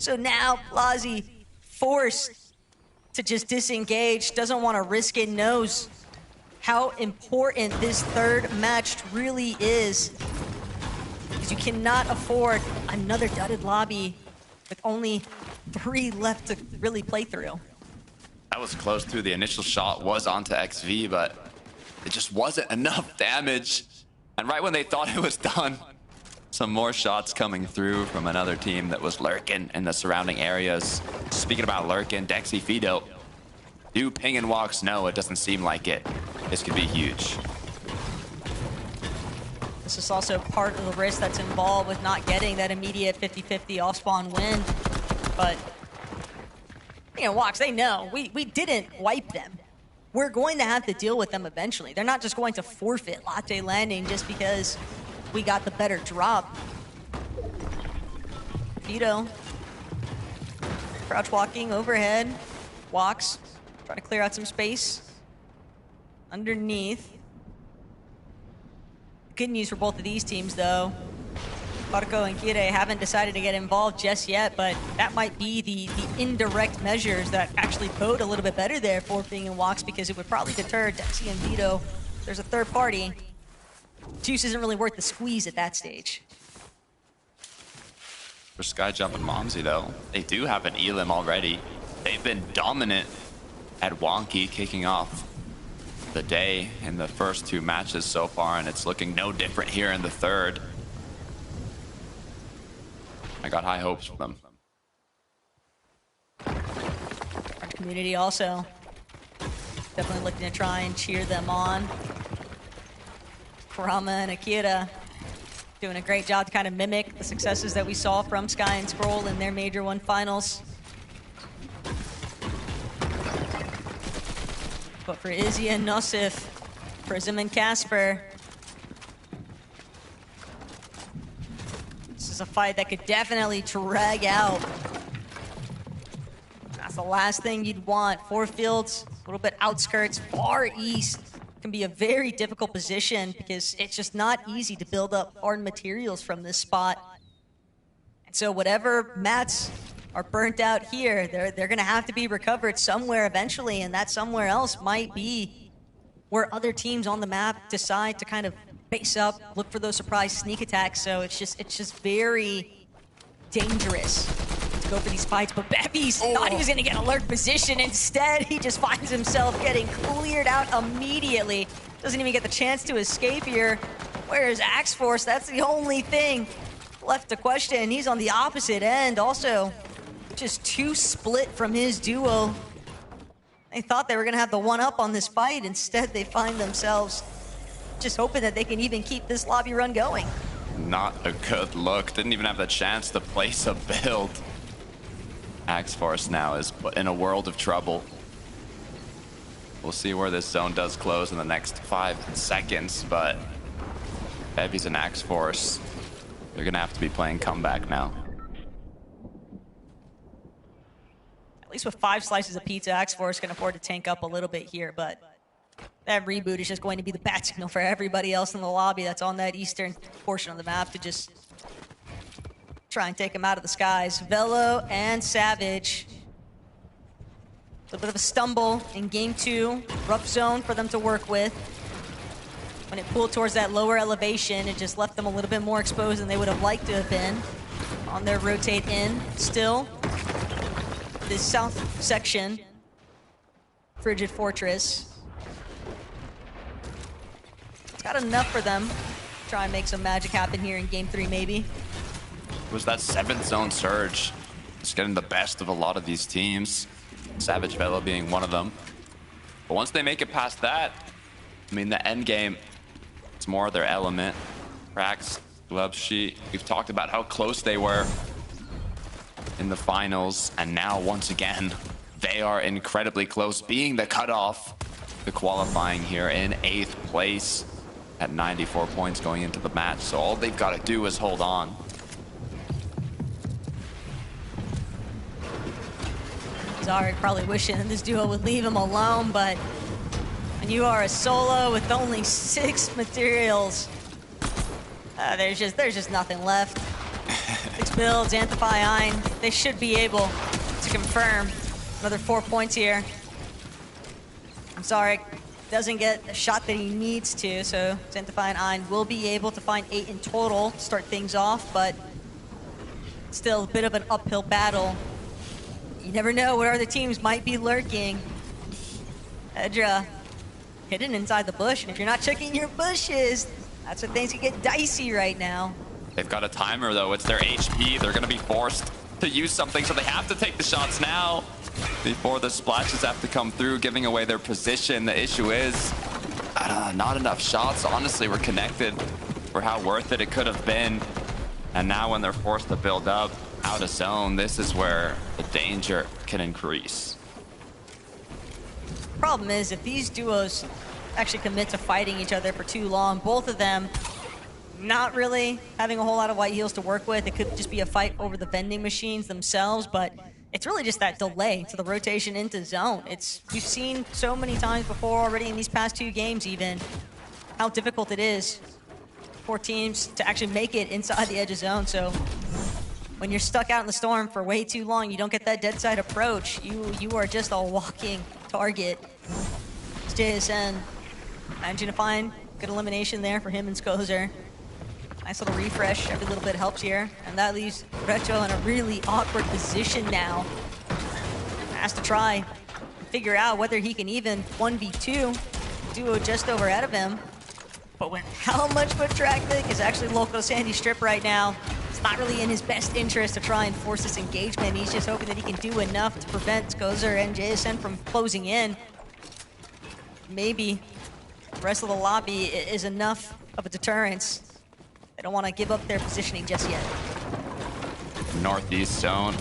So now Blasi forced to just disengage, doesn't want to risk it, knows how important this third match really is. Because you cannot afford another dudded lobby with only 3 left to really play through. That was close too. The initial shot was onto XV, but it just wasn't enough damage. And right when they thought it was done, some more shots coming through from another team that was lurking in the surrounding areas. Speaking about lurking, Dexy Fido. Do ping and walks? No, it doesn't seem like it. This could be huge. This is also part of the risk that's involved with not getting that immediate 50-50 off-spawn win. But, you know, Walks, they know. We didn't wipe them. We're going to have to deal with them eventually. They're not just going to forfeit Latte Landing just because we got the better drop. Fido. Crouch walking overhead. Walks. Try to clear out some space. Underneath. Good news for both of these teams, though. Barco and Kire haven't decided to get involved just yet, but that might be the indirect measures that actually bode a little bit better there for Ping and Walks, because it would probably deter Dexy and Vito. There's a third party. Juice isn't really worth the squeeze at that stage. For Skyjump and Momsy, though, they do have an Elim already. They've been dominant at Wonky, kicking off the day in the first 2 matches so far, and it's looking no different here in the third. I got high hopes for them. Our community also definitely looking to try and cheer them on. Kurama and Akira doing a great job to kind of mimic the successes that we saw from Sky and Scroll in their Major 1 finals. But for Izzy and Nosif, Prism and Casper, this is a fight that could definitely drag out. That's the last thing you'd want. 4 fields, a little bit outskirts, far east. Can be a very difficult position because it's just not easy to build up hard materials from this spot. And so whatever mats are burnt out here, they're gonna have to be recovered somewhere eventually, and that somewhere else might be where other teams on the map decide to kind of base up, look for those surprise sneak attacks. So it's just very dangerous to go for these fights. But Beppy's thought he was gonna get alert position. Instead, he just finds himself getting cleared out immediately. Doesn't even get the chance to escape here. Where's Axe Force? That's the only thing left to question. He's on the opposite end. Also, just 2 split from his duo. They thought they were gonna have the 1-up on this fight. Instead, they find themselves just hoping that they can even keep this lobby run going. Not a good look. Didn't even have the chance to place a build. Axe Force now is in a world of trouble. We'll see where this zone does close in the next 5 seconds, but Bevies and Axe Force, they're gonna have to be playing comeback now. At least with 5 slices of pizza, Axe Force can afford to tank up a little bit here, but that reboot is just going to be the bat signal for everybody else in the lobby that's on that eastern portion of the map to just try and take him out of the skies. Velo and Savage. A little bit of a stumble in game 2. Rough zone for them to work with. When it pulled towards that lower elevation, it just left them a little bit more exposed than they would have liked to have been on their rotate in. Still, this south section, Frigid Fortress, it's got enough for them to try and make some magic happen here in game 3 maybe. It was that 7th zone surge. It's getting the best of a lot of these teams. Savage Velo being one of them. But once they make it past that, I mean, the end game, it's more their element. Rax, Glove Sheet, we've talked about how close they were in the finals, and now once again, they are incredibly close, being the cutoff, the qualifying here in 8th place at 94 points going into the match. So all they've got to do is hold on. Zarek probably wishing this duo would leave him alone, but when you are a solo with only 6 materials, there's just nothing left. It's build, Xanthify Ein, they should be able to confirm another 4 points here. I'm sorry, doesn't get a shot that he needs to, so Xanthify Ein will be able to find 8 in total to start things off, but still a bit of an uphill battle. You never know where other teams might be lurking. Edra hidden inside the bush, and if you're not checking your bushes, that's when things can get dicey right now. They've got a timer though, it's their HP. They're gonna be forced to use something, so they have to take the shots now before the splashes have to come through, giving away their position. The issue is, not enough shots, honestly, were connected for how worth it could have been. And now when they're forced to build up out of zone, this is where the danger can increase. Problem is, if these duos actually commit to fighting each other for too long, both of them not really having a whole lot of white heals to work with. It could just be a fight over the vending machines themselves, but it's really just that delay to the rotation into zone. We've seen so many times before already in these past 2 games even, how difficult it is for teams to actually make it inside the edge of zone. So when you're stuck out in the storm for way too long, you don't get that dead side approach. You are just a walking target. It's JSN managing to find good elimination there for him and Skozer. Nice little refresh, every little bit helps here. And that leaves Retro in a really awkward position now. Has to try and figure out whether he can even 1v2 duo just over ahead of him. But with how much foot traffic is actually local Sandy Strip right now, it's not really in his best interest to try and force this engagement. He's just hoping that he can do enough to prevent Skozer and JSN from closing in. Maybe the rest of the lobby is enough of a deterrence. They don't want to give up their positioning just yet. Northeast zone.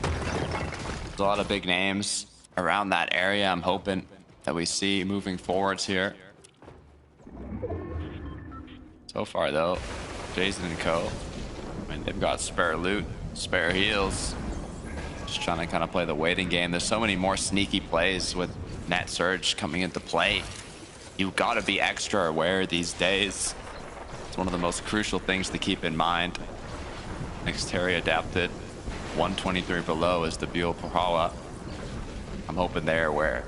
There's a lot of big names around that area. I'm hoping that we see moving forwards here. So far though, Jason and Co, I mean, they've got spare loot, spare heals. Just trying to kind of play the waiting game. There's so many more sneaky plays with Net Surge coming into play. You've got to be extra aware these days. It's one of the most crucial things to keep in mind. Xterri adapted. 123 below is the Buell Pohawa. I'm hoping they're aware.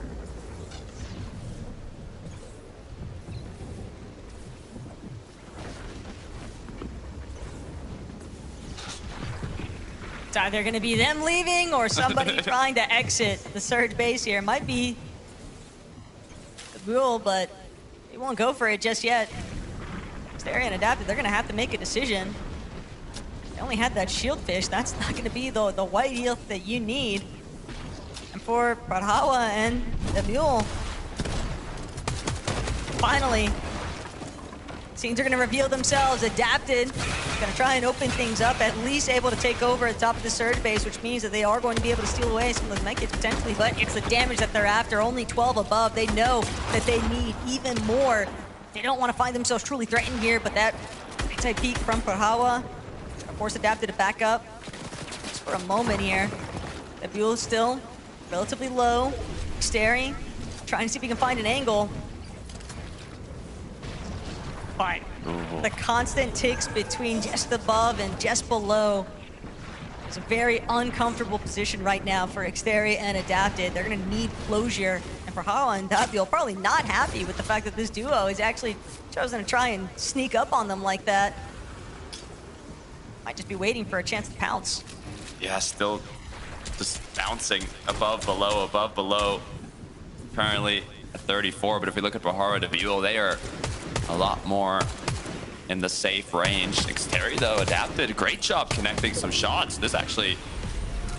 It's either going to be them leaving or somebody trying to exit the Surge base here. Might be the Buell, but they won't go for it just yet. Xterri and Adapted, they're going to have to make a decision. They only had that shield fish. That's not going to be the white heal that you need. And for Pohawa and the Mule, finally, scenes are going to reveal themselves. Adapted, going to try and open things up, at least able to take over at the top of the Surge base, which means that they are going to be able to steal away some of those medkits potentially, but it's the damage that they're after. Only 12 above. They know that they need even more. They don't want to find themselves truly threatened here, but that right-side peek from Pohawa, of course, Adapted to back up just for a moment here. The Buell is still relatively low. Xterri trying to see if he can find an angle. But the constant ticks between just above and just below is a very uncomfortable position right now for Xterri and Adapted. They're going to need closure. And for Pohawa and Dapio, probably not happy with the fact that this duo is actually chosen to try and sneak up on them like that. Might just be waiting for a chance to pounce. Yeah, still just bouncing above, below. Currently at 34, but if we look at Pohawa and Buell, they are a lot more in the safe range. Xterri though, Adapted, great job connecting some shots. This actually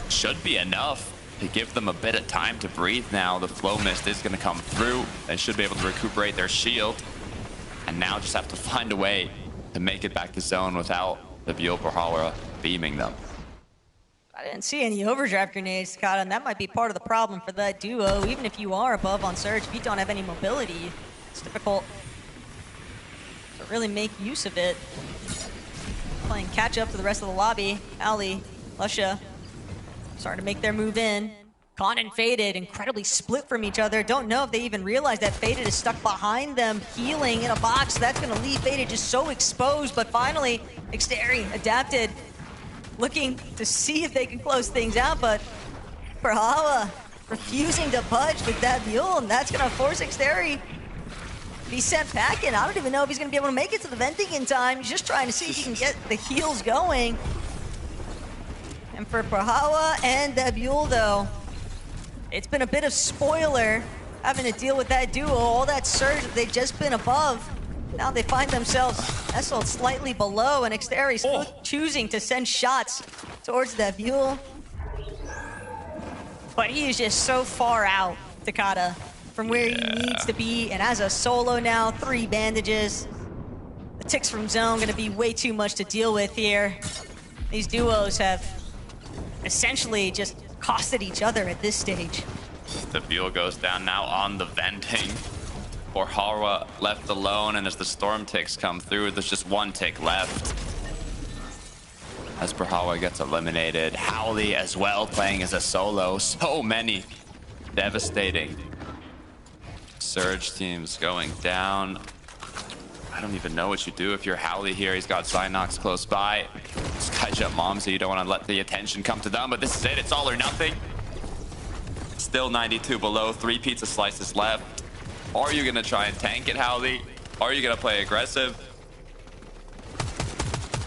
should be enough to give them a bit of time to breathe now. The flow mist is going to come through. They should be able to recuperate their shield. And now just have to find a way to make it back to zone without the Buell Pohawa beaming them. I didn't see any overdrive grenades, Takada, and that might be part of the problem for that duo. Even if you are above on Surge, if you don't have any mobility, it's difficult to really make use of it. Playing catch up to the rest of the lobby. Ali, Lusha, starting to make their move in. Con and Faded, incredibly split from each other. Don't know if they even realize that Faded is stuck behind them, healing in a box. That's going to leave Faded just so exposed. But finally, Xterri, Adapted, looking to see if they can close things out, but Brawlhalla refusing to budge with that mule, and that's gonna force Xterri to be sent packing. I don't even know if he's gonna be able to make it to the venting in time. He's just trying to see if he can get the heals going. And for Brawlhalla and Debule, though, it's been a bit of spoiler having to deal with that duo. All that surge that they've just been above. Now they find themselves nestled slightly below, and Xterri's choosing to send shots towards Debule. But he is just so far out, Takada, from where he needs to be. And as a solo now, 3 bandages. The ticks from zone gonna be way too much to deal with here. These duos have essentially just costed each other at this stage. The Buell goes down now on the venting. Brawlhalla left alone, and as the storm ticks come through, there's just 1 tick left. As Brawlhalla gets eliminated, Howley as well playing as a solo. So many devastating Surge teams going down. I don't even know what you do if you're Howley here. He's got Synox close by. Skyjump moms, so you don't want to let the attention come to them, but this is it. It's all or nothing. Still 92 below, 3 pizza slices left. Are you going to try and tank it, Howley? Are you going to play aggressive?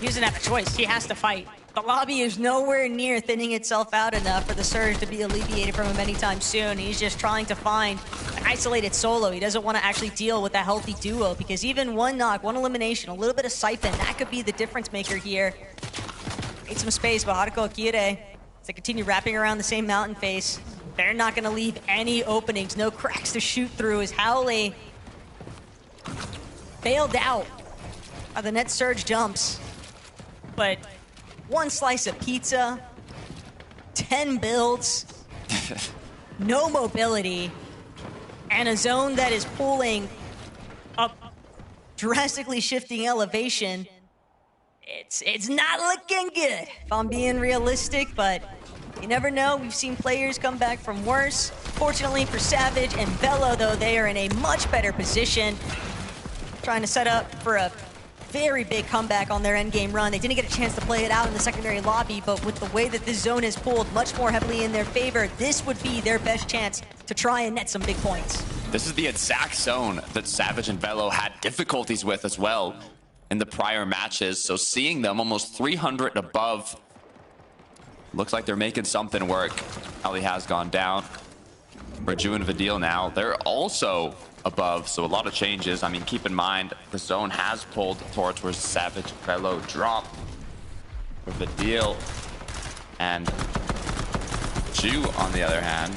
He doesn't have a choice. He has to fight. The lobby is nowhere near thinning itself out enough for the Surge to be alleviated from him anytime soon. He's just trying to find an isolated solo. He doesn't want to actually deal with a healthy duo, because even 1 knock, 1 elimination, a little bit of siphon, that could be the difference maker here. Need some space, but Haruko Akire, as they continue wrapping around the same mountain face, they're not going to leave any openings, no cracks to shoot through, as Howley bailed out by the net Surge jumps. But 1 slice of pizza, 10 builds, no mobility, and a zone that is pulling up, drastically shifting elevation. It's not looking good, if I'm being realistic, but you never know. We've seen players come back from worse. Fortunately for Savage and Velo, though, they are in a much better position, trying to set up for a very big comeback on their endgame run. They didn't get a chance to play it out in the secondary lobby, but with the way that this zone is pulled much more heavily in their favor, this would be their best chance to try and net some big points. This is the exact zone that Savage and Velo had difficulties with as well in the prior matches. So seeing them almost 300 above, looks like they're making something work. Ali has gone down. Raju and Vidil now, they're also above, so a lot of changes. I mean, keep in mind, the zone has pulled towards where Savage Velo drop. For Vidil and Ju, on the other hand,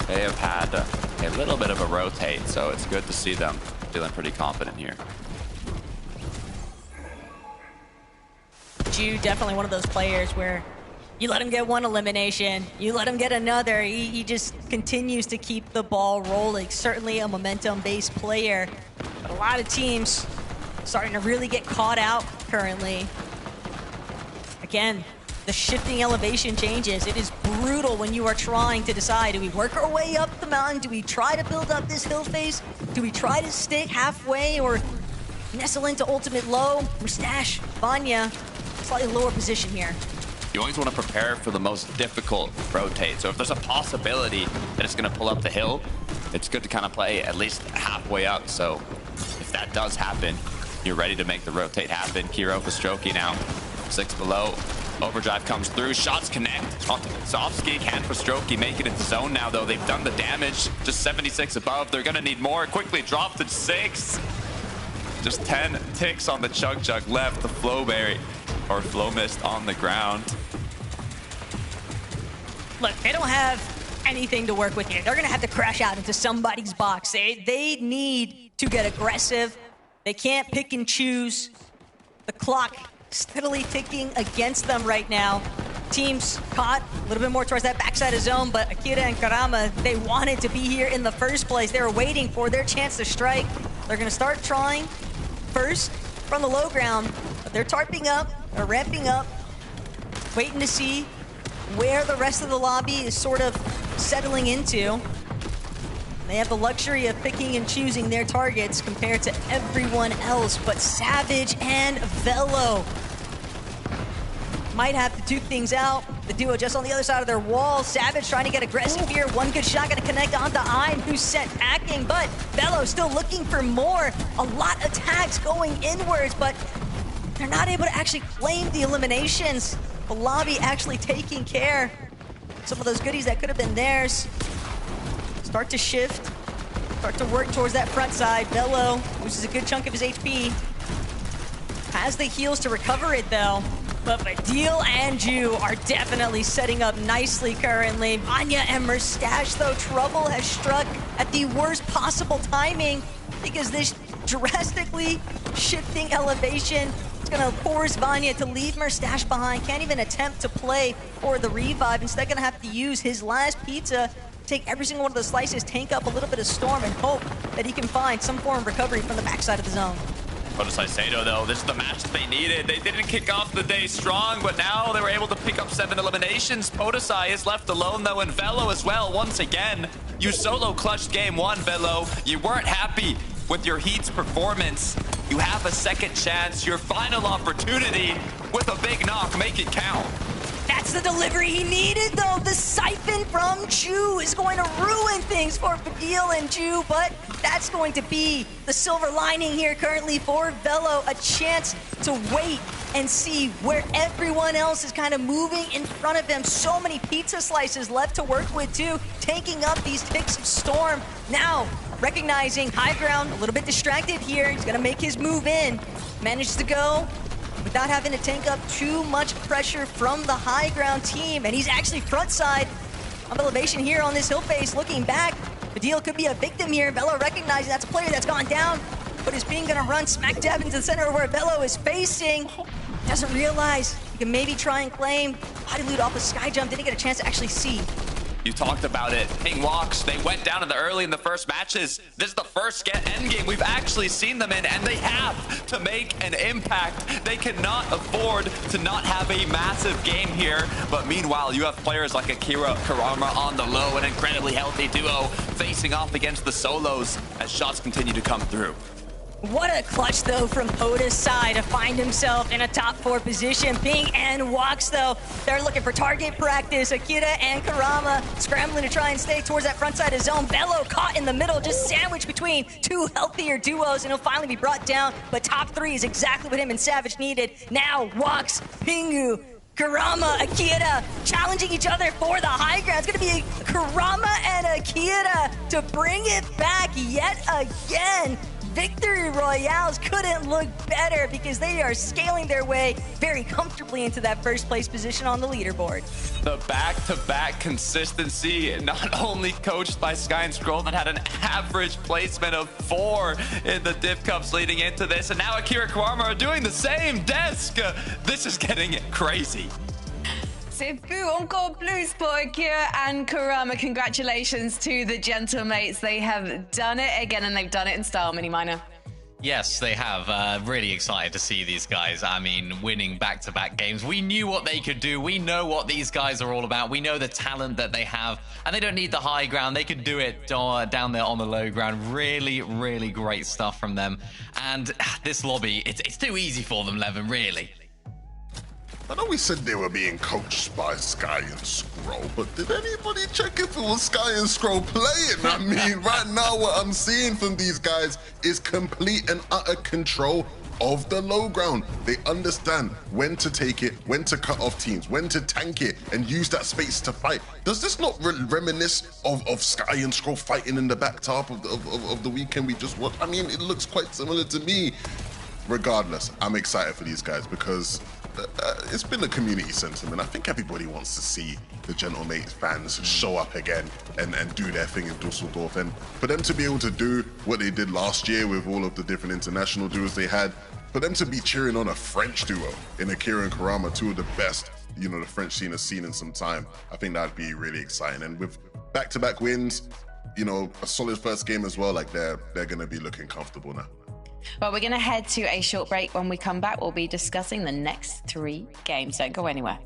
they have had a little bit of a rotate, so it's good to see them feeling pretty confident here. Ju, definitely one of those players where you let him get 1 elimination, you let him get another, he just continues to keep the ball rolling. Certainly a momentum-based player, but a lot of teams starting to really get caught out currently. Again, the shifting elevation changes. It is brutal when you are trying to decide, do we work our way up the mountain? Do we try to build up this hill face? Do we try to stick halfway or nestle into ultimate low? Mustache, Vanya, slightly lower position here. You always want to prepare for the most difficult rotate. So if there's a possibility that it's going to pull up the hill, it's good to kind of play at least halfway up. So if that does happen, you're ready to make the rotate happen. Kiro for Strokey now, 6 below. Overdrive comes through, shots connect. Sofsky can for Strokey make it into zone now, though. They've done the damage, just 76 above. They're going to need more. Quickly drop to 6. Just 10 ticks on the Chug Chug left. The Flowberry, or Flow Mist on the ground. Look, they don't have anything to work with here. They're going to have to crash out into somebody's box. They need to get aggressive. They can't pick and choose. The clock steadily ticking against them right now. Teams caught a little bit more towards that backside of zone, but Akira and Karama, they wanted to be here in the first place. They were waiting for their chance to strike. They're going to start trying first from the low ground, but they're tarping up, they're ramping up, waiting to see where the rest of the lobby is sort of settling into. They have the luxury of picking and choosing their targets compared to everyone else, but Savage and Velo might have to duke things out. The duo just on the other side of their wall. Savage trying to get aggressive here. One good shot going to connect onto Ein, who's sent packing, but Velo still looking for more. A lot of tags going inwards, but they're not able to actually claim the eliminations. The lobby actually taking care. Some of those goodies that could have been theirs start to shift, start to work towards that front side. Velo loses a good chunk of his HP. Has the heals to recover it though. But Badil and Ju are definitely setting up nicely currently. Anya and Merstash though, trouble has struck at the worst possible timing because this drastically shifting elevation is gonna force Vanya to leave Merstash behind. Can't even attempt to play for the revive. Instead gonna have to use his last pizza, take every single one of the slices, tank up a little bit of Storm, and hope that he can find some form of recovery from the backside of the zone. Saido, though, this is the match that they needed. They didn't kick off the day strong, but now they were able to pick up 7 eliminations. Podesai is left alone, though, and Velo as well. Once again, you solo clutched game 1, Velo. You weren't happy with your Heat's performance. You have a second chance, your final opportunity with a big knock. Make it count. That's the delivery he needed, though. The siphon from Ju is going to ruin things for Badil and Ju, but that's going to be the silver lining here currently for Velo. A chance to wait and see where everyone else is kind of moving in front of him. So many pizza slices left to work with, too, taking up these ticks of Storm. Now, recognizing high ground, a little bit distracted here. He's going to make his move in. Manages to go without having to tank up too much pressure from the high ground team. And he's actually front side of elevation here on this hill face. Looking back, Badil could be a victim here. Velo recognizing that's a player that's gone down, but is being gonna run smack dab into the center of where Velo is facing. Doesn't realize he can maybe try and claim body loot off a sky jump. Didn't get a chance to actually see. You talked about it. Ping Walks, they went down in the early in the first matches. This is the first end game we've actually seen them in, and they have to make an impact. They cannot afford to not have a massive game here. But meanwhile, you have players like Akira Karama on the low, an incredibly healthy duo facing off against the solos as shots continue to come through. What a clutch, though, from Poda's side to find himself in a top 4 position. Ping and Walks, though, they're looking for target practice. Akira and Karama scrambling to try and stay towards that front side of zone. Velo caught in the middle, just sandwiched between 2 healthier duos, and he'll finally be brought down. But top 3 is exactly what him and Savage needed. Now, Walks, Pingu, Karama, Akira challenging each other for the high ground. It's going to be Karama and Akira to bring it back yet again. Victory Royales couldn't look better because they are scaling their way very comfortably into that first place position on the leaderboard. The back-to-back consistency, not only coached by Sky and Scroll that had an average placement of 4 in the Div Cups leading into this, and now Akira Karama are doing the same. Desk, this is getting crazy. C'est fou, encore plus for Akira and Karama. Congratulations to the Gentlemates. They have done it again, and they've done it in style, Mini Miner. Yes, they have. Really excited to see these guys. I mean, winning back-to-back games. We knew what they could do. We know what these guys are all about. We know the talent that they have, and they don't need the high ground. They could do it down there on the low ground. Really, really great stuff from them. And this lobby, it's too easy for them, Levin, really. I know we said they were being coached by Sky and Scroll, but did anybody check if it was Sky and Scroll playing? I mean, right now what I'm seeing from these guys is complete and utter control of the low ground. They understand when to take it, when to cut off teams, when to tank it, and use that space to fight. Does this not reminisce of Sky and Scroll fighting in the back top of the weekend we just watched? I mean, it looks quite similar to me. Regardless, I'm excited for these guys because it's been a community sentiment. I think everybody wants to see the Gentlemates fans show up again and do their thing in Dusseldorf. And for them to be able to do what they did last year with all of the different international duos they had, for them to be cheering on a French duo in Akira and Karama, 2 of the best, you know, the French scene has seen in some time, I think that'd be really exciting. And with back-to-back wins, you know, a solid first game as well, like they're going to be looking comfortable now. Well, we're going to head to a short break. When we come back, we'll be discussing the next 3 games. Don't go anywhere.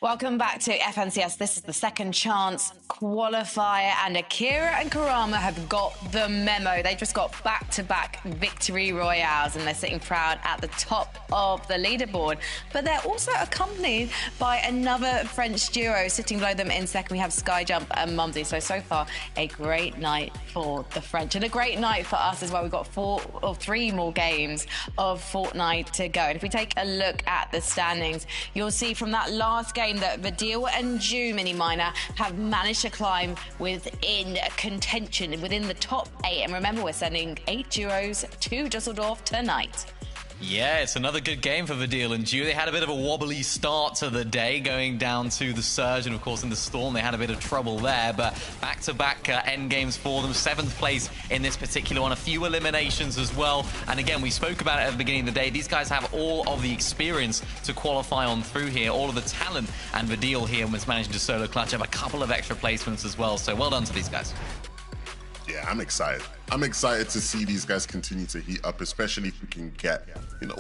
Welcome back to FNCS. This is the second chance qualifier, and Akira and Karama have got the memo. They just got back-to-back victory royales, and they're sitting proud at the top of the leaderboard. But they're also accompanied by another French duo sitting below them in second. We have Skyjump and Mumsy. So far, a great night for the French, and a great night for us as well. We've got 3 more games of Fortnite to go. And if we take a look at the standings, you'll see from that last game that Vidil and Ju Mini Miner have managed to climb within contention, within the top 8. And remember, we're sending 8 duos to Dusseldorf tonight. Yeah, it's another good game for Vidil and Ju. They had a bit of a wobbly start to the day, going down to the Surge, and of course in the Storm they had a bit of trouble there, but back-to-back end games for them. 7th place in this particular one, a few eliminations as well. And again, we spoke about it at the beginning of the day. These guys have all of the experience to qualify on through here, all of the talent, and Vidil here was managing to solo clutch up a couple of extra placements as well. So well done to these guys. Yeah, I'm excited. I'm excited to see these guys continue to heat up, especially if we can get,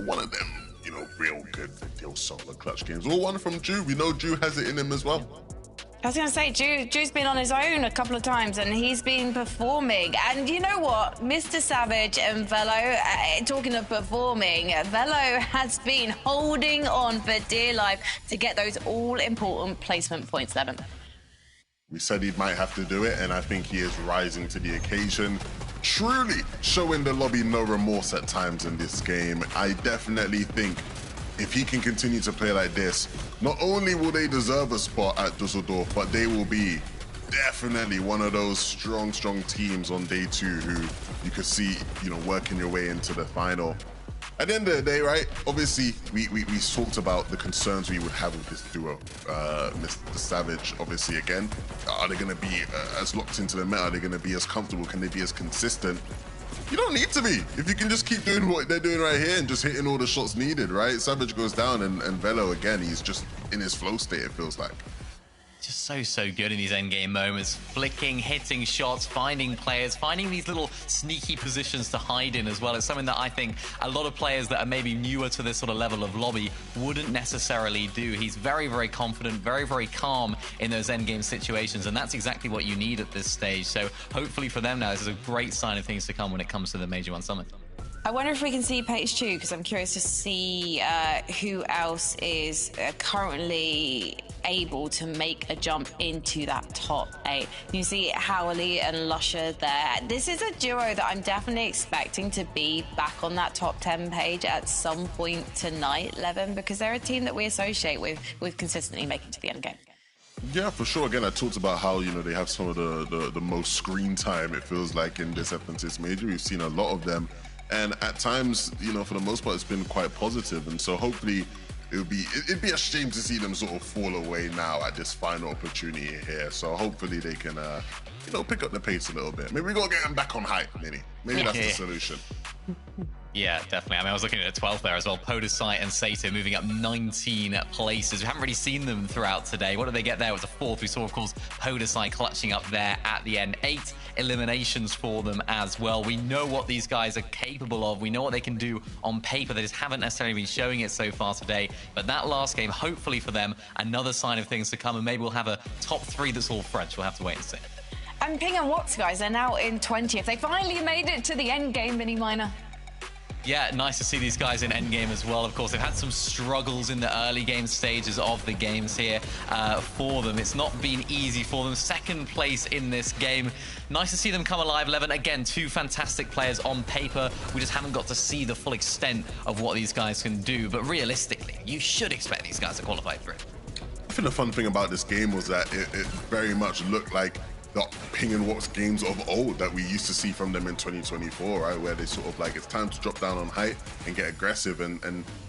one of them, real good Vidil solo clutch games. Or one from Ju. We know Ju has it in him as well. I was going to say, Ju's been on his own a couple of times, and he's been performing. And you know what? Mr. Savage and Velo, talking of performing, Velo has been holding on for dear life to get those all-important placement points, Levin. We said he might have to do it, and I think he is rising to the occasion, truly showing the lobby no remorse at times in this game. I definitely think if he can continue to play like this, not only will they deserve a spot at Dusseldorf, but they will be definitely one of those strong teams on day 2 who you could see, working your way into the final. At the end of the day, right, obviously, we talked about the concerns we would have with this duo. Mr. Savage, obviously, again, are they going to be as locked into the meta? Are they going to be as comfortable? Can they be as consistent? You don't need to be. If you can just keep doing what they're doing right here and just hitting all the shots needed, right? Savage goes down, and Velo, again, he's just in his flow state, it feels like. Just so good in these endgame moments. Flicking, hitting shots, finding players, finding these little sneaky positions to hide in as well. It's something that I think a lot of players that are maybe newer to this sort of level of lobby wouldn't necessarily do. He's very confident, very calm in those endgame situations, and that's exactly what you need at this stage. So hopefully for them now, this is a great sign of things to come when it comes to the Major 1 Summit. I wonder if we can see page 2, because I'm curious to see who else is currently able to make a jump into that top 8. You see Howley and Lusher there. This is a duo that I'm definitely expecting to be back on that top 10 page at some point tonight, Levin, because they're a team that we associate with consistently making it to the end game. Yeah, for sure. Again, I talked about how, they have some of the most screen time, it feels like, in this FNCS Major. We've seen a lot of them. And at times, for the most part, it's been quite positive. And so hopefully it'd be a shame to see them sort of fall away now at this final opportunity here. So hopefully they can, pick up the pace a little bit. Maybe we got to get them back on height, Maybe that's the solution. Yeah, definitely. I mean, I was looking at the 12th there as well. Podesite and Sato moving up 19 places. We haven't really seen them throughout today. What did they get there? It was a 4th. We saw, of course, Podesite clutching up there at the end. 8 eliminations for them as well. We know what these guys are capable of. We know what they can do on paper. They just haven't necessarily been showing it so far today. But that last game, hopefully for them, another sign of things to come. And maybe we'll have a top 3 that's all French. We'll have to wait and see. And Ping and Watts, guys, are now in 20th. They finally made it to the end game, Mini Miner. Yeah, nice to see these guys in endgame as well. Of course, they've had some struggles in the early game stages of the games here for them. It's not been easy for them. 2nd place in this game. Nice to see them come alive, 11. Again, 2 fantastic players on paper. We just haven't got to see the full extent of what these guys can do. But realistically, you should expect these guys to qualify through. I think the fun thing about this game was that it very much looked like the Ping and Watts games of old that we used to see from them in 2024, right? Where they sort of like, it's time to drop down on height and get aggressive and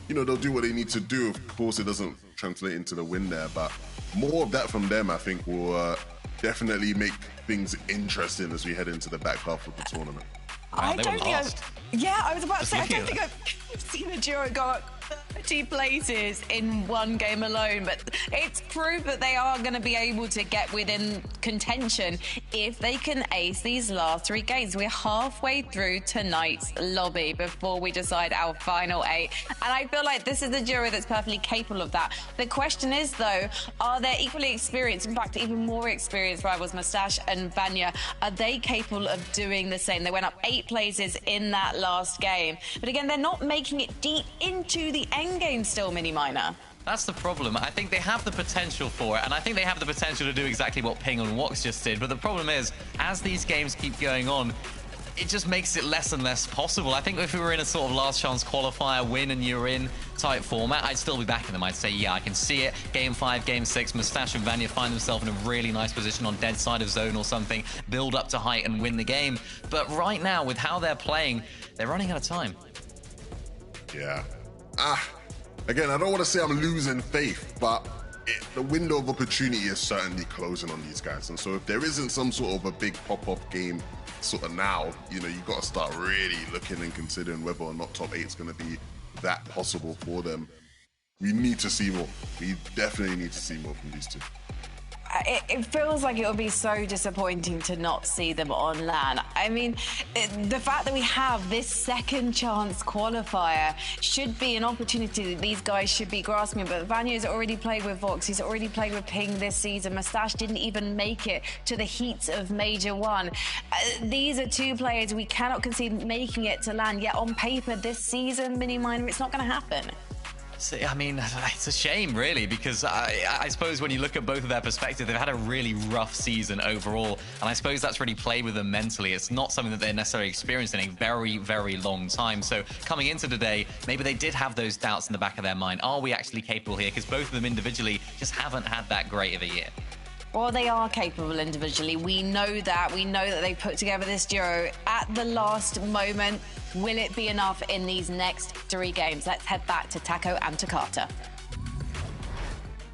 they'll do what they need to do. Of course, it doesn't translate into the win there, but more of that from them, I think, will definitely make things interesting as we head into the back half of the tournament. I don't think I was about to say, I don't think I've We've seen a duo go up 30 places in one game alone, but it's proof that they are going to be able to get within contention if they can ace these last 3 games. We're halfway through tonight's lobby before we decide our final 8, and I feel like this is the duo that's perfectly capable of that. The question is, though, are there equally experienced, in fact, even more experienced rivals, Mustache and Vanya? Are they capable of doing the same? They went up 8 places in that last game, but again, they're not making it deep into the end game still, Mini Miner. That's the problem. I think they have the potential for it, and I think they have the potential to do exactly what Ping and Wox just did. But the problem is, as these games keep going on, it just makes it less and less possible. I think if we were in a sort of last chance qualifier, win and you're in type format, I'd still be backing them. I'd say, yeah, I can see it. Game 5, Game 6, Mustache and Vanya find themselves in a really nice position on dead side of zone or something, build up to height and win the game. But right now, with how they're playing, they're running out of time. Yeah. Again, I don't want to say I'm losing faith, but the window of opportunity is certainly closing on these guys. And so if there isn't some sort of a big pop-off game sort of now, you know, you've got to start really looking and considering whether or not top 8 is going to be that possible for them. We need to see more. We definitely need to see more from these two. It feels like it would be so disappointing to not see them on LAN. I mean, the fact that we have this second chance qualifier should be an opportunity that these guys should be grasping. But Vanya's already played with Vox, he's already played with Ping this season. Mustache didn't even make it to the heats of Major 1. These are 2 players we cannot concede making it to LAN, yet on paper this season, Mini Miner, it's not going to happen. I mean, it's a shame, really, because I suppose when you look at both of their perspectives, they've had a really rough season overall, and I suppose that's really played with them mentally. It's not something that they're necessarily experienced in a very, very long time. So coming into today, maybe they did have those doubts in the back of their mind. Are we actually capable here? Because both of them individually just haven't had that great of a year. Well, they are capable individually. We know that. We know that they put together this duo at the last moment. Will it be enough in these next 3 games? Let's head back to Taco and Takata.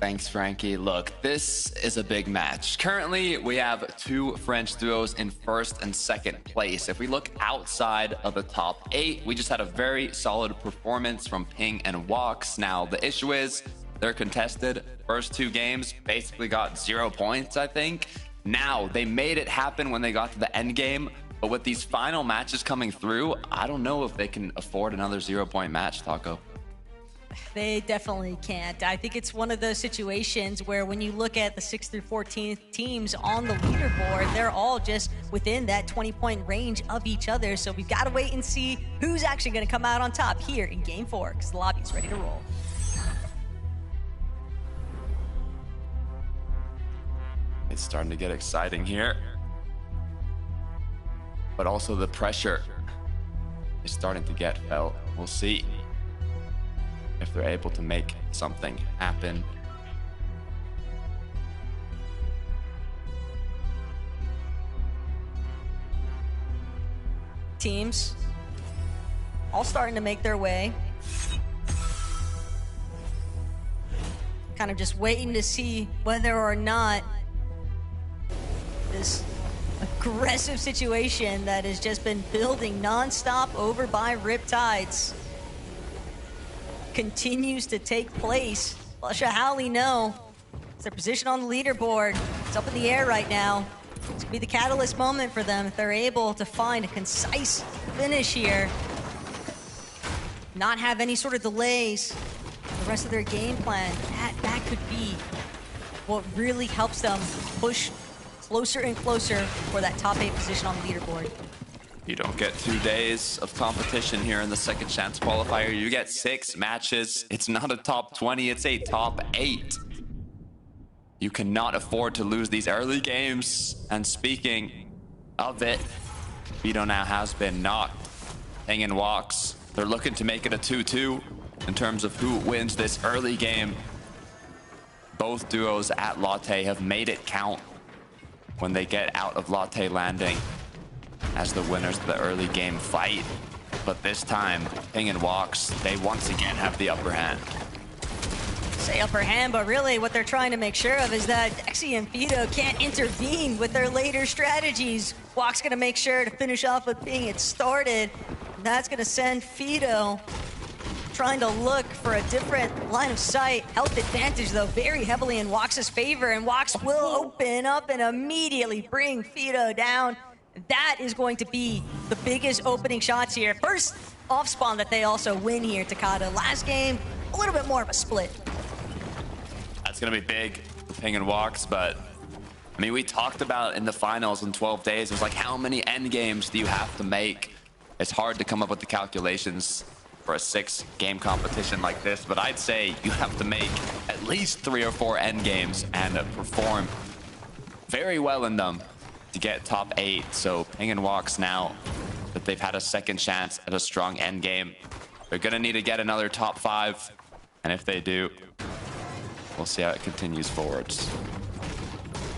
Thanks, Frankie. Look, this is a big match. Currently, we have 2 French duos in 1st and 2nd place. If we look outside of the top 8, we just had a very solid performance from Ping and Wox. Now, the issue is they're contested. First 2 games basically got 0 points, I think. Now, they made it happen when they got to the end game. But with these final matches coming through, I don't know if they can afford another 0-point match, Taco. They definitely can't. I think it's one of those situations where when you look at the 6th through 14th teams on the leaderboard, they're all just within that 20-point range of each other. So we've got to wait and see who's actually going to come out on top here in Game 4, because the lobby's ready to roll. It's starting to get exciting here. But also the pressure is starting to get felt. We'll see if they're able to make something happen. Teams all starting to make their way. Kind of just waiting to see whether or not this aggressive situation that has just been building non-stop over by Riptides continues to take place. Well, Shahali know it's their position on the leaderboard. It's up in the air right now. It's gonna be the catalyst moment for them if they're able to find a concise finish here. Not have any sort of delays in the rest of their game plan. That could be what really helps them push closer and closer for that top 8 position on the leaderboard. You don't get 2 days of competition here in the second chance qualifier. You get 6 matches. It's not a top 20, it's a top 8. You cannot afford to lose these early games. And speaking of it, Vito now has been knocked. Ping and Wox, they're looking to make it a 2-2 in terms of who wins this early game. Both duos at Latte have made it count when they get out of Latte landing as the winners of the early game fight. But this time, Ping and Wox, they once again have the upper hand. Say upper hand, but really what they're trying to make sure of is that Dexy and Fido can't intervene with their later strategies. Wox gonna make sure to finish off with Ping it started. That's gonna send Fido trying to look for a different line of sight. Health advantage, though, very heavily in Wox's favor, and Wox will open up and immediately bring Fido down. That is going to be the biggest opening shots here. First off spawn that they also win here, Takada. Last game, a little bit more of a split. That's going to be big for Ping and Wox, but I mean, we talked about in the finals in 12 days, it was like, how many end games do you have to make? It's hard to come up with the calculations for a 6-game competition like this, but I'd say you have to make at least 3 or 4 end games and perform very well in them to get top 8. So Ping and Wox, now that they've had a second chance at a strong end game, they're gonna need to get another top 5, and if they do, we'll see how it continues forwards.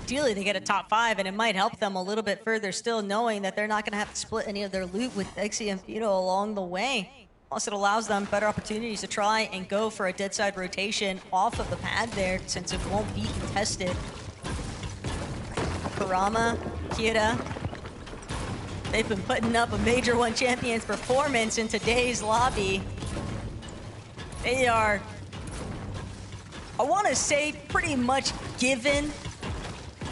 Ideally, they get a top 5, and it might help them a little bit further still, knowing that they're not going to have to split any of their loot with Dexy and Fido along the way. Plus, it allows them better opportunities to try and go for a dead side rotation off of the pad there, since it won't be contested. Kurama, Kira, they've been putting up a Major 1 Champions performance in today's lobby. They are, I want to say, pretty much given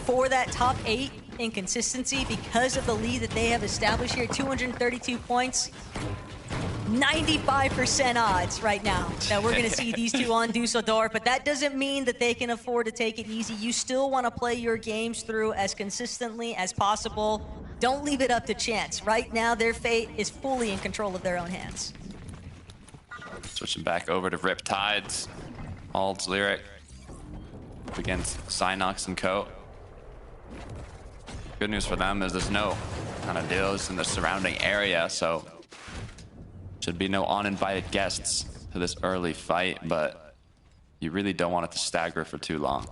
for that top 8 in consistency because of the lead that they have established here. 232 points. 95% odds right now that we're going to see these two on Dusseldorf, but that doesn't mean that they can afford to take it easy. You still want to play your games through as consistently as possible. Don't leave it up to chance. Right now, their fate is fully in control of their own hands. Switching back over to Riptides. Ald's Lyric up against Synox and Co. Good news for them is there's no kind of deals in the surrounding area, so should be no uninvited guests to this early fight, but you really don't want it to stagger for too long.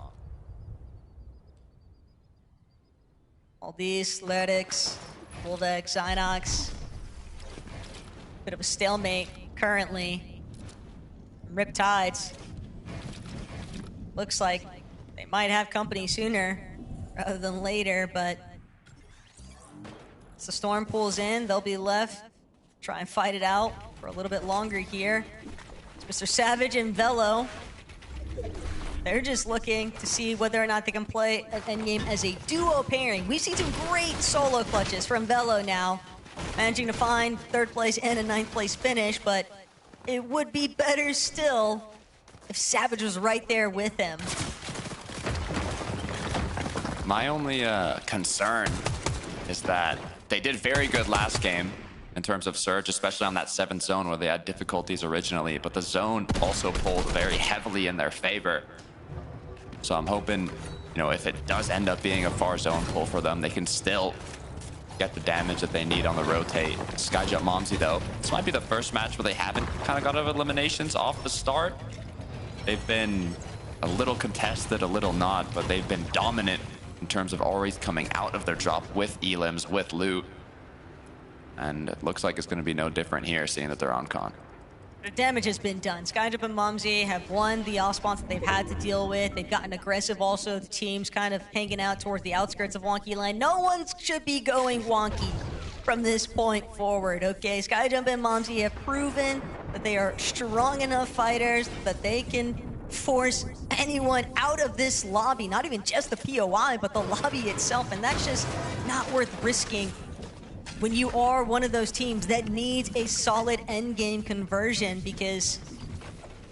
All these, Lertix, Voldex, Synox. Bit of a stalemate currently. Riptides. Looks like they might have company sooner rather than later, but as the storm pulls in, they'll be left. Try and fight it out for a little bit longer here. It's Mr. Savage and Velo. They're just looking to see whether or not they can play an endgame as a duo pairing. We've seen some great solo clutches from Velo now, managing to find 3rd place and a 9th place finish, but it would be better still if Savage was right there with him. My only concern is that they did very good last game in terms of Surge, especially on that 7th zone where they had difficulties originally, but the zone also pulled very heavily in their favor. So I'm hoping, you know, if it does end up being a far zone pull for them, they can still get the damage that they need on the rotate. Skyjump Momsy, though, this might be the first match where they haven't kind of got out of eliminations off the start. They've been a little contested, a little not, but they've been dominant in terms of always coming out of their drop with elims, with loot. And it looks like it's going to be no different here, seeing that they're on con. The damage has been done. Skyjump and Momsy have won the off spawns that they've had to deal with. They've gotten aggressive also. The team's kind of hanging out towards the outskirts of Wonky Lane. No one should be going wonky from this point forward, okay? Skyjump and Momsy have proven that they are strong enough fighters that they can force anyone out of this lobby. Not even just the POI, but the lobby itself. And that's just not worth risking when you are one of those teams that needs a solid endgame conversion, because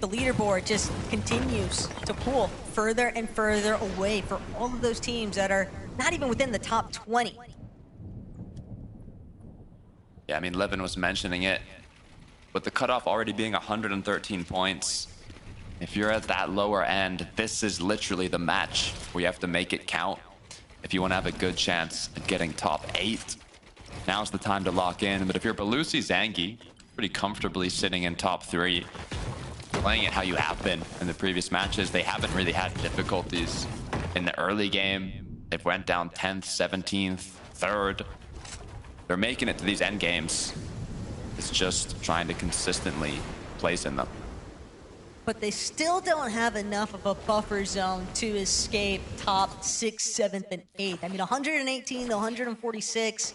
the leaderboard just continues to pull further and further away for all of those teams that are not even within the top 20. Yeah, I mean, Levin was mentioning it. With the cutoff already being 113 points, if you're at that lower end, this is literally the match where you have to make it count if you want to have a good chance at getting top 8. Now's the time to lock in. But if you're Belusi Zangi, pretty comfortably sitting in top 3, playing it how you have been in the previous matches, they haven't really had difficulties in the early game. They've went down 10th, 17th, 3rd. They're making it to these end games. It's just trying to consistently place in them. But they still don't have enough of a buffer zone to escape top 6, 7th, and 8th. I mean, 118 to 146,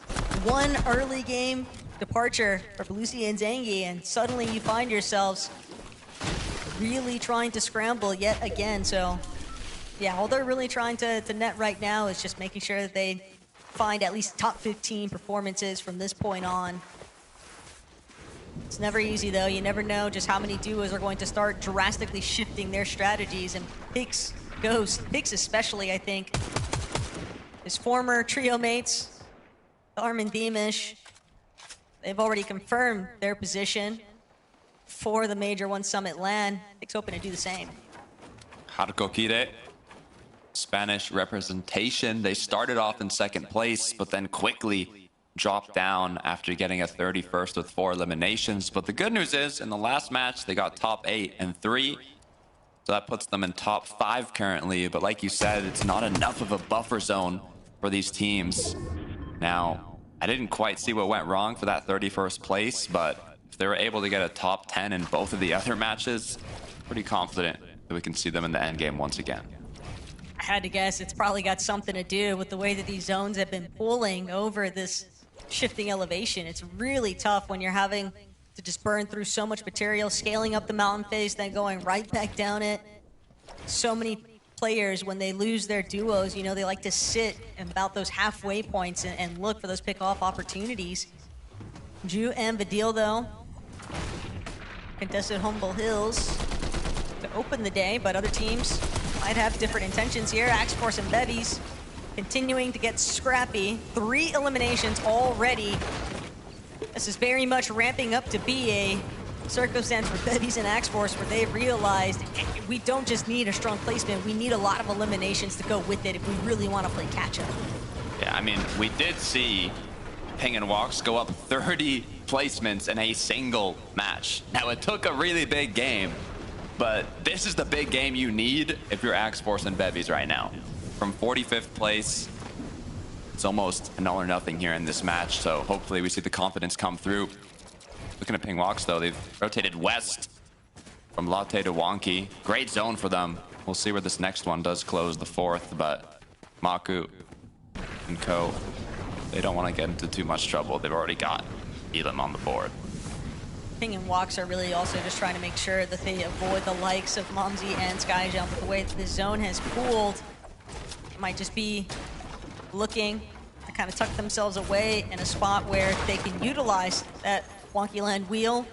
one early game departure for Belusi and Zangi, and suddenly you find yourselves really trying to scramble yet again. So, yeah, all they're really trying to net right now is just making sure that they find at least top 15 performances from this point on. It's never easy, though. You never know just how many duos are going to start drastically shifting their strategies. And Pix, Ghost, Pix especially, I think, his former trio mates, Armin Demish, they've already confirmed their position for the Major One Summit LAN. Pix hoping to do the same. Harkokire, Spanish representation. They started off in second place, but then quickly dropped down after getting a 31st with 4 eliminations. But the good news is, in the last match, they got top 8 and 3. So that puts them in top 5 currently. But like you said, it's not enough of a buffer zone for these teams. Now, I didn't quite see what went wrong for that 31st place, but if they were able to get a top 10 in both of the other matches, pretty confident that we can see them in the end game once again. I had to guess it's probably got something to do with the way that these zones have been pulling over this shifting elevation. It's really tough when you're having to just burn through so much material, scaling up the mountain face, then going right back down it. So many players, when they lose their duos, you know, they like to sit about those halfway points and look for those pick-off opportunities. Ju and Vidil, though, contested Humble Hills to open the day, but other teams might have different intentions here. Axe Force and Bevies continuing to get scrappy. 3 eliminations already. This is very much ramping up to be a circumstance for Bevies and Axe Force where they've realized we don't just need a strong placement, we need a lot of eliminations to go with it if we really want to play catch-up. Yeah, I mean, we did see Ping and Walks go up 30 placements in a single match. Now, it took a really big game, but this is the big game you need if you're Axe Force and Bevies right now. From 45th place, it's almost an all or nothing here in this match, so hopefully we see the confidence come through. Looking at Ping Walks, though, they've rotated west from Latte to Wonky. Great zone for them. We'll see where this next one does close the 4th, but Maku and Co, they don't want to get into too much trouble. They've already got Elam on the board. Ping and Walks are really also just trying to make sure that they avoid the likes of Momsy and Skyjump. With the way that this zone has pooled, it might just be looking to kind of tuck themselves away in a spot where they can utilize that Wonky Land wheel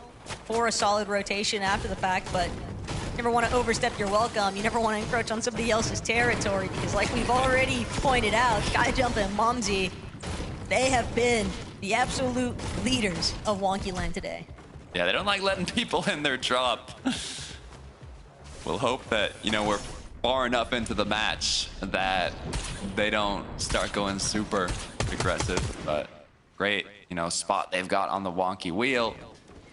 for a solid rotation after the fact, but you never want to overstep your welcome. You never want to encroach on somebody else's territory because, like we've already pointed out, Skyjump and Momsy, they have been the absolute leaders of Wonky Land today. Yeah, they don't like letting people in their drop. We'll hope that, you know, we're far enough into the match that they don't start going super aggressive, but great, you know, spot they've got on the Wonky wheel.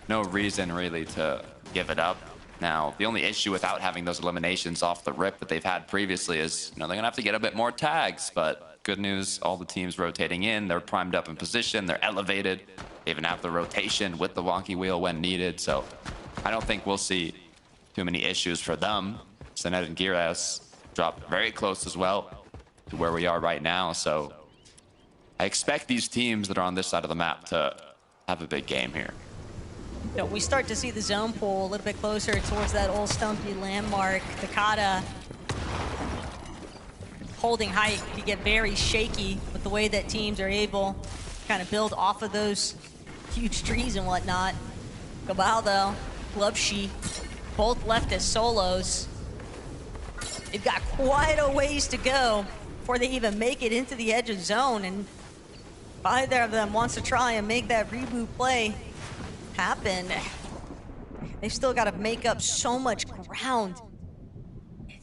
No reason really to give it up. Now, the only issue without having those eliminations off the rip that they've had previously is, you know, they're gonna have to get a bit more tags, but good news, all the teams rotating in, they're primed up in position, they're elevated. They even have the rotation with the Wonky wheel when needed, so I don't think we'll see too many issues for them. Senet and Giras dropped very close as well to where we are right now, so I expect these teams that are on this side of the map to have a big game here. You know, we start to see the zone pull a little bit closer towards that old Stumpy landmark. Takata holding height can get very shaky with the way that teams are able to kind of build off of those huge trees and whatnot. Gabal, though, Glove Sheet, both left as solos. They've got quite a ways to go before they even make it into the edge of zone, and if either of them wants to try and make that reboot play happen, they've still got to make up so much ground.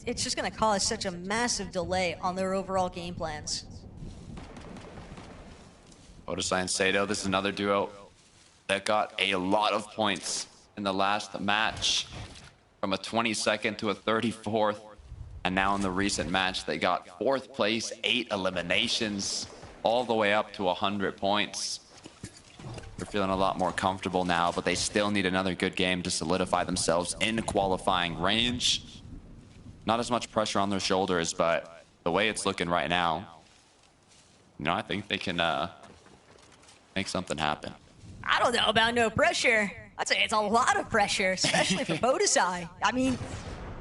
It's just going to cause such a massive delay on their overall game plans. Otisai and Sato, this is another duo that got a lot of points in the last match, from a 22nd to a 34th, and now in the recent match they got 4th place, 8 eliminations, all the way up to 100 points. They're feeling a lot more comfortable now, but they still need another good game to solidify themselves in qualifying range. Not as much pressure on their shoulders, but the way it's looking right now, you know, I think they can make something happen. I don't know about no pressure. I'd say it's a lot of pressure, especially for Bodisai. I mean,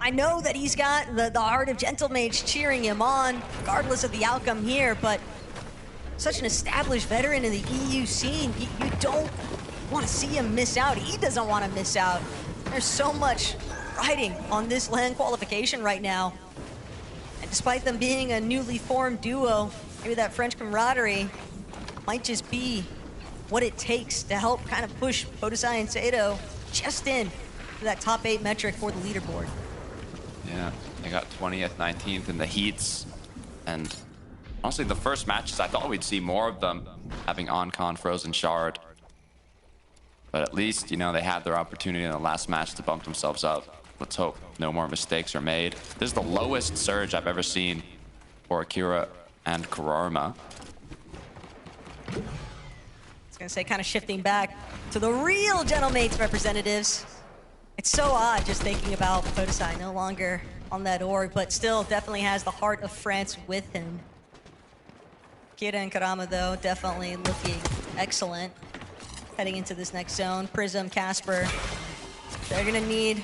I know that he's got the Heart of Gentlemage cheering him on, regardless of the outcome here, but such an established veteran in the EU scene, you don't want to see him miss out. He doesn't want to miss out. There's so much riding on this LAN qualification right now. And despite them being a newly formed duo, maybe that French camaraderie might just be what it takes to help kind of push Bodisai and Sato just in to that top 8 metric for the leaderboard. Yeah, they got 20th, 19th in the heats. And honestly, the first matches, I thought we'd see more of them having Oncon, Frozen Shard. But at least, you know, they had their opportunity in the last match to bump themselves up. Let's hope no more mistakes are made. This is the lowest surge I've ever seen for Akira and Kurarama. I was gonna say, kind of shifting back to the real Gentlemates representatives. It's so odd just thinking about Bodisai no longer on that org, but still definitely has the heart of France with him. Kira and Kurama, though, definitely looking excellent heading into this next zone. Prism, Casper, they're gonna need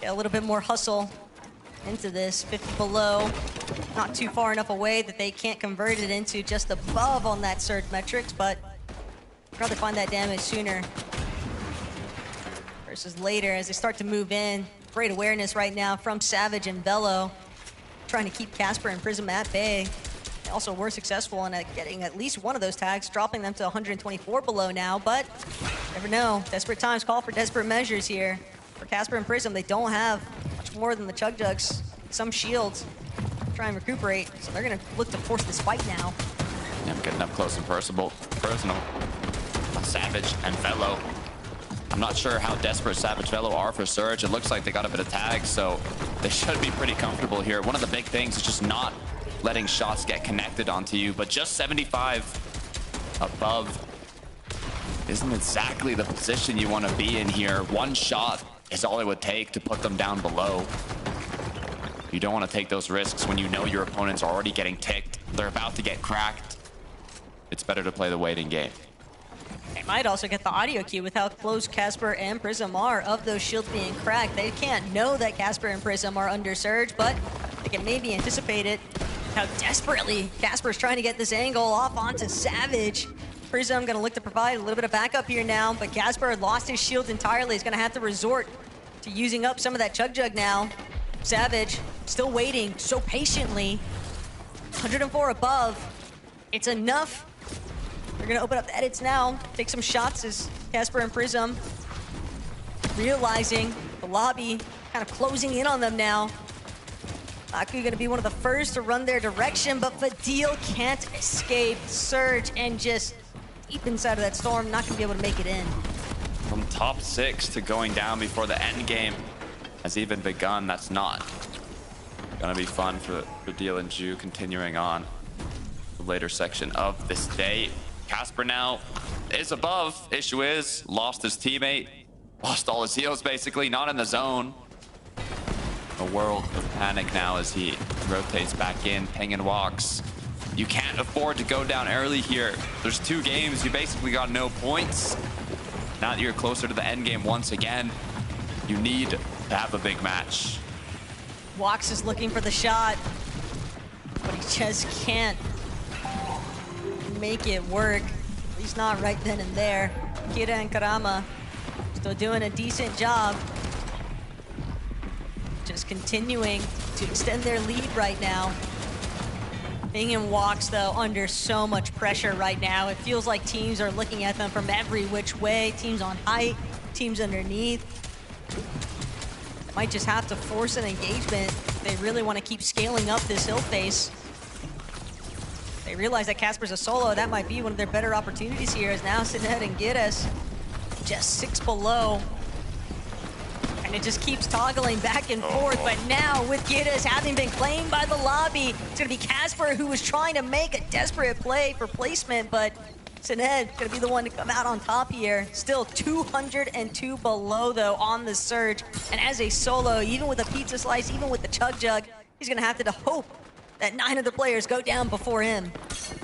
a little bit more hustle into this. 50 below, not too far enough away that they can't convert it into just above on that surge metrics, but I'd rather find that damage sooner versus later as they start to move in. Great awareness right now from Savage and Velo, trying to keep Casper and Prism at bay. They also were successful in getting at least one of those tags, dropping them to 124 below now, but never know. Desperate times call for desperate measures here. For Casper and Prism, they don't have much more than the Chug Jugs, some shields to try and recuperate, so they're gonna look to force this fight now. Yeah, getting up close and personal. Savage and Velo. I'm not sure how desperate Savage Velo are for Surge. It looks like they got a bit of tag, so they should be pretty comfortable here. One of the big things is just not letting shots get connected onto you, but just 75 above isn't exactly the position you want to be in here. One shot is all it would take to put them down below. You don't want to take those risks when you know your opponent's already getting ticked. They're about to get cracked. It's better to play the waiting game. They might also get the audio cue with how close Casper and Prism are of those shields being cracked. They can't know that Casper and Prism are under surge, but they can maybe anticipate it. How desperately Casper's trying to get this angle off onto Savage. Prism gonna look to provide a little bit of backup here now, but Casper lost his shield entirely. He's gonna have to resort to using up some of that Chug Jug now. Savage still waiting so patiently. 104 above. It's enough. They're gonna open up the edits now, take some shots as Casper and Prism realizing the lobby kind of closing in on them now. Aku gonna be one of the first to run their direction, but Fadil can't escape Surge and just deep inside of that storm, not gonna be able to make it in. From top 6 to going down before the end game has even begun. That's not gonna be fun for Fadil and Ju continuing on the later section of this day. Casper now is above. Issue is, lost his teammate, lost all his heals basically, not in the zone. A world of panic now as he rotates back in. Penguin walks. You can't afford to go down early here. There's 2 games. You basically got no points. Now that you're closer to the end game once again, you need to have a big match. Walks is looking for the shot, but he just can't make it work. At least not right then and there. Kira and Kurama still doing a decent job. Just continuing to extend their lead right now. Binghamton Walks, though, under so much pressure right now. It feels like teams are looking at them from every which way. Teams on height, teams underneath. They might just have to force an engagement if they really want to keep scaling up this hill face. They realize that Casper's a solo. That might be one of their better opportunities here, as now Sinet and Giddes just 6 below. And it just keeps toggling back and forth, but now with Giddes having been claimed by the lobby, it's gonna be Casper who was trying to make a desperate play for placement, but Sinet gonna be the one to come out on top here. Still 202 below though on the surge, and as a solo, even with a pizza slice, even with the Chug Jug, he's gonna have to hope that 9 other players go down before him.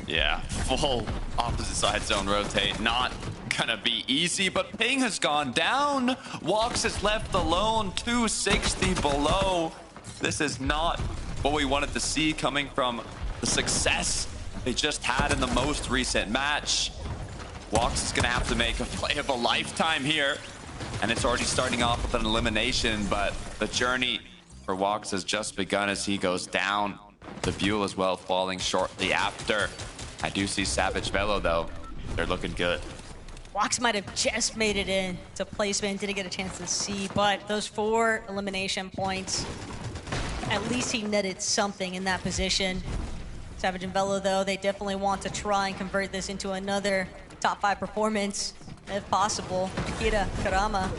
Yeah, full opposite side zone rotate, not gonna be easy, but ping has gone down. Walks is left alone, 260 below. This is not what we wanted to see coming from the success they just had in the most recent match. Walks is gonna have to make a play of a lifetime here, and it's already starting off with an elimination, but the journey for Walks has just begun as he goes down. The Buell as well falling shortly after. I do see Savage Velo though. They're looking good. Walks might have just made it in to placement, didn't get a chance to see, but those 4 elimination points, at least he netted something in that position. Savage and Velo though, they definitely want to try and convert this into another top 5 performance, if possible. Akira, Karama.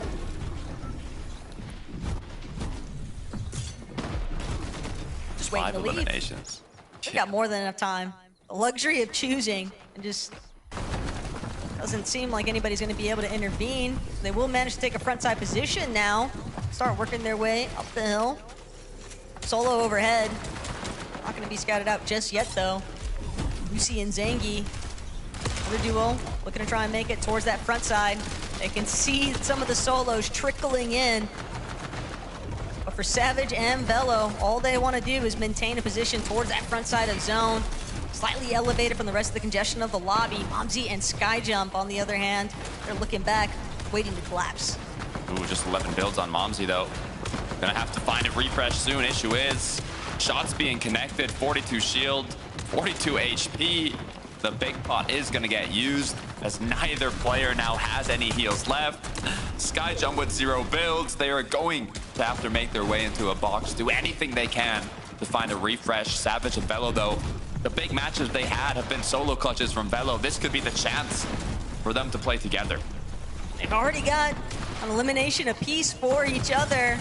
Just waiting 5 to leave. eliminations. They've got more than enough time. The luxury of choosing, and just doesn't seem like anybody's going to be able to intervene. They will manage to take a frontside position now. Start working their way up the hill. Solo overhead. Not going to be scouted out just yet, though. Lucy and Zangi, the duo, looking to try and make it towards that front side. They can see some of the solos trickling in. But for Savage and Velo, all they want to do is maintain a position towards that front side of zone. Slightly elevated from the rest of the congestion of the lobby. Momsy and Skyjump, on the other hand, they're looking back, waiting to collapse. Ooh, just 11 builds on Momsy though. Gonna have to find a refresh soon. Issue is shots being connected, 42 shield, 42 HP. The big pot is gonna get used as neither player now has any heals left. Skyjump with 0 builds. They are going to have to make their way into a box, do anything they can to find a refresh. Savage and Velo though, the big matches they had have been solo clutches from Velo. This could be the chance for them to play together. They've already got an elimination apiece for each other,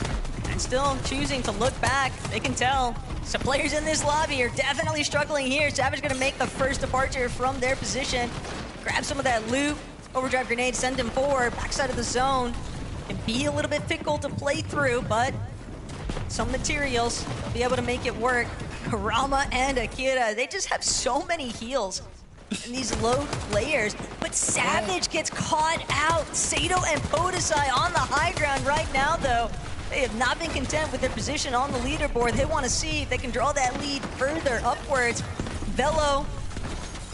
and still choosing to look back. They can tell some players in this lobby are definitely struggling here. Savage gonna make the first departure from their position. Grab some of that loot. Overdrive grenade, send him forward. Backside of the zone. Can be a little bit fickle to play through, but some materials, they'll be able to make it work. Rama and Akira, they just have so many heals in these low layers, but Savage gets caught out. Sato and Podesai on the high ground right now, though. They have not been content with their position on the leaderboard. They want to see if they can draw that lead further upwards. Velo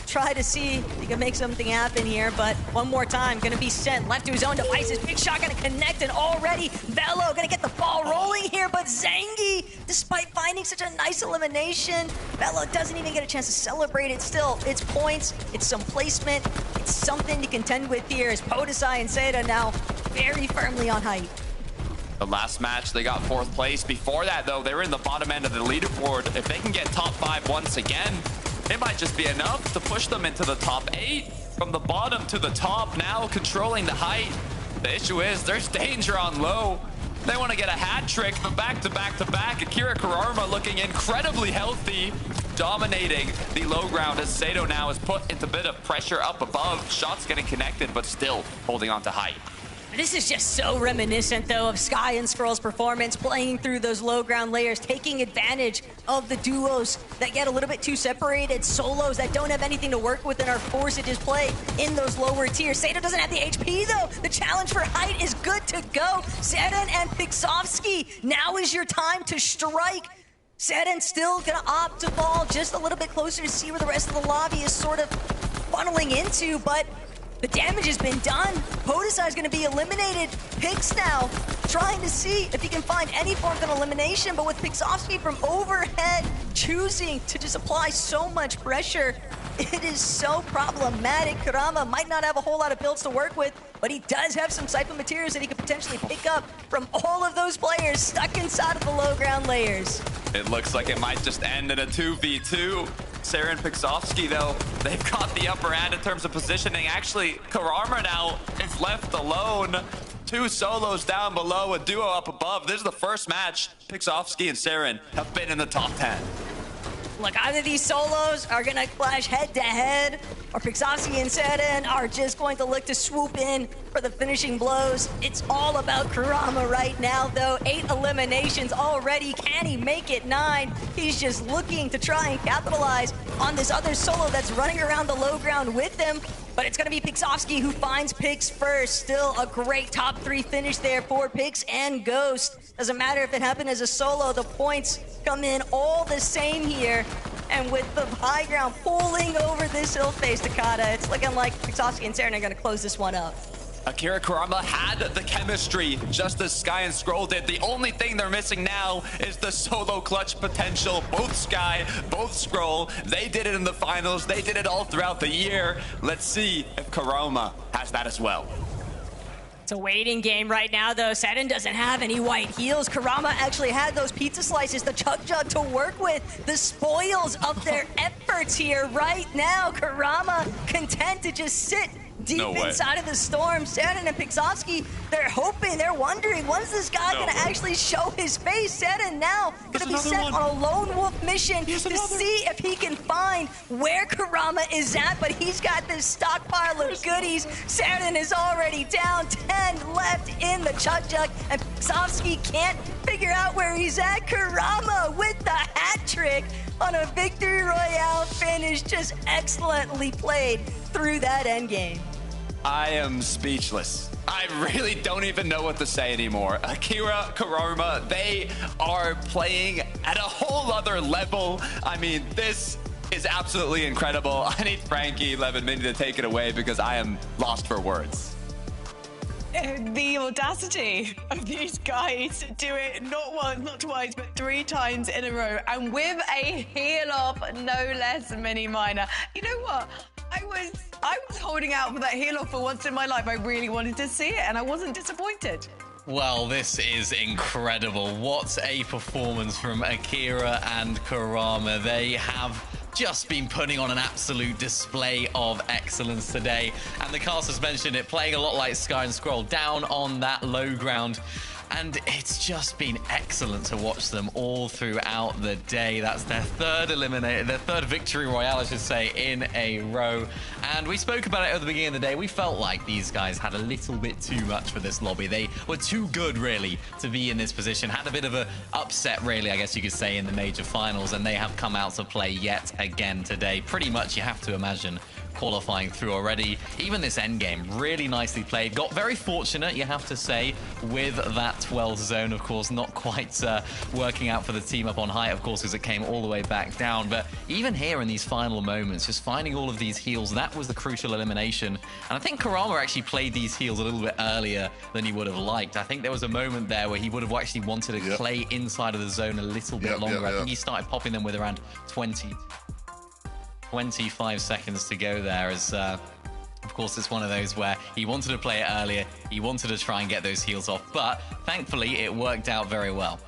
try to see if he can make something happen here, but one more time, gonna be sent left to his own devices. Big shot gonna connect, and already Velo gonna get the ball rolling here, but Zangi, despite finding such a nice elimination, Velo doesn't even get a chance to celebrate it. Still, it's points, it's some placement, it's something to contend with here as Podesai and Seda now very firmly on height. The last match, they got 4th place. Before that, though, they were in the bottom end of the leaderboard. If they can get top 5 once again, it might just be enough to push them into the top 8. From the bottom to the top, now controlling the height. The issue is there's danger on low. They want to get a hat trick, but back to back to back. Akira Karama looking incredibly healthy, dominating the low ground as Sato now is put into a bit of pressure up above. Shots getting connected, but still holding on to height. This is just so reminiscent, though, of Sky and Scroll's performance, playing through those low ground layers, taking advantage of the duos that get a little bit too separated, solos that don't have anything to work with and are forced to just play in those lower tiers. Sato doesn't have the HP, though. The challenge for height is good to go. Seren and Pixovsky, now is your time to strike. Seren still gonna opt to fall just a little bit closer to see where the rest of the lobby is sort of funneling into, but the damage has been done. Podesai is going to be eliminated. Pix now trying to see if he can find any form of an elimination, but with Pixovsky from overhead choosing to just apply so much pressure, it is so problematic. Karama might not have a whole lot of builds to work with, but he does have some Siphon materials that he could potentially pick up from all of those players stuck inside of the low ground layers. It looks like it might just end in a 2v2. Sarah and Pixovsky, though, they've got the upper hand in terms of positioning. Actually, Karama now is left alone. 2 solos down below, a duo up above. This is the first match Pixovsky and Seren have been in the top 10. Look, either these solos are going to clash head-to-head, or Pixosky and Seren are just going to look to swoop in for the finishing blows. It's all about Kurama right now, though. 8 eliminations already. Can he make it 9? He's just looking to try and capitalize on this other solo that's running around the low ground with him. But it's going to be Pixosky who finds Pix first. Still a great top 3 finish there for Pix and Ghost. Doesn't matter if it happened as a solo, the points come in all the same here. And with the high ground pulling over this hill face, Takada, it's looking like Pixosky and Seren are going to close this one up. Akira Kurama had the chemistry just as Sky and Scroll did. The only thing they're missing now is the solo clutch potential. Both Sky, both Scroll, they did it in the finals. They did it all throughout the year. Let's see if Kurama has that as well. It's a waiting game right now, though. Seren doesn't have any white heals. Kurama actually had those pizza slices, the Chug Jug to work with. The spoils of their efforts here right now. Kurama content to just sit deep inside of the storm. Seren and Pixosky, they're hoping, they're wondering, when's this guy gonna actually show his face? Seren now gonna be sent on a lone wolf mission to see if he can find where Kurama is at, but he's got this stockpile of goodies. Seren is already down, 10 left in the Chug Jug, and Pixosky can't figure out where he's at. Kurama with the hat trick on a victory royale finish, just excellently played through that endgame. I am speechless. I really don't even know what to say anymore. Akira, Kurama, they are playing at a whole other level. I mean, this is absolutely incredible. I need Frankie, Levin, Mindy to take it away because I am lost for words. The audacity of these guys to do it not once, not twice, but 3 times in a row, and with a heal off, no less, Mini Miner. You know what? I was holding out for that heal off for once in my life. I really wanted to see it, and I wasn't disappointed. Well, this is incredible. What a performance from Akira and Kurama. They have just been putting on an absolute display of excellence today. And the cast has mentioned it, playing a lot like Sky and Scroll, down on that low ground. And it's just been excellent to watch them all throughout the day. That's their third victory royale, I should say, in a row. And we spoke about it at the beginning of the day. We felt like these guys had a little bit too much for this lobby. They were too good, really, to be in this position. Had a bit of an upset, really, I guess you could say, in the major finals. And they have come out to play yet again today. Pretty much, you have to imagine, qualifying through already. Even this end game, really nicely played. Got very fortunate, you have to say, with that 12th zone, of course, not quite working out for the team up on height, of course, because it came all the way back down. But even here in these final moments, just finding all of these heals, that was the crucial elimination. And I think Kurama actually played these heals a little bit earlier than he would have liked. I think there was a moment there where he would have actually wanted to play inside of the zone a little bit longer. I think he started popping them with around 25 seconds to go there, as of course it's one of those where he wanted to play it earlier, he wanted to try and get those heals off, but thankfully it worked out very well.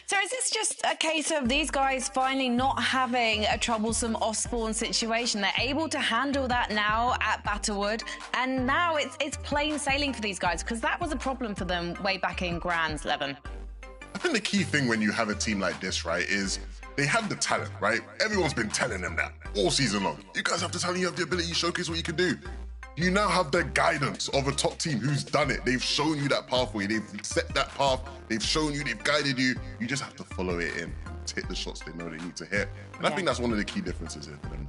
So is this just a case of these guys finally not having a troublesome off-spawn situation? They're able to handle that now at Battlewood, and now it's plain sailing for these guys, because that was a problem for them way back in Grands, Levin. I think the key thing when you have a team like this, right, is they have the talent, right? Everyone's been telling them that all season long. You guys have the talent, you have the ability, showcase what you can do. You now have the guidance of a top team who's done it. They've shown you that pathway. They've set that path. They've shown you, they've guided you. You just have to follow it in, to hit the shots they know they need to hit. And I think that's one of the key differences here for them.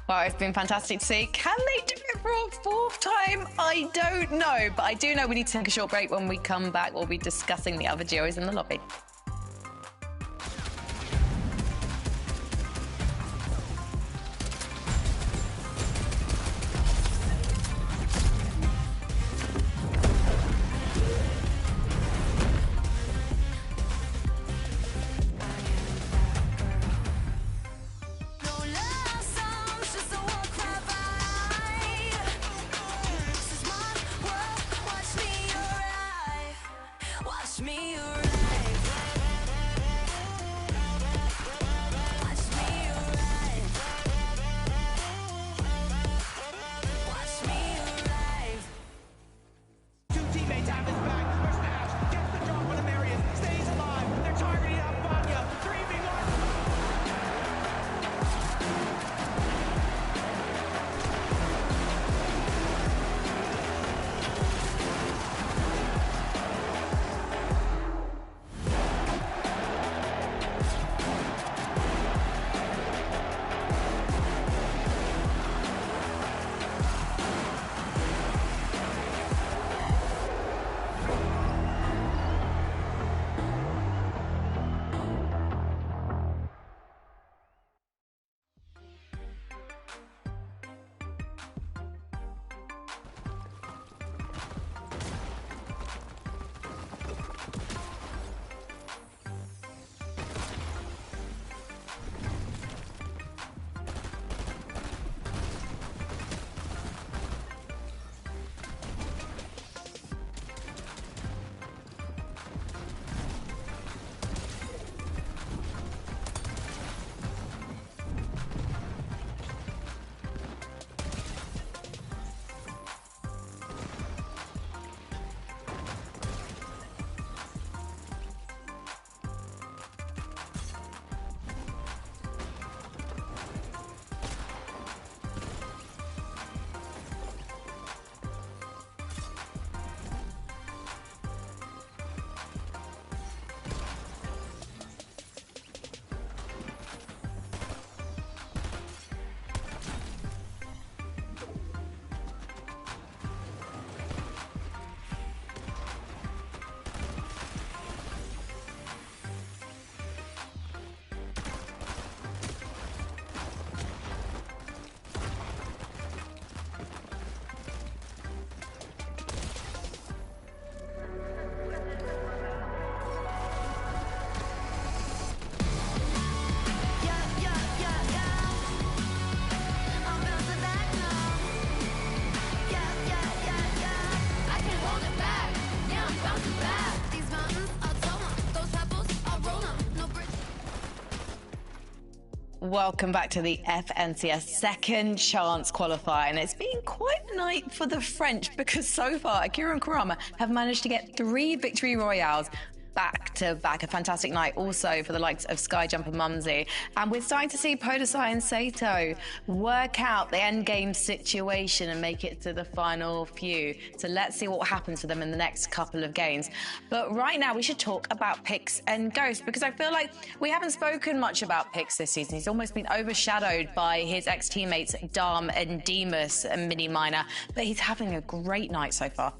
Well, it's been fantastic to see. Can they do it for a 4th time? I don't know, but I do know we need to take a short break. When we come back, we'll be discussing the other duos in the lobby. Me right. Welcome back to the FNCS second chance qualifier, and it's been quite a night for the French because so far Akira and Kurama have managed to get 3 victory royales back to back. A fantastic night also for the likes of Skyjump and Mumsy, and we're starting to see Podosai and Sato work out the end game situation and make it to the final few. So let's see what happens to them in the next couple of games. But right now we should talk about Pix and Ghost, because I feel like we haven't spoken much about Pix this season. He's almost been overshadowed by his ex-teammates Dom and Demus and Mini Miner, but he's having a great night so far.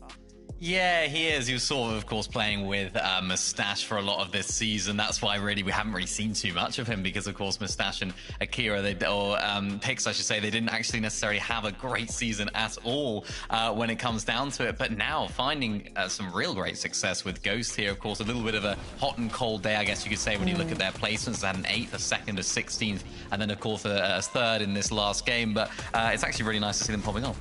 Yeah, he is. He was sort of course, playing with Moustache for a lot of this season. That's why really we haven't really seen too much of him because, of course, Moustache and Akira, Pix, I should say, they didn't actually necessarily have a great season at all when it comes down to it. But now finding some real great success with Ghost here, of course, a little bit of a hot and cold day, I guess you could say, when you look at their placements. They had an 8th, a 2nd, a 16th, and then, of course, a 3rd in this last game. But it's actually really nice to see them popping off.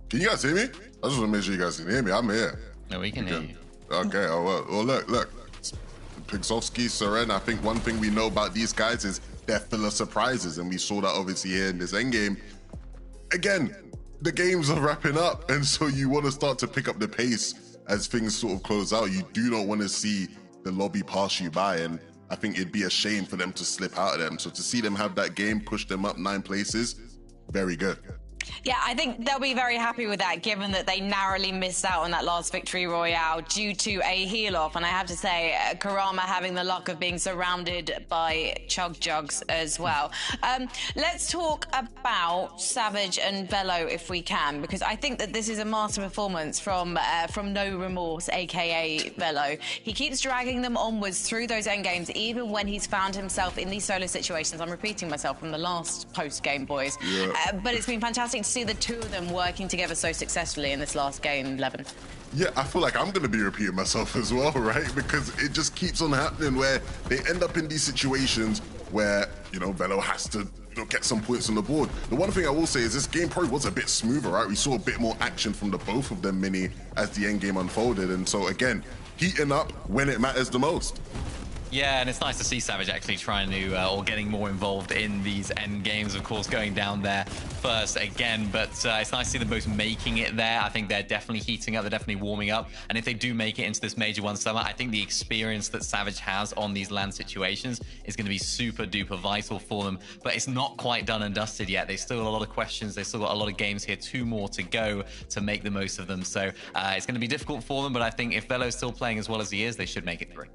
Can you guys hear me? I just want to make sure you guys can hear me. I'm here. No, we can hear you. Okay, well, look. Pixovsky, Seren, I think one thing we know about these guys is they're full of surprises, and we saw that obviously here in this endgame. Again, the games are wrapping up, and so you want to start to pick up the pace as things sort of close out. You do not want to see the lobby pass you by, and I think it'd be a shame for them to slip out of them. So to see them have that game, push them up 9 places, very good. Yeah, I think they'll be very happy with that, given that they narrowly missed out on that last victory royale due to a heal-off. And I have to say, Kurama having the luck of being surrounded by Chug Jugs as well. Let's talk about Savage and Velo if we can, because I think that this is a master performance from No Remorse, aka Velo. He keeps dragging them onwards through those endgames, even when he's found himself in these solo situations. I'm repeating myself from the last post-game, boys. Yeah. But it's been fantastic to see the two of them working together so successfully in this last game, Levin. Yeah, I feel like I'm going to be repeating myself as well, right? Because it just keeps on happening where they end up in these situations where, Velo has to get some points on the board. The one thing I will say is this game probably was a bit smoother, right? We saw a bit more action from the both of them, Mini, as the end game unfolded. And so, again, heating up when it matters the most. Yeah, and it's nice to see Savage actually trying to, or getting more involved in these end games, of course, going down there first again. But it's nice to see them both making it there. I think they're definitely heating up, they're definitely warming up. And if they do make it into this Major 1 summer, I think the experience that Savage has on these LAN situations is going to be super duper vital for them. But it's not quite done and dusted yet. There's still a lot of questions. They've still got a lot of games here, 2 more to go to make the most of them. So it's going to be difficult for them. But I think if Velo's still playing as well as he is, they should make it through.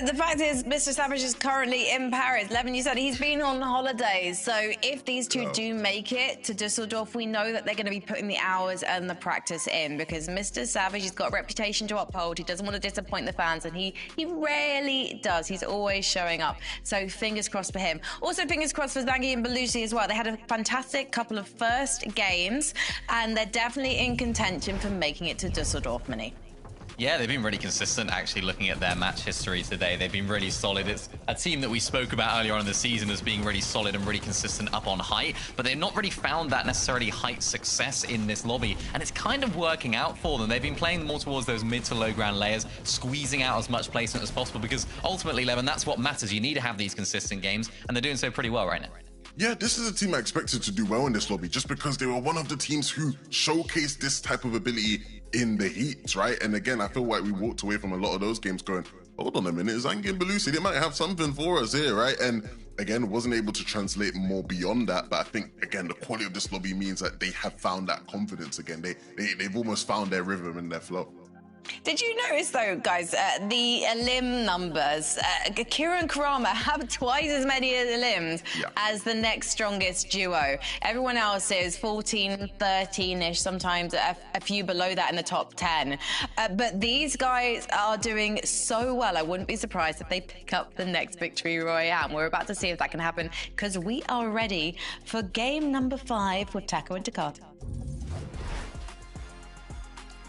The fact is, Mr. Savage is currently in Paris. Levin, you said he's been on holidays. So if these two do make it to Dusseldorf, we know that they're going to be putting the hours and the practice in, because Mr. Savage has got a reputation to uphold. He doesn't want to disappoint the fans, and he rarely does. He's always showing up. So fingers crossed for him. Also, fingers crossed for Zangi and Belushi as well. They had a fantastic couple of first games, and they're definitely in contention for making it to Dusseldorf, Mini. Yeah, they've been really consistent, actually, looking at their match history today. They've been really solid. It's a team that we spoke about earlier on in the season as being really solid and really consistent up on height, but they've not really found that necessarily height success in this lobby, and it's kind of working out for them. They've been playing more towards those mid to low ground layers, squeezing out as much placement as possible, because ultimately, Levin, that's what matters. You need to have these consistent games, and they're doing so pretty well right now. Yeah, this is a team I expected to do well in this lobby just because they were one of the teams who showcased this type of ability in the heat, right? And again, I feel like we walked away from a lot of those games going, hold on a minute, Zangi and Belushi, they might have something for us here, right? And again, wasn't able to translate more beyond that. But I think, again, the quality of this lobby means that they have found that confidence again. They've almost found their rhythm and their flow. Did you notice, though, guys, the elim numbers? Akira and Kurama have twice as many elims as the next strongest duo. Everyone else is 14, 13-ish, sometimes a few below that in the top 10. But these guys are doing so well. I wouldn't be surprised if they pick up the next victory royale. And we're about to see if that can happen, because we are ready for game number 5 with Taco and Takata.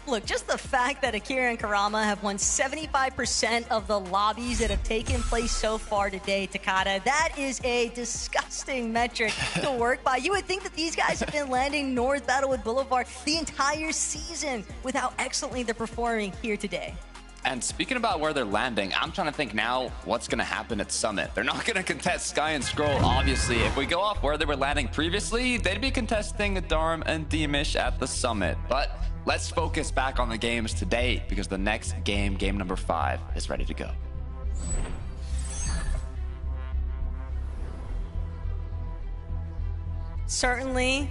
Look, just the fact that Akira and Kurama have won 75% of the lobbies that have taken place so far today, Takata, that is a disgusting metric to work by. You would think that these guys have been landing North Battlewood Boulevard the entire season with how excellently they're performing here today. And speaking about where they're landing, I'm trying to think now what's going to happen at Summit. They're not going to contest Sky and Scroll, obviously. If we go off where they were landing previously, they'd be contesting Darm and Deemish at the Summit. But let's focus back on the games today, because the next game, game number 5, is ready to go. Certainly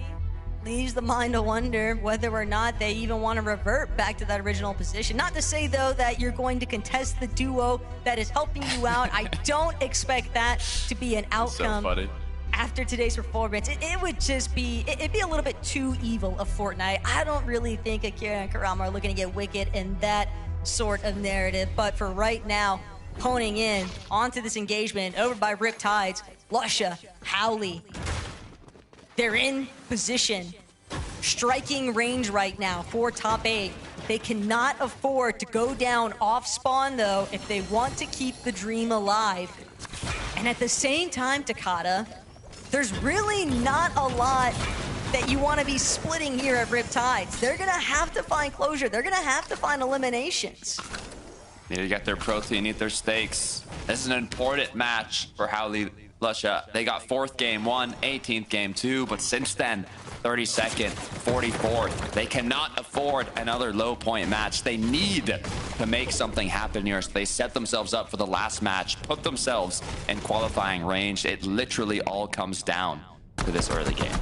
leaves the mind to wonder whether or not they even want to revert back to that original position. Not to say, though, that you're going to contest the duo that is helping you out. I don't expect that to be an outcome. So funny. After today's performance. It would just be, it'd be a little bit too evil of Fortnite. I don't really think Akira and Karama are looking to get wicked in that sort of narrative. But for right now, honing in onto this engagement over by Riptides, Lusha, Howley, they're in position, striking range right now for top 8. They cannot afford to go down off spawn, though, if they want to keep the dream alive. And at the same time, Takata, there's really not a lot that you want to be splitting here at Riptides. They're going to have to find closure. They're going to have to find eliminations. Need to get their protein, eat their steaks. This is an important match for Howley Lusha. They got 4th game 1, 18th game 2, but since then, 32nd, 44th. They cannot afford another low point match. They need to make something happen here. So they set themselves up for the last match, put themselves in qualifying range. It literally all comes down to this early game.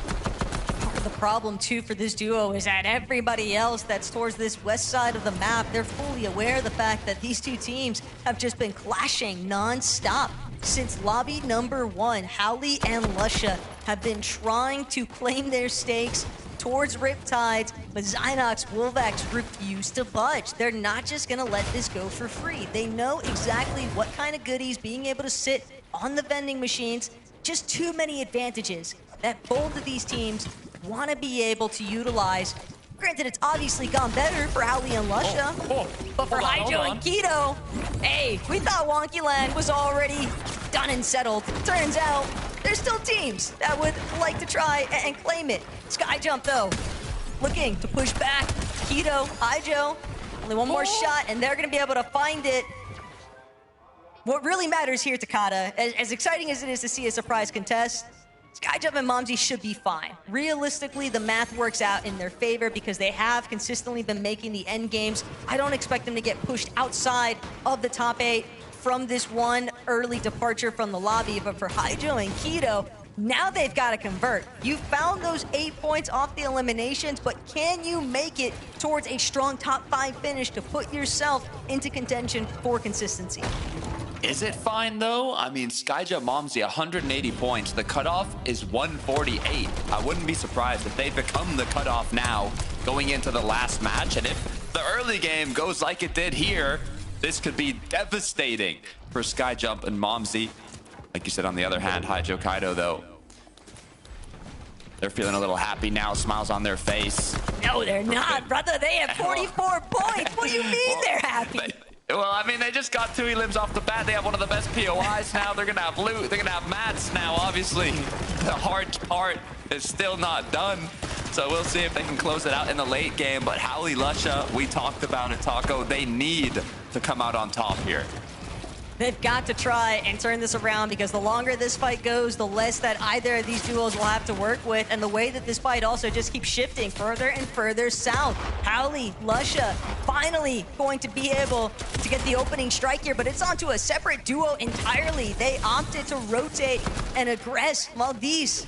The problem, too, for this duo is that everybody else that's towards this west side of the map, they're fully aware of the fact that these two teams have just been clashing non-stop. Since lobby number 1, Howley and Lusha have been trying to claim their stakes towards Riptides, but Zynox, Wolvax refuse to budge. They're not just gonna let this go for free. They know exactly what kind of goodies being able to sit on the vending machines, just too many advantages that both of these teams want to be able to utilize. Granted, it's obviously gone better for Howley and Lusha, but for Hydro and Keto, hey, we thought Wonky Land was already done and settled. Turns out, there's still teams that would like to try and claim it. Skyjump, though, looking to push back. Keto, Hydro, only one more shot, and they're going to be able to find it. What really matters here, Takata, as exciting as it is to see a surprise contest, Skyjump and Momsy should be fine. Realistically, the math works out in their favor because they have consistently been making the end games. I don't expect them to get pushed outside of the top 8 from this one early departure from the lobby. But for Hydro and Keto, now they've got to convert. You found those 8 points off the eliminations, but can you make it towards a strong top 5 finish to put yourself into contention for consistency? Is it fine, though? I mean, Skyjump Momsy, 180 points. The cutoff is 148. I wouldn't be surprised if they become the cutoff now going into the last match. And if the early game goes like it did here, this could be devastating for Skyjump and Momsy. Like you said, on the other hand, Hydro Kaido, though, they're feeling a little happy now, smiles on their face. No, they're not, brother. They have 44 points. What do you mean they're happy? Well, I mean, they just got 2 elims off the bat. They have one of the best POIs now. They're going to have loot. They're going to have mats now, obviously. The hard part is still not done. So we'll see if they can close it out in the late game. But Howley Lusha, we talked about it, Taco. They need to come out on top here. They've got to try and turn this around because the longer this fight goes, the less that either of these duos will have to work with. And the way that this fight also just keeps shifting further and further south. Howley, Lusha, finally going to be able to get the opening strike here, but it's onto a separate duo entirely. They opted to rotate and aggress Maldives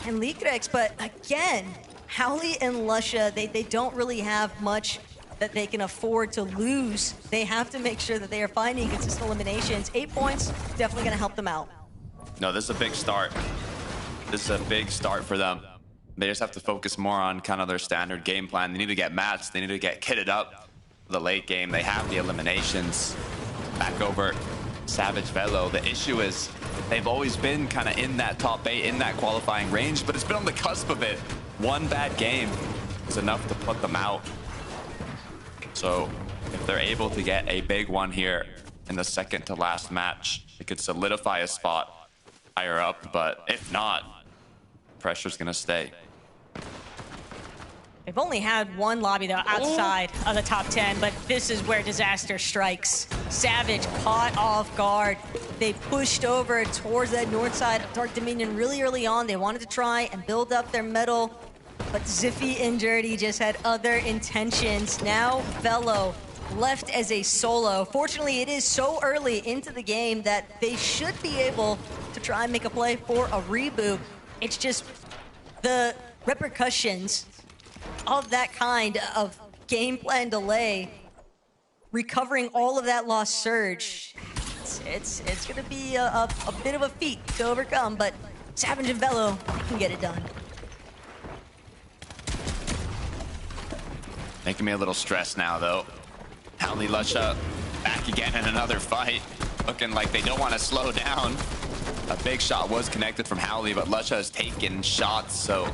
and Likrex, but again, Howley and Lusha, they don't really have much that they can afford to lose. They have to make sure that they are finding consistent eliminations. 8 points, definitely going to help them out. No, this is a big start. This is a big start for them. They just have to focus more on kind of their standard game plan. They need to get mats. They need to get kitted up for the late game. They have the eliminations. Back over Savage Velo. The issue is they've always been kind of in that top 8, in that qualifying range, but it's been on the cusp of it. One bad game is enough to put them out. So if they're able to get a big one here in the second to last match, it could solidify a spot higher up, but if not, pressure's gonna stay. They've only had one lobby, though, outside of the top 10, but this is where disaster strikes. Savage caught off guard. They pushed over towards that north side of Dark Dominion really early on. They wanted to try and build up their metal, but Ziffy injured. He just had other intentions. Now Velo left as a solo. Fortunately, it is so early into the game that they should be able to try and make a play for a reboot. It's just the repercussions of that kind of game plan delay, recovering all of that lost surge. It's going to be a bit of a feat to overcome, but Savage and Velo can get it done. Making me a little stressed now, though. Howley Lusha back again in another fight. Looking like they don't want to slow down. A big shot was connected from Howley, but Lusha has taken shots, so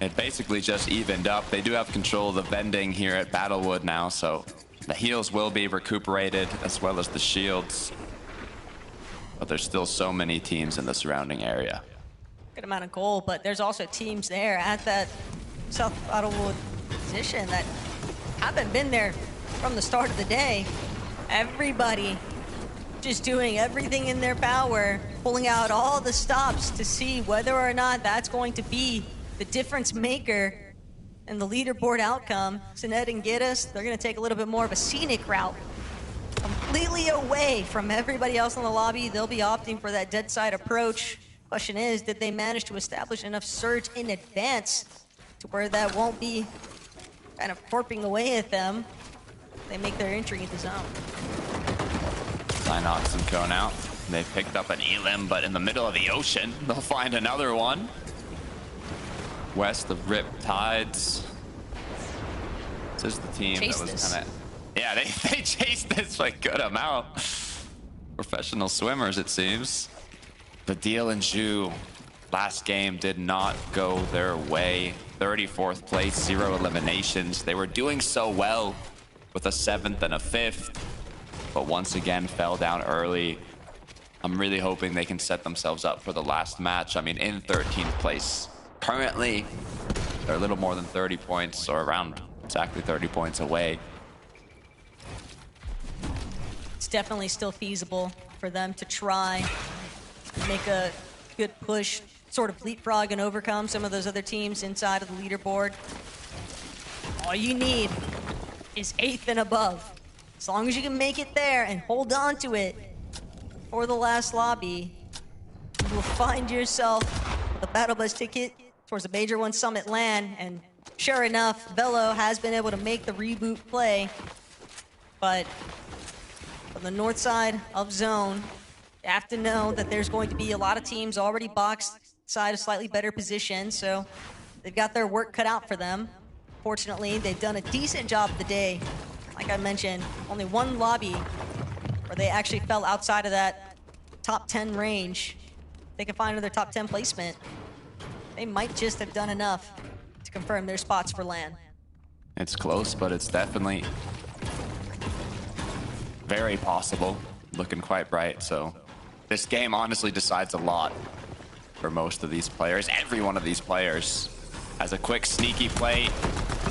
it basically just evened up. They do have control of the vending here at Battlewood now, so the heals will be recuperated as well as the shields. But there's still so many teams in the surrounding area. Good amount of gold, but there's also teams there at that South Battlewood position that haven't been there from the start of the day. Everybody just doing everything in their power, pulling out all the stops to see whether or not that's going to be the difference maker in the leaderboard outcome. Sinet and Giddus, they're going to take a little bit more of a scenic route, completely away from everybody else in the lobby. They'll be opting for that dead side approach. Question is, did they manage to establish enough surge in advance to where that won't be kind of warping away at them? They make their entry into zone. Synox and Cone out. They picked up an Elim, but in the middle of the ocean, they'll find another one. West of Rip Tides. This is the team that was kind of... Yeah, they chased this like good amount. Professional swimmers, it seems. But Deal and Ju, last game did not go their way. 34th place, 0 eliminations. They were doing so well with a 7th and a 5th, but once again fell down early. I'm really hoping they can set themselves up for the last match. I mean, in 13th place. Currently, they're a little more than 30 points, or around exactly 30 points away. It's definitely still feasible for them to try and make a good push, sort of leapfrog and overcome some of those other teams inside of the leaderboard. All you need is 8th and above. As long as you can make it there and hold on to it for the last lobby, you will find yourself with a Battle Bus ticket towards the Major 1 Summit LAN, and sure enough, Velo has been able to make the reboot play, but from the north side of zone, you have to know that there's going to be a lot of teams already boxed inside a slightly better position, so they've got their work cut out for them. Fortunately, they've done a decent job of the day. Like I mentioned, only one lobby where they actually fell outside of that top 10 range. They can find another top 10 placement. They might just have done enough to confirm their spots for LAN. It's close, but it's definitely very possible. Looking quite bright, so this game honestly decides a lot for most of these players. Every one of these players has a quick sneaky play.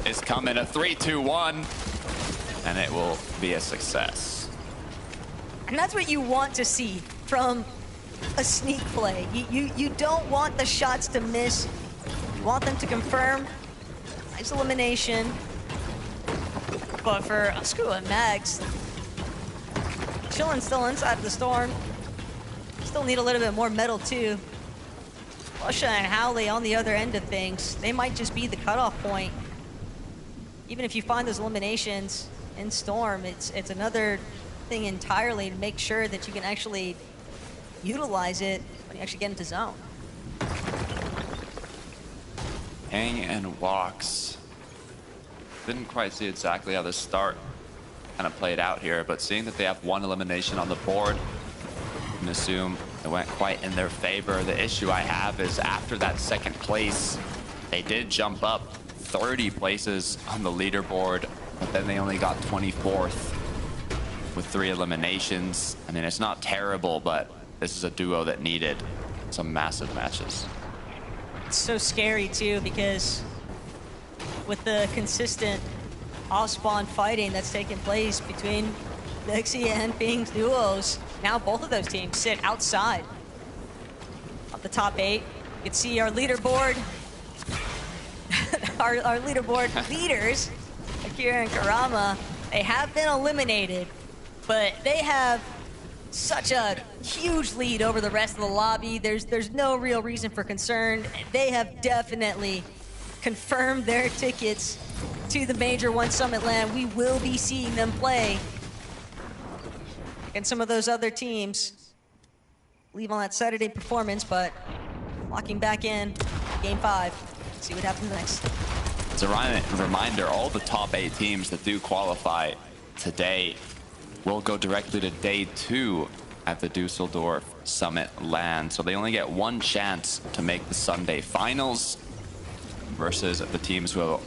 Is coming a 3-2-1, and it will be a success. And that's what you want to see from a sneak play. You don't want the shots to miss. You want them to confirm. Nice elimination. But for Usku and Mags, chilling still inside of the storm. Still need a little bit more metal too. Lusha and Howley on the other end of things, they might just be the cutoff point. Even if you find those eliminations in Storm, it's another thing entirely to make sure that you can actually utilize it when you actually get into zone. Hang and walks. Didn't quite see exactly how the start kind of played out here, but seeing that they have one elimination on the board, I can assume it went quite in their favor. The issue I have is after that second place, they did jump up 30 places on the leaderboard, but then they only got 24th with 3 eliminations. I mean, it's not terrible, but this is a duo that needed some massive matches. It's so scary too, because with the consistent off-spawn fighting that's taking place between Dixie and Ping's duos. Now both of those teams sit outside of the top 8. You can see our leaderboard, our leaderboard leaders, Akira and Karama, they have been eliminated, but they have such a huge lead over the rest of the lobby. There's no real reason for concern. They have definitely confirmed their tickets to the Major One Summit Land. We will be seeing them play against some of those other teams. Leave on that Saturday performance, but locking back in Game 5. See what happens next. As a reminder, all the top 8 teams that do qualify today will go directly to day 2 at the Dusseldorf Summit Land. So they only get one chance to make the Sunday finals versus the teams who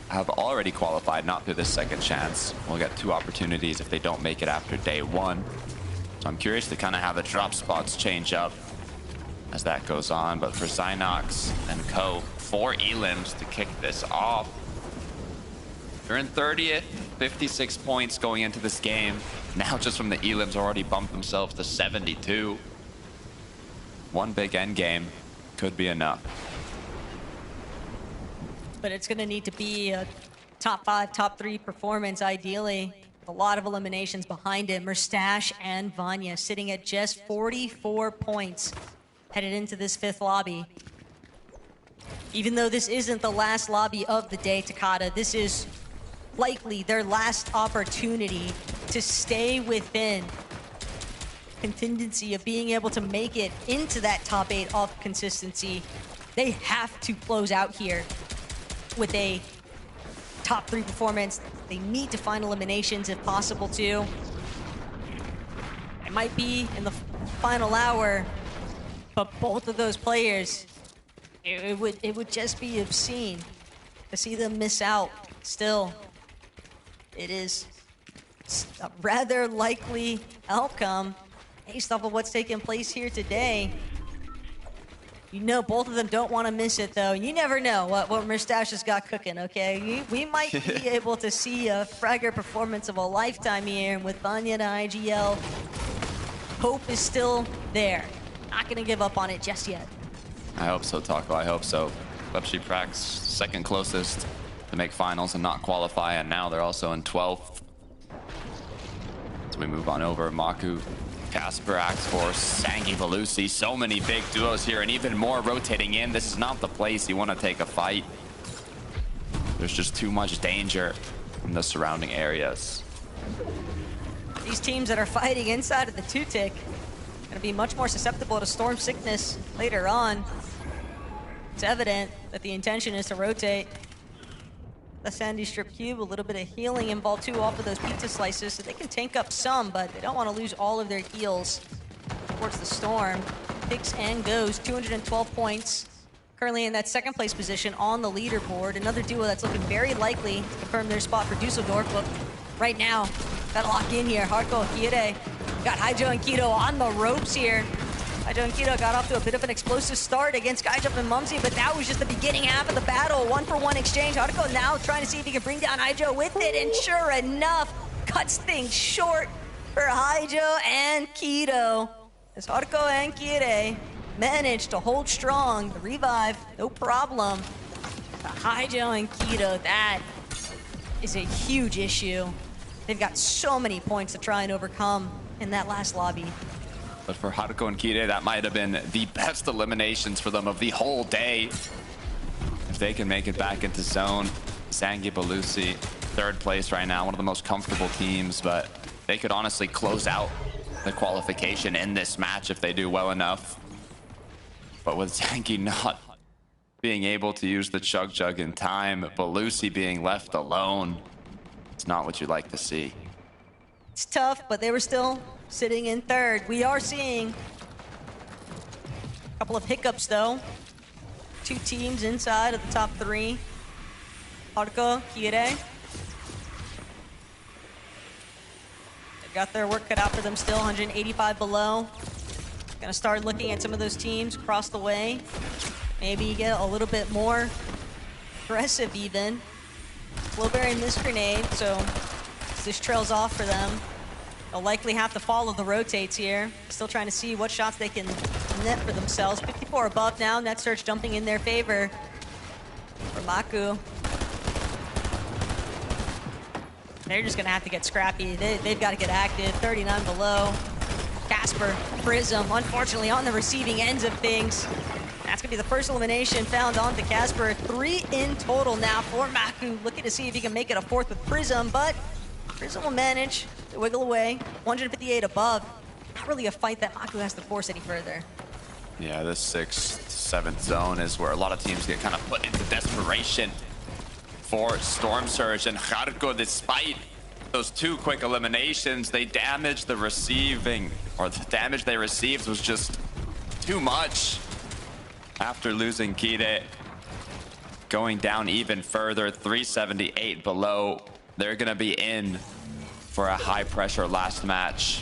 have already qualified, not through this second chance. Will get 2 opportunities if they don't make it after day 1. So I'm curious to kind of how the drop spots change up as that goes on. But for Zynox and Co, 4 elims to kick this off. They're in 30th, 56 points going into this game. Now just from the elims already bumped themselves to 72. One big end game could be enough. But it's going to need to be a top 5, top 3 performance, ideally. A lot of eliminations behind it. Merstash and Vanya sitting at just 44 points headed into this 5th lobby. Even though this isn't the last lobby of the day, Takada, this is likely their last opportunity to stay within contingency of being able to make it into that top 8 off consistency. They have to close out here with a top 3 performance. They need to find eliminations if possible too. It might be in the final hour, but both of those players, it would just be obscene to see them miss out. Still, it is a rather likely outcome based off of what's taking place here today. You know both of them don't want to miss it, though. You never know what Merstash has got cooking, okay? We might be able to see a Fragger performance of a lifetime here, and with Vanya to IGL, hope is still there. Not going to give up on it just yet. I hope so, Taco. I hope so. Lepshi Prax, second closest to make finals and not qualify, and now they're also in 12th. So we move on over. Maku, Casper, Axforce, Sangi, Valusi. So many big duos here, and even more rotating in. This is not the place you want to take a fight. There's just too much danger from the surrounding areas. These teams that are fighting inside of the 2-tick going to be much more susceptible to storm sickness later on. It's evident that the intention is to rotate the Sandy Strip Cube, a little bit of healing involved too off of those pizza slices, so they can tank up some, but they don't want to lose all of their heals towards the storm. Picks and goes, 212 points. Currently in that second place position on the leaderboard. Another duo that's looking very likely to confirm their spot for Dusseldorf, but right now, gotta lock in here. Hardcore Kire got Haijo and Keto on the ropes here. Haijo and Keto got off to a bit of an explosive start against Skyjump and Mumsy, but that was just the beginning half of the battle. 1-for-1 exchange. Hardcore now trying to see if he can bring down Haijo with it, and sure enough, cuts things short for Haijo and Keto. As Hardcore and Kire managed to hold strong. The revive, no problem. But Haijo and Keto, that is a huge issue. They've got so many points to try and overcome in that last lobby. But for Haruko and Kire, that might have been the best eliminations for them of the whole day. If they can make it back into zone. Sangi Balusi, 3rd place right now, one of the most comfortable teams, but they could honestly close out the qualification in this match if they do well enough. But with Sangi not being able to use the Chug Jug in time, Balusi being left alone, it's not what you'd like to see. It's tough, but they were still sitting in 3rd. We are seeing a couple of hiccups, though. 2 teams inside of the top 3. Haruko, Kire. They've got their work cut out for them still, 185 below. Gonna start looking at some of those teams across the way. Maybe get a little bit more aggressive even. Flowberry missed grenade, so this trails off for them. They'll likely have to follow the rotates here. Still trying to see what shots they can net for themselves. 54 above now, net search jumping in their favor for Maku. They're just gonna have to get scrappy. They've got to get active. 39 below. Casper, Prism, unfortunately on the receiving ends of things. That's gonna be the first elimination found on the Casper. 3 in total now for Maku. Looking to see if he can make it a 4th with Prism, but Prism will manage to wiggle away. 158 above. Not really a fight that Maku has to force any further. Yeah, this 6th, 7th zone is where a lot of teams get kind of put into desperation for Storm Surge and Kharko. Despite those 2 quick eliminations, they damaged the receiving, or the damage they received was just too much. After losing Kide, going down even further, 378 below. They're gonna be in for a high pressure last match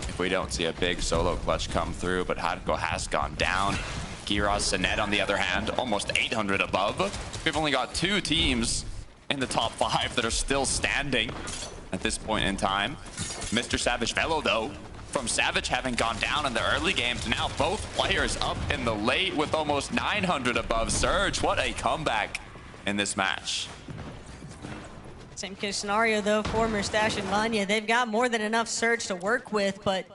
if we don't see a big solo clutch come through, but Hadko has gone down. Giraz Sinet, on the other hand, almost 800 above. We've only got 2 teams in the top 5 that are still standing at this point in time. Mr. Savage Velo, though, from Savage having gone down in the early game to now both players up in the late with almost 900 above. Surge, what a comeback in this match. Same case scenario though for Merstash and Vanya. They've got more than enough Surge to work with, but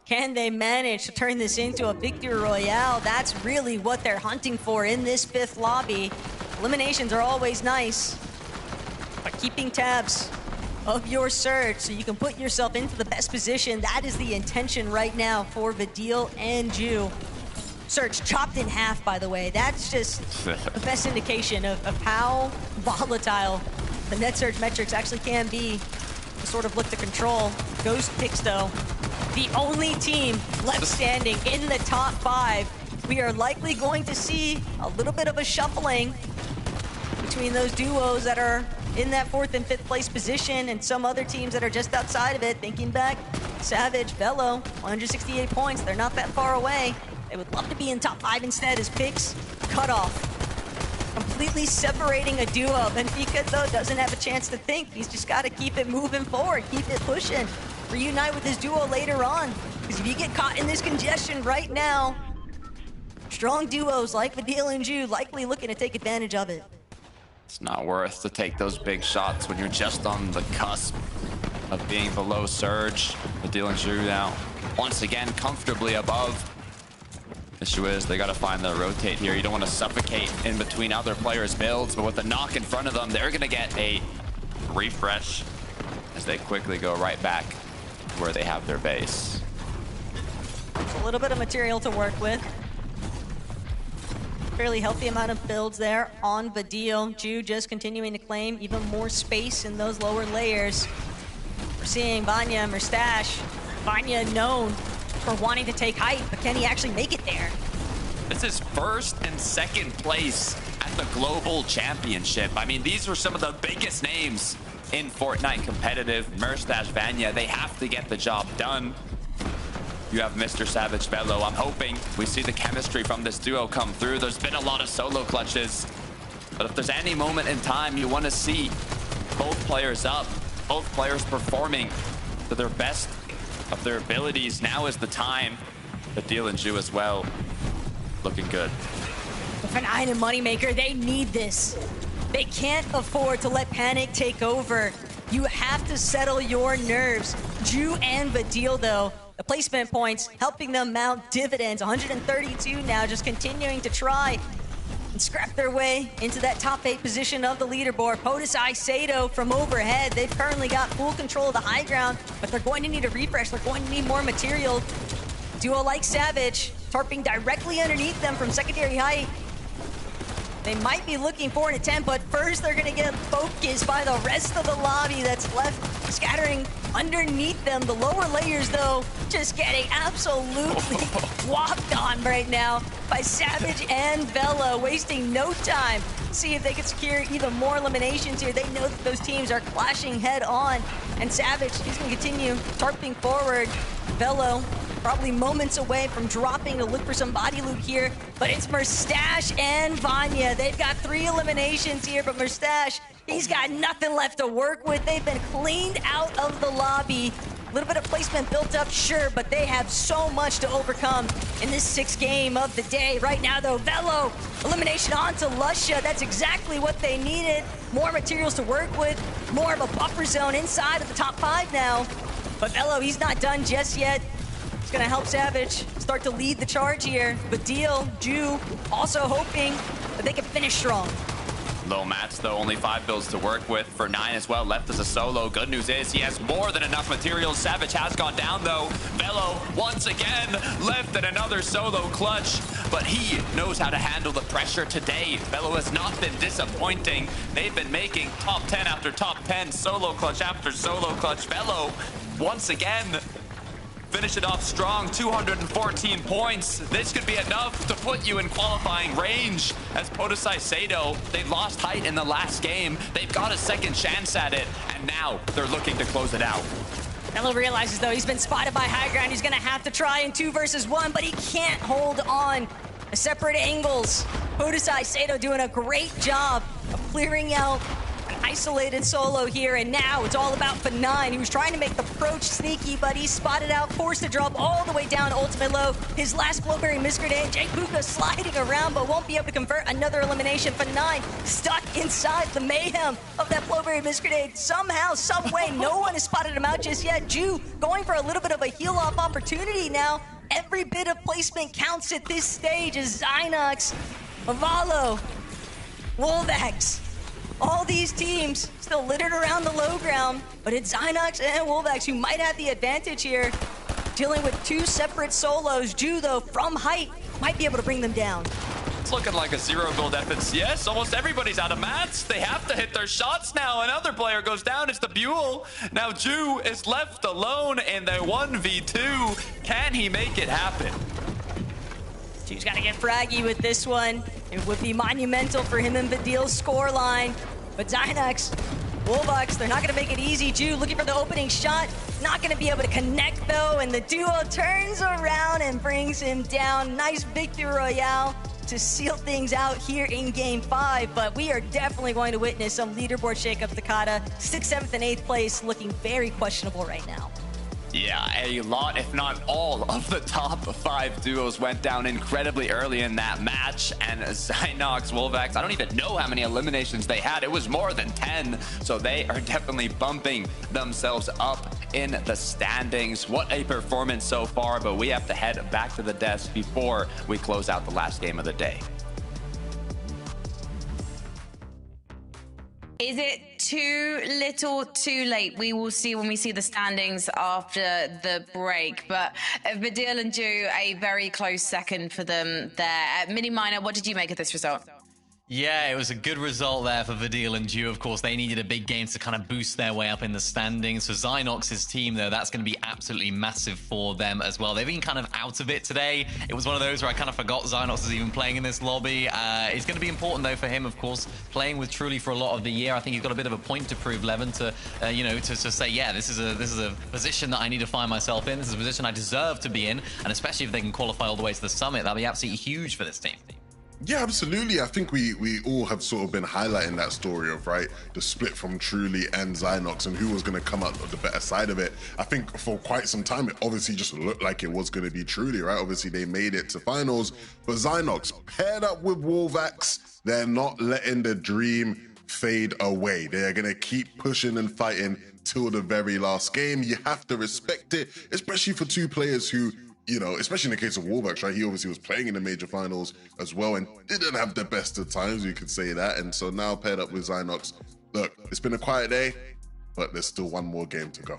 can they manage to turn this into a victory royale? That's really what they're hunting for in this 5th lobby. Eliminations are always nice, but keeping tabs of your Surge so you can put yourself into the best position, that is the intention right now for Vidil and Ju. Surge chopped in half, by the way. That's just the best indication of how volatile the net Surge metrics actually can be to sort of look to control. Ghost picks, though, the only team left standing in the top 5. We are likely going to see a little bit of a shuffling between those duos that are in that 4th and 5th place position and some other teams that are just outside of it. Thinking back, Savage, Velo, 168 points. They're not that far away. They would love to be in top 5 instead as picks cut off. Completely separating a duo. Benfica, though, doesn't have a chance to think. He's just got to keep it moving forward, keep it pushing. Reunite with his duo later on. Because if you get caught in this congestion right now, strong duos like Vidil and Ju likely looking to take advantage of it. It's not worth to take those big shots when you're just on the cusp of being below Surge. Vidil and Ju now, once again, comfortably above. Issue is they got to find the rotate here. You don't want to suffocate in between other players' builds, but with the knock in front of them, they're going to get a refresh as they quickly go right back where they have their base. A little bit of material to work with. Fairly healthy amount of builds there on Vidil. Ju just continuing to claim even more space in those lower layers. We're seeing Vanya Merstash. Vanya known for wanting to take height, but can he actually make it there? This is 1st and 2nd place at the Global Championship. I mean, these are some of the biggest names in Fortnite competitive. Merstash, Vanya, they have to get the job done. You have Mr. Savage Velo. I'm hoping we see the chemistry from this duo come through. There's been a lot of solo clutches, but if there's any moment in time you want to see both players up, both players performing to their best of their abilities, now is the time. Vidil and Ju as well, looking good. With an item moneymaker, they need this. They can't afford to let panic take over. You have to settle your nerves. Ju and Vidil, though, the placement points helping them mount dividends. 132 now, just continuing to try and scrap their way into that top 8 position of the leaderboard. Podesai, Sato from overhead. They've currently got full control of the high ground, but they're going to need a refresh. They're going to need more material. Duo like Savage, tarping directly underneath them from secondary height. They might be looking for an attempt, but first they're going to get focused by the rest of the lobby that's left scattering underneath them. The lower layers, though, just getting absolutely walked on right now by Savage and Velo, wasting no time. See if they can secure even more eliminations here. They know that those teams are clashing head on, and Savage, he's going to continue tarping forward. Velo probably moments away from dropping to look for some body loot here, but it's Merstash and Vanya. They've got 3 eliminations here, but Merstash, he's got nothing left to work with. They've been cleaned out of the lobby. A little bit of placement built up, sure, but they have so much to overcome in this 6th game of the day. Right now, though, Velo, elimination onto Lusha. That's exactly what they needed. More materials to work with, more of a buffer zone inside of the top 5 now. But Velo, he's not done just yet. It's gonna help Savage start to lead the charge here. But Deal, Ju, also hoping that they can finish strong. Low mats, though, only 5 builds to work with for 9 as well, left as a solo. Good news is he has more than enough materials. Savage has gone down, though. Velo, once again, left in another solo clutch, but he knows how to handle the pressure today. Velo has not been disappointing. They've been making top 10 after top 10, solo clutch after solo clutch. Velo, once again, finish it off strong, 214 points. This could be enough to put you in qualifying range. As Podosai Sado, they lost height in the last game. They've got a second chance at it, and now they're looking to close it out. Velo realizes, though, he's been spotted by high ground. He's gonna have to try in 2 versus 1, but he can't hold on. Separate angles. Podosai Sado doing a great job of clearing out an isolated solo here, and now it's all about F9. He was trying to make the approach sneaky, but he's spotted out, forced to drop all the way down ultimate low. His last Flowberry misgrenade, Jake Puka sliding around, but won't be able to convert. Another elimination. F9 stuck inside the mayhem of that Flowberry misgrenade. Somehow, some way, no one has spotted him out just yet. Ju going for a little bit of a heal-off opportunity now. Every bit of placement counts at this stage as Zynox, Avalo, Wolvax, all these teams still littered around the low ground, but it's Zynox and Wolvax who might have the advantage here, dealing with 2 separate solos. Ju, though, from height, might be able to bring them down. It's looking like a 0 build FNCS. Almost everybody's out of mats. They have to hit their shots now. Another player goes down. It's the Buell. Now Ju is left alone in the 1v2. Can he make it happen? Ju's got to get fraggy with this one. It would be monumental for him and Vidil's scoreline. But Zynox, Wolvax, they're not going to make it easy. Ju looking for the opening shot. Not going to be able to connect, though. And the duo turns around and brings him down. Nice victory royale to seal things out here in Game 5. But we are definitely going to witness some leaderboard shakeups. Takata, 6th, 7th, and 8th place, looking very questionable right now. Yeah, a lot, if not all, of the top 5 duos went down incredibly early in that match. And Zynox, Wolvax, I don't even know how many eliminations they had. It was more than 10. So they are definitely bumping themselves up in the standings. What a performance so far, but we have to head back to the desk before we close out the last game of the day. Is it too little, too late? We will see when we see the standings after the break. But Vidil and Ju, a very close second for them there. Mini Miner, what did you make of this result? Yeah, it was a good result there for Vidil and Ju. Of course, they needed a big game to kind of boost their way up in the standings. For Zynox's team, though, that's going to be absolutely massive for them as well. They've been kind of out of it today. It was one of those where I kind of forgot Zynox was even playing in this lobby. It's going to be important, though, for him, of course, playing with Truly for a lot of the year. I think he's got a bit of a point to prove, Levin, to, to say, yeah, this is a position that I need to find myself in. This is a position I deserve to be in. And especially if they can qualify all the way to the summit, that'll be absolutely huge for this team. Yeah, absolutely. I think we all have sort of been highlighting that story of, right, the split from Truly and Zynox and who was going to come out the better side of it. I think for quite some time, it obviously just looked like it was going to be Truly, right? Obviously, they made it to finals, but Zynox paired up with Wolvax, they're not letting the dream fade away. They're going to keep pushing and fighting till the very last game. You have to respect it, especially for 2 players who, you know, especially in the case of Wolvax, right? He obviously was playing in the major finals as well and didn't have the best of times, you could say that. And so now paired up with Zynox. Look, it's been a quiet day, but there's still one more game to go.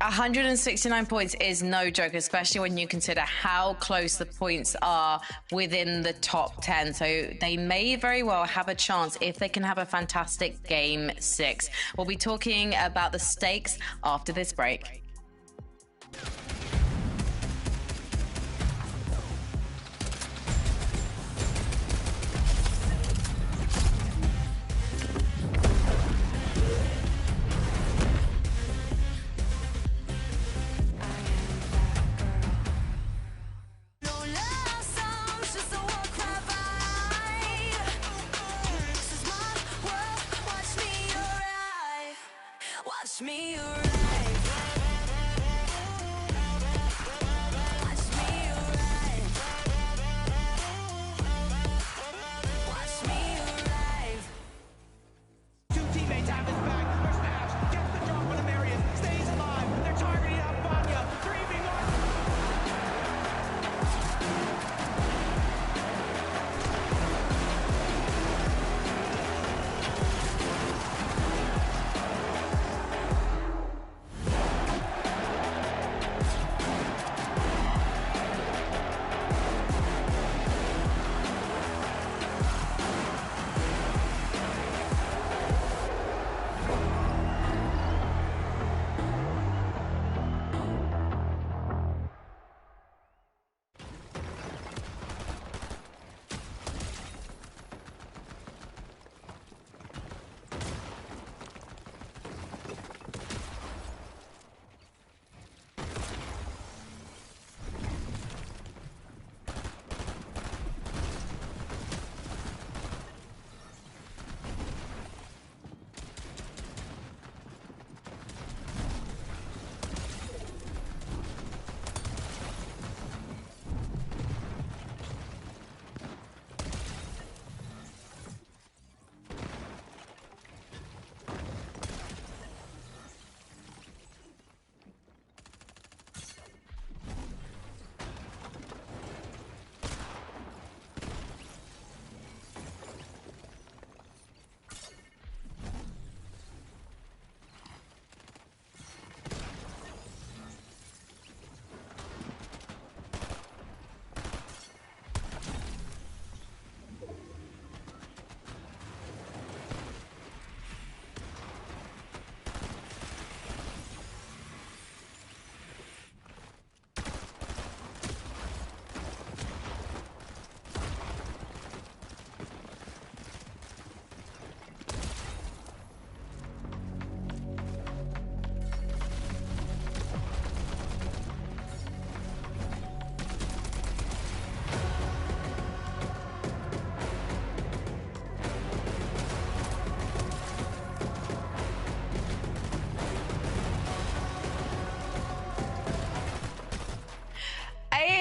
169 points is no joke, especially when you consider how close the points are within the top 10. So they may very well have a chance if they can have a fantastic Game 6. We'll be talking about the stakes after this break.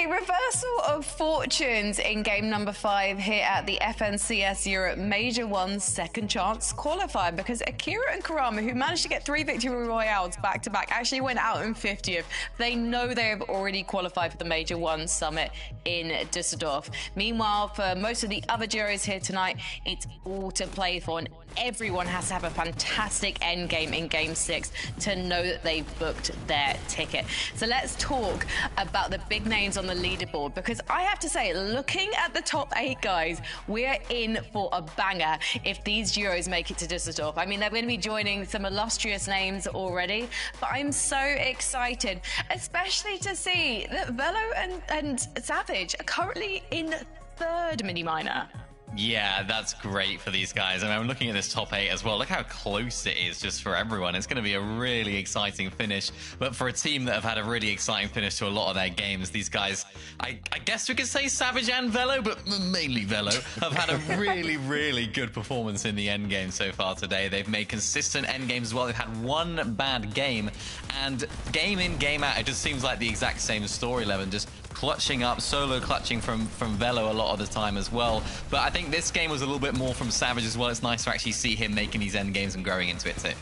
a reversal of fortunes in game number 5 here at the FNCS Europe Major 1 second chance qualifier, because Akira and Karama, who managed to get 3 victory royales back to back, actually went out in 50th. They know they have already qualified for the Major 1 summit in Düsseldorf. Meanwhile, for most of the other duos here tonight, it's all to play for, and everyone has to have a fantastic end game in game 6 to know that they've booked their ticket. So let's talk about the big names on the leaderboard, because I have to say, looking at the top 8 guys, we're in for a banger if these duos make it to Düsseldorf. I mean, they're going to be joining some illustrious names already, but I'm so excited, especially to see that Velo and Savage are currently in 3rd mini-minor. Yeah, that's great for these guys. I mean, I'm looking at this top 8 as well. Look how close it is just for everyone. It's going to be a really exciting finish. But for a team that have had a really exciting finish to a lot of their games, these guys, I guess we could say Savage and Velo, but mainly Velo, have had a really, really good performance in the end game so far today. They've made consistent end games as well. They've had one bad game, and game in, game out, it just seems like the exact same story, Levin, just clutching up, solo clutching from Velo a lot of the time as well. But I think this game was a little bit more from Savage as well. It's nice to actually see him making these end games and growing into it too.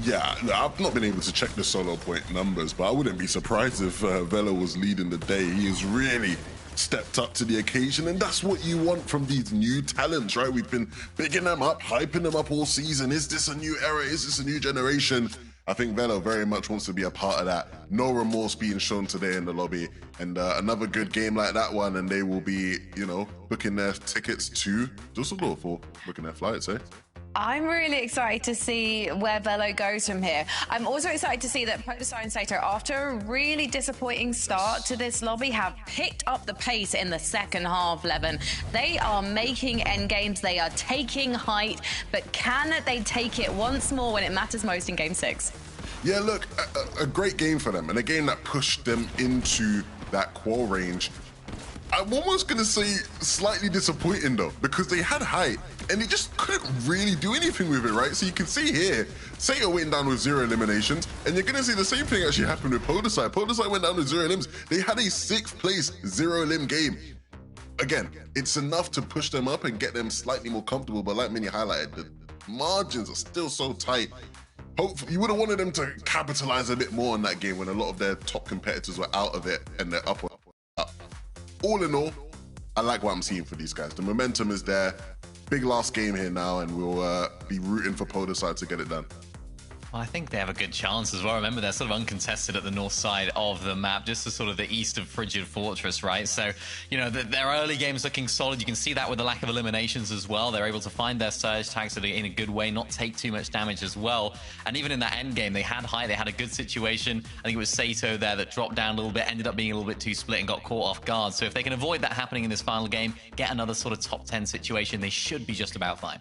Yeah, I've not been able to check the solo point numbers, but I wouldn't be surprised if Velo was leading the day. He has really stepped up to the occasion, and that's what you want from these new talents, right? We've been bigging them up, hyping them up all season. Is this a new era? Is this a new generation? I think Velo very much wants to be a part of that. No remorse being shown today in the lobby. And another good game like that one, and they will be, you know, booking their tickets to Düsseldorf, or booking their flights, eh? I'm really excited to see where Velo goes from here. I'm also excited to see that Podesai and Sato, after a really disappointing start to this lobby, have picked up the pace in the second half, Levin. They are making end games, they are taking height, but can they take it once more when it matters most in game 6? Yeah, look, a great game for them, and a game that pushed them into that qual range. I'm almost going to say slightly disappointing, though, because they had height, and they just couldn't really do anything with it, right? So you can see here, Sato went down with 0 eliminations, and you're going to see the same thing actually happen with Podesai. Podesai went down with 0 elims. They had a 6th place 0 elim game. Again, it's enough to push them up and get them slightly more comfortable, but like Mini highlighted, the margins are still so tight. Hopefully, you would have wanted them to capitalize a bit more in that game when a lot of their top competitors were out of it and they're up. All in all, I like what I'm seeing for these guys. The momentum is there. Big last game here now, and we'll be rooting for Podesai to get it done. Well, I think they have a good chance as well. Remember, they're sort of uncontested at the north side of the map, just to sort of the east of Frigid Fortress, right? So, you know, their early game's looking solid. You can see that with the lack of eliminations as well. They're able to find their surge tags in a good way, not take too much damage as well. And even in that end game, they had high, they had a good situation. I think it was Sato there that dropped down a little bit, ended up being a little bit too split and got caught off guard. So if they can avoid that happening in this final game, get another sort of top 10 situation, they should be just about fine.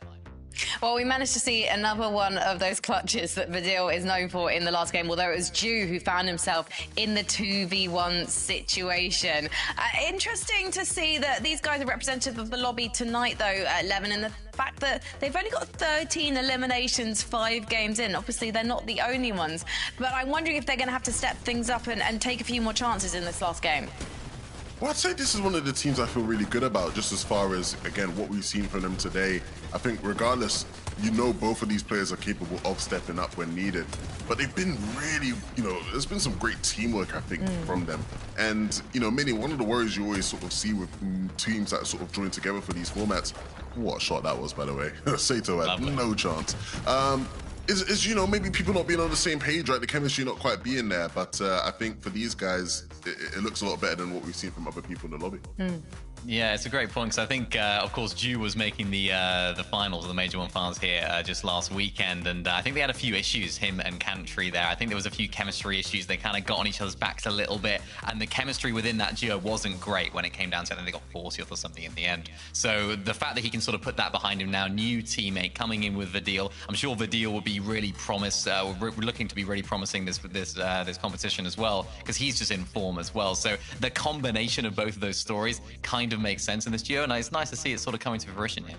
Well, we managed to see another one of those clutches that Vidil is known for in the last game, although it was Ju who found himself in the 2v1 situation. Interesting to see that these guys are representative of the lobby tonight, though, Levin, and the fact that they've only got 13 eliminations 5 games in. Obviously, they're not the only ones, but I'm wondering if they're going to have to step things up and take a few more chances in this last game. Well, I'd say this is one of the teams I feel really good about, just as far as, again, what we've seen from them today. I think regardless, you know, both of these players are capable of stepping up when needed. But they've been really, you know, there's been some great teamwork, I think, from them. And, you know, Minnie, one of the worries you always sort of see with teams that sort of join together for these formats, what a shot that was, by the way. Sato had no chance. Is, you know, maybe people not being on the same page, right? The chemistry not quite being there. But I think for these guys, it looks a lot better than what we've seen from other people in the lobby. Yeah, it's a great point, because I think, of course, Ju was making the finals, the Major 1 finals here just last weekend, and I think they had a few issues, him and Cantry there. I think there was a few chemistry issues. They kind of got on each other's backs a little bit, and the chemistry within that duo wasn't great when it came down to it. I think they got 40th or something in the end. So the fact that he can sort of put that behind him now, new teammate coming in with Vidil, I'm sure Vidil will be really looking to be really promising this competition as well, because he's just in form as well. So the combination of both of those stories kind of makes sense in this duo, and it's nice to see it sort of coming to fruition here.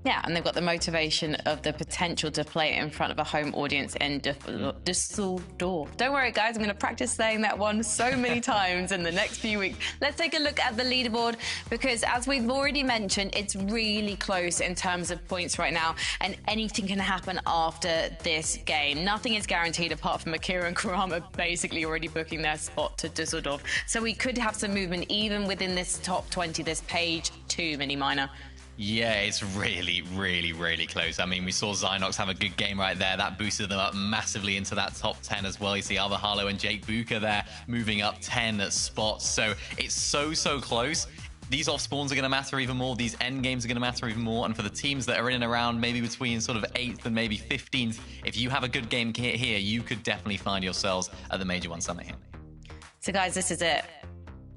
Yeah, and they've got the motivation of the potential to play it in front of a home audience in Düsseldorf. Don't worry, guys, I'm going to practice saying that one so many times in the next few weeks. Let's take a look at the leaderboard, because as we've already mentioned, it's really close in terms of points right now, and anything can happen after this game. Nothing is guaranteed apart from Akira and Kurama basically already booking their spot to Düsseldorf. So we could have some movement even within this top 20, this page 2 mini minor. Yeah, it's really, really, really close. I mean, we saw Zynox have a good game right there. That boosted them up massively into that top 10 as well. You see Alva Harlow and Jake Buka there moving up 10 spots. So it's so close. These off spawns are going to matter even more. These end games are going to matter even more. And for the teams that are in and around maybe between sort of 8th and maybe 15th, if you have a good game here, you could definitely find yourselves at the Major 1 Summit here. So guys, this is it.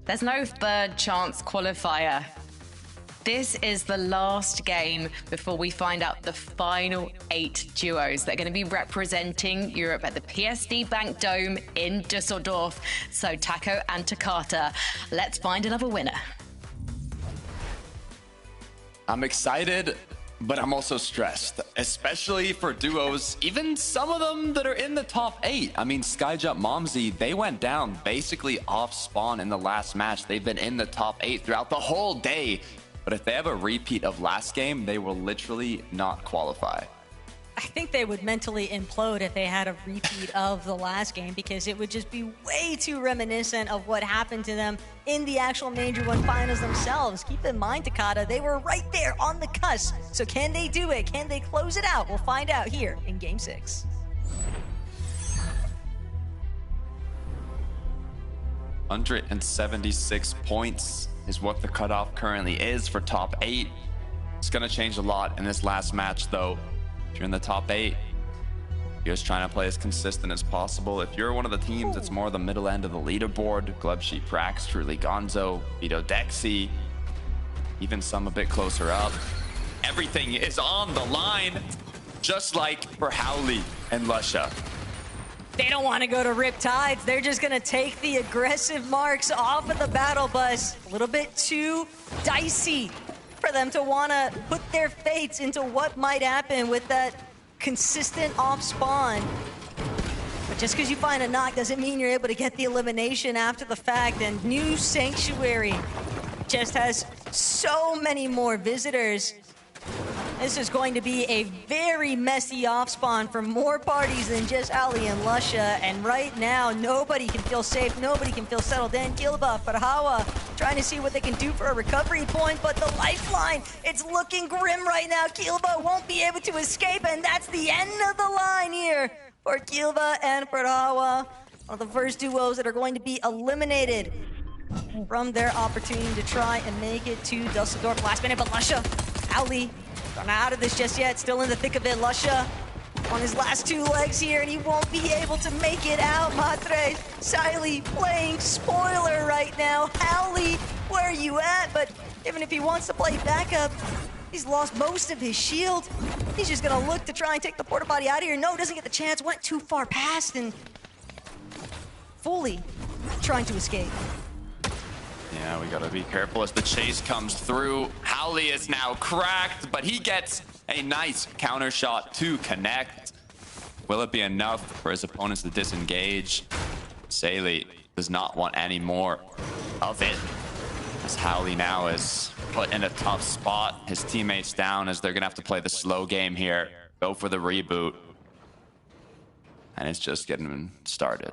There's no third chance qualifier. This is the last game before we find out the final 8 duos that are going to be representing Europe at the PSD Bank Dome in Düsseldorf. So Taco and Takata, let's find another winner. I'm excited, but I'm also stressed, especially for duos, even some of them that are in the top 8. I mean, Skyjump Momsy, they went down basically off spawn in the last match. They've been in the top 8 throughout the whole day. But if they have a repeat of last game, they will literally not qualify. I think they would mentally implode if they had a repeat of the last game, because it would just be way too reminiscent of what happened to them in the actual Major 1 finals themselves. Keep in mind, Takata, they were right there on the cusp. So can they do it? Can they close it out? We'll find out here in Game 6. $176 points is what the cutoff currently is for top 8. It's going to change a lot in this last match, though. If you're in the top 8, you're just trying to play as consistent as possible. If you're one of the teams that's more the middle end of the leaderboard, Glubsheet Prax, Truly Gonzo, Vito Dexy, even some a bit closer up, everything is on the line, just like for Howley and Lusha. They don't want to go to Riptides. They're just going to take the aggressive marks off of the battle bus. A little bit too dicey for them to want to put their fates into what might happen with that consistent off spawn. But just because you find a knock doesn't mean you're able to get the elimination after the fact. And New Sanctuary just has so many more visitors. This is going to be a very messy off spawn for more parties than just Ali and Lusha. And right now, nobody can feel safe. Nobody can feel settled in. Gilba, Farhawa, trying to see what they can do for a recovery point. But the lifeline, it's looking grim right now. Gilba won't be able to escape. And that's the end of the line here for Gilba and Farhawa. One of the first duos that are going to be eliminated from their opportunity to try and make it to Dusseldorf last minute. But Lusha, Ali, not out of this just yet, still in the thick of it. Lusha on his last 2 legs here, and he won't be able to make it out. Matre, Siley playing spoiler right now. Howley, where are you at? But even if he wants to play backup, he's lost most of his shield. He's just gonna look to try and take the porta potty out of here. No, doesn't get the chance, went too far past, and fully trying to escape. Yeah, we gotta be careful as the chase comes through. Howley is now cracked, but he gets a nice counter shot to connect. Will it be enough for his opponents to disengage? Saley does not want any more of it, as Howley now is put in a tough spot. His teammates down, as they're gonna have to play the slow game here. Go for the reboot. And it's just getting started.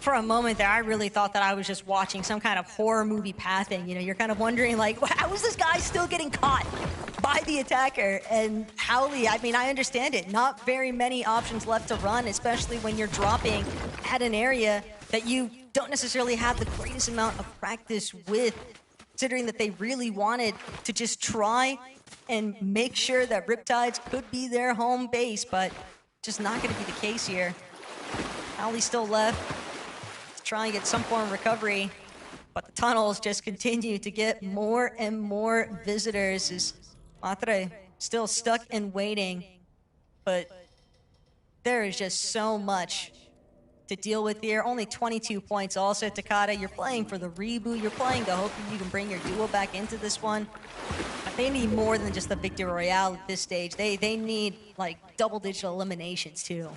For a moment there, I really thought that I was just watching some kind of horror movie pathing. You know, you're kind of wondering, like, how is this guy still getting caught by the attacker? And Howley, I mean, I understand it. Not very many options left to run, especially when you're dropping at an area that you don't necessarily have the greatest amount of practice with, considering that they really wanted to just try and make sure that Riptides could be their home base, but just not going to be the case here. Howley still left. Try and get some form of recovery, but the tunnels just continue to get more and more visitors. As Matre still stuck and waiting, but there is just so much to deal with here. Only 22 points also, Takada. You're playing for the reboot. You're playing to hope that you can bring your duo back into this one. But they need more than just the Victory Royale at this stage. They need, like, double-digit eliminations, too.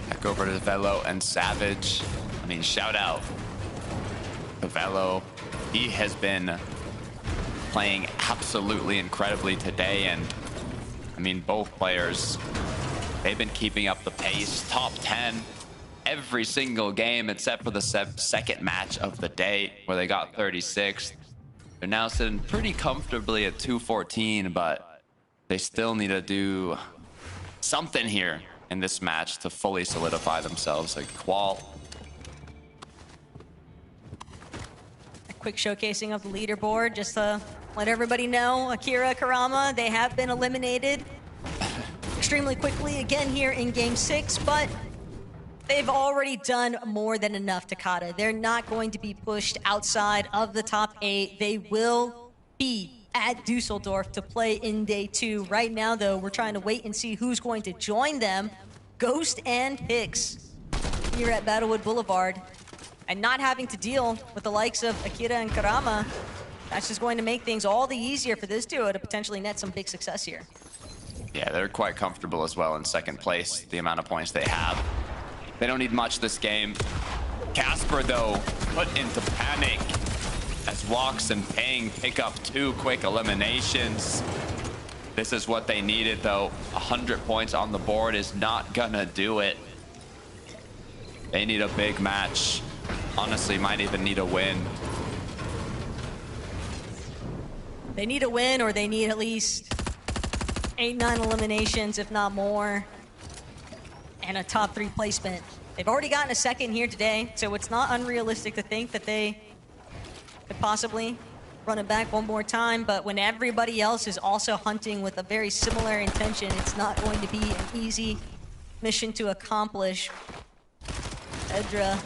Back over to Velo and Savage. I mean, shout out to Velo. He has been playing absolutely incredibly today, and I mean, both players, they've been keeping up the pace. Top 10 every single game except for the second match of the day where they got 36th. They're now sitting pretty comfortably at 214, but they still need to do something here in this match to fully solidify themselves. Like Qual. A quick showcasing of the leaderboard, just to let everybody know, Akira, Karama, they have been eliminated extremely quickly again here in Game 6, but they've already done more than enough, Takada. They're not going to be pushed outside of the top 8. They will be at Dusseldorf to play in Day 2. Right now, though, we're trying to wait and see who's going to join them. Ghost and Pix here at Battlewood Boulevard. And not having to deal with the likes of Akira and Karama, that's just going to make things all the easier for this duo to potentially net some big success here. Yeah, they're quite comfortable as well in second place, the amount of points they have. They don't need much this game. Casper, though, put into panic as Walks and Pang pick up 2 quick eliminations. This is what they needed, though. 100 points on the board is not gonna do it. They need a big match. Honestly, might even need a win. They need a win, or they need at least 8-9 eliminations, if not more, and a top 3 placement. They've already gotten a second here today, so it's not unrealistic to think that they could possibly run it back one more time, but when everybody else is also hunting with a very similar intention, it's not going to be an easy mission to accomplish. Edra,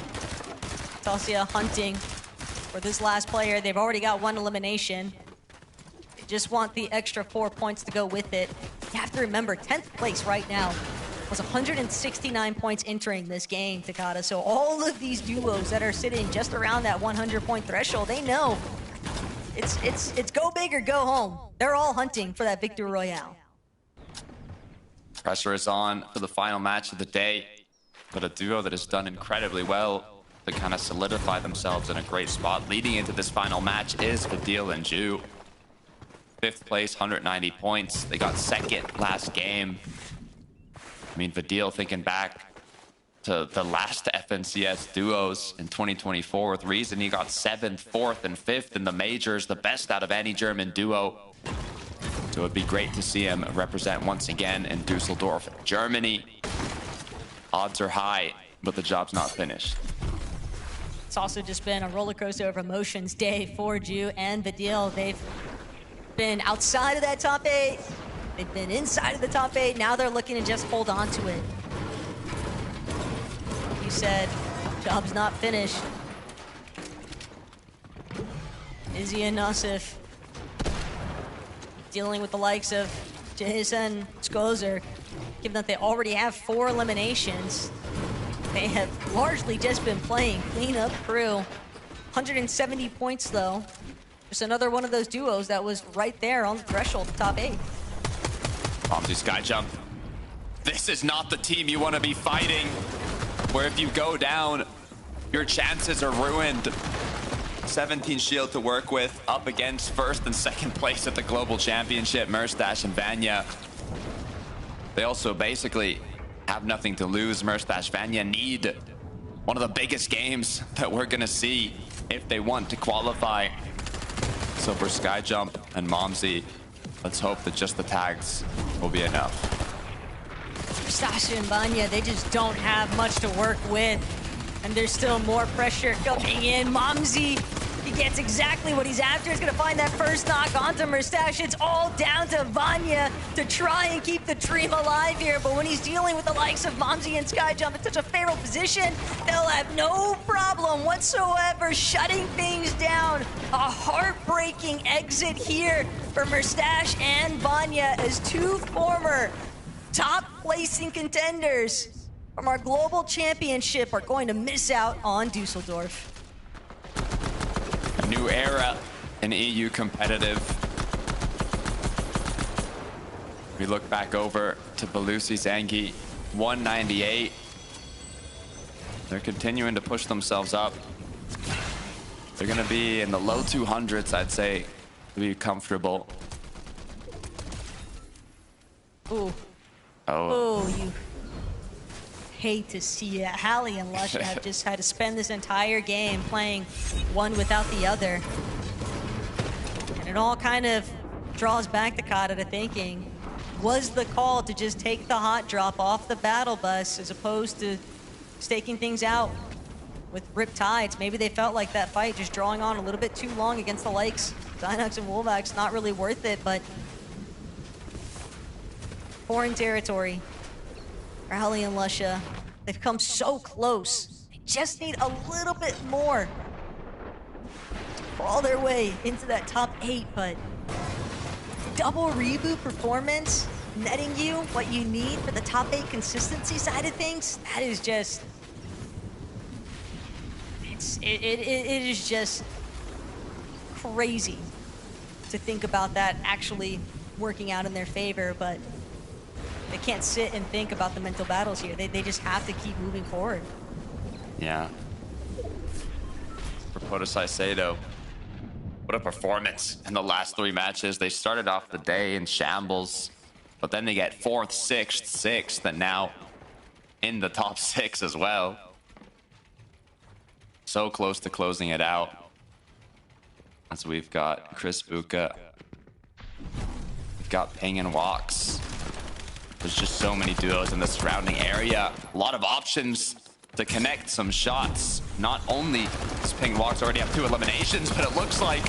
Tasia hunting for this last player. They've already got 1 elimination. They just want the extra 4 points to go with it. You have to remember, 10th place right now was 169 points entering this game, Takada. So all of these duos that are sitting just around that 100-point threshold, they know it's go big or go home. They're all hunting for that Victory Royale. Pressure is on for the final match of the day, but a duo that has done incredibly well to kind of solidify themselves in a great spot leading into this final match is Fadil and Ju. 5th place, 190 points. They got second last game. I mean, Fadil, thinking back to the last FNCS duos in 2024 with Reason, he got 7th, 4th, and 5th in the majors, the best out of any German duo. So it'd be great to see him represent once again in Dusseldorf, Germany. Odds are high, but the job's not finished. It's also just been a roller coaster of emotions day for Ju and Fadil. They've been outside of that top 8. They've been inside of the top 8. Now they're looking to just hold on to it. He said, job's not finished. Izzy and Nassif dealing with the likes of Jason Skozer. Given that they already have 4 eliminations, they have largely just been playing cleanup crew. 170 points, though. Just another one of those duos that was right there on the threshold of top 8. Bomsy Sky Jump. This is not the team you want to be fighting, where if you go down, your chances are ruined. 17 shield to work with, up against 1st and 2nd place at the Global Championship, Merstash and Vanya. They also basically have nothing to lose. Merstash, Vanya need one of the biggest games that we're gonna see if they want to qualify. So for Skyjump and Momsy, let's hope that just the tags will be enough. Sasha and Vanya, they just don't have much to work with. And there's still more pressure coming in. Momsy, he gets exactly what he's after. He's gonna find that first knock onto Merstash. It's all down to Vanya to try and keep the dream alive here. But when he's dealing with the likes of Momsy and Skyjump in such a favorable position, they'll have no problem whatsoever shutting things down. A heartbreaking exit here for Merstash and Vanya as 2 former top placing contenders from our global championship are going to miss out on Dusseldorf. A new era in EU competitive. We look back over to Belusi Zangi, 198. They're continuing to push themselves up. They're going to be in the low 200s, I'd say, to be comfortable. Ooh. Oh. Oh, you hate to see it. Hallie and Lush have just had to spend this entire game playing one without the other. And it all kind of draws back the Kata to thinking, was the call to just take the hot drop off the battle bus as opposed to staking things out with Riptides? Maybe they felt like that fight just drawing on a little bit too long against the likes Dinox and Wolvax, not really worth it, but foreign territory for Hallie and Lusha. They've come so close. They just need a little bit more to crawl their way into that top 8, but double reboot performance netting you what you need for the top 8 consistency side of things, that is just, it is just crazy to think about that actually working out in their favor, but they can't sit and think about the mental battles here. They just have to keep moving forward. Yeah. For Podosai Sado, what a performance in the last 3 matches. They started off the day in shambles, but then they get 4th, 6th, 6th, and now in the top 6 as well. So close to closing it out. As we've got Chris Buka. We've got Ping and Walks. There's just so many duos in the surrounding area. A lot of options to connect some shots. Not only does Ping and Walks already have 2 eliminations, but it looks like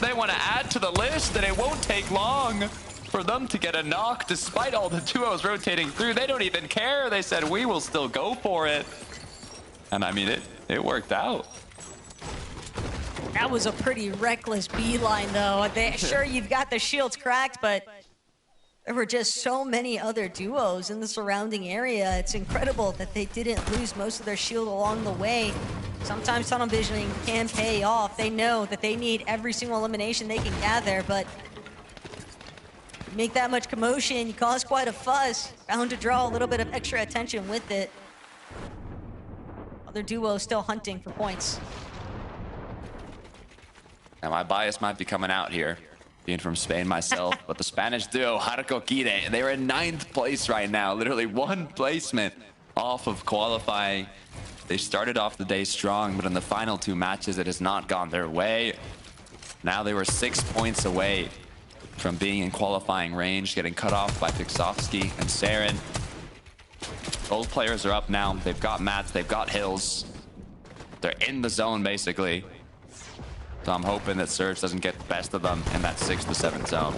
they want to add to the list, and it won't take long for them to get a knock despite all the duos rotating through. They don't even care. They said, we will still go for it. And I mean, it worked out. That was a pretty reckless beeline, though. Sure, you've got the shields cracked, but there were just so many other duos in the surrounding area. It's incredible that they didn't lose most of their shield along the way. Sometimes tunnel visioning can pay off. They know that they need every single elimination they can gather, but you make that much commotion, you cause quite a fuss, bound to draw a little bit of extra attention with it. Other duos still hunting for points. Now my bias might be coming out here, being from Spain myself, but the Spanish duo, Haruko Kire, they're in 9th place right now, literally 1 placement off of qualifying. They started off the day strong, but in the final 2 matches, it has not gone their way. Now they were 6 points away from being in qualifying range, getting cut off by Pixovsky and Saren. Both players are up now. They've got mats, they've got hills. They're in the zone, basically. So I'm hoping that Surge doesn't get the best of them in that 6th to 7th zone.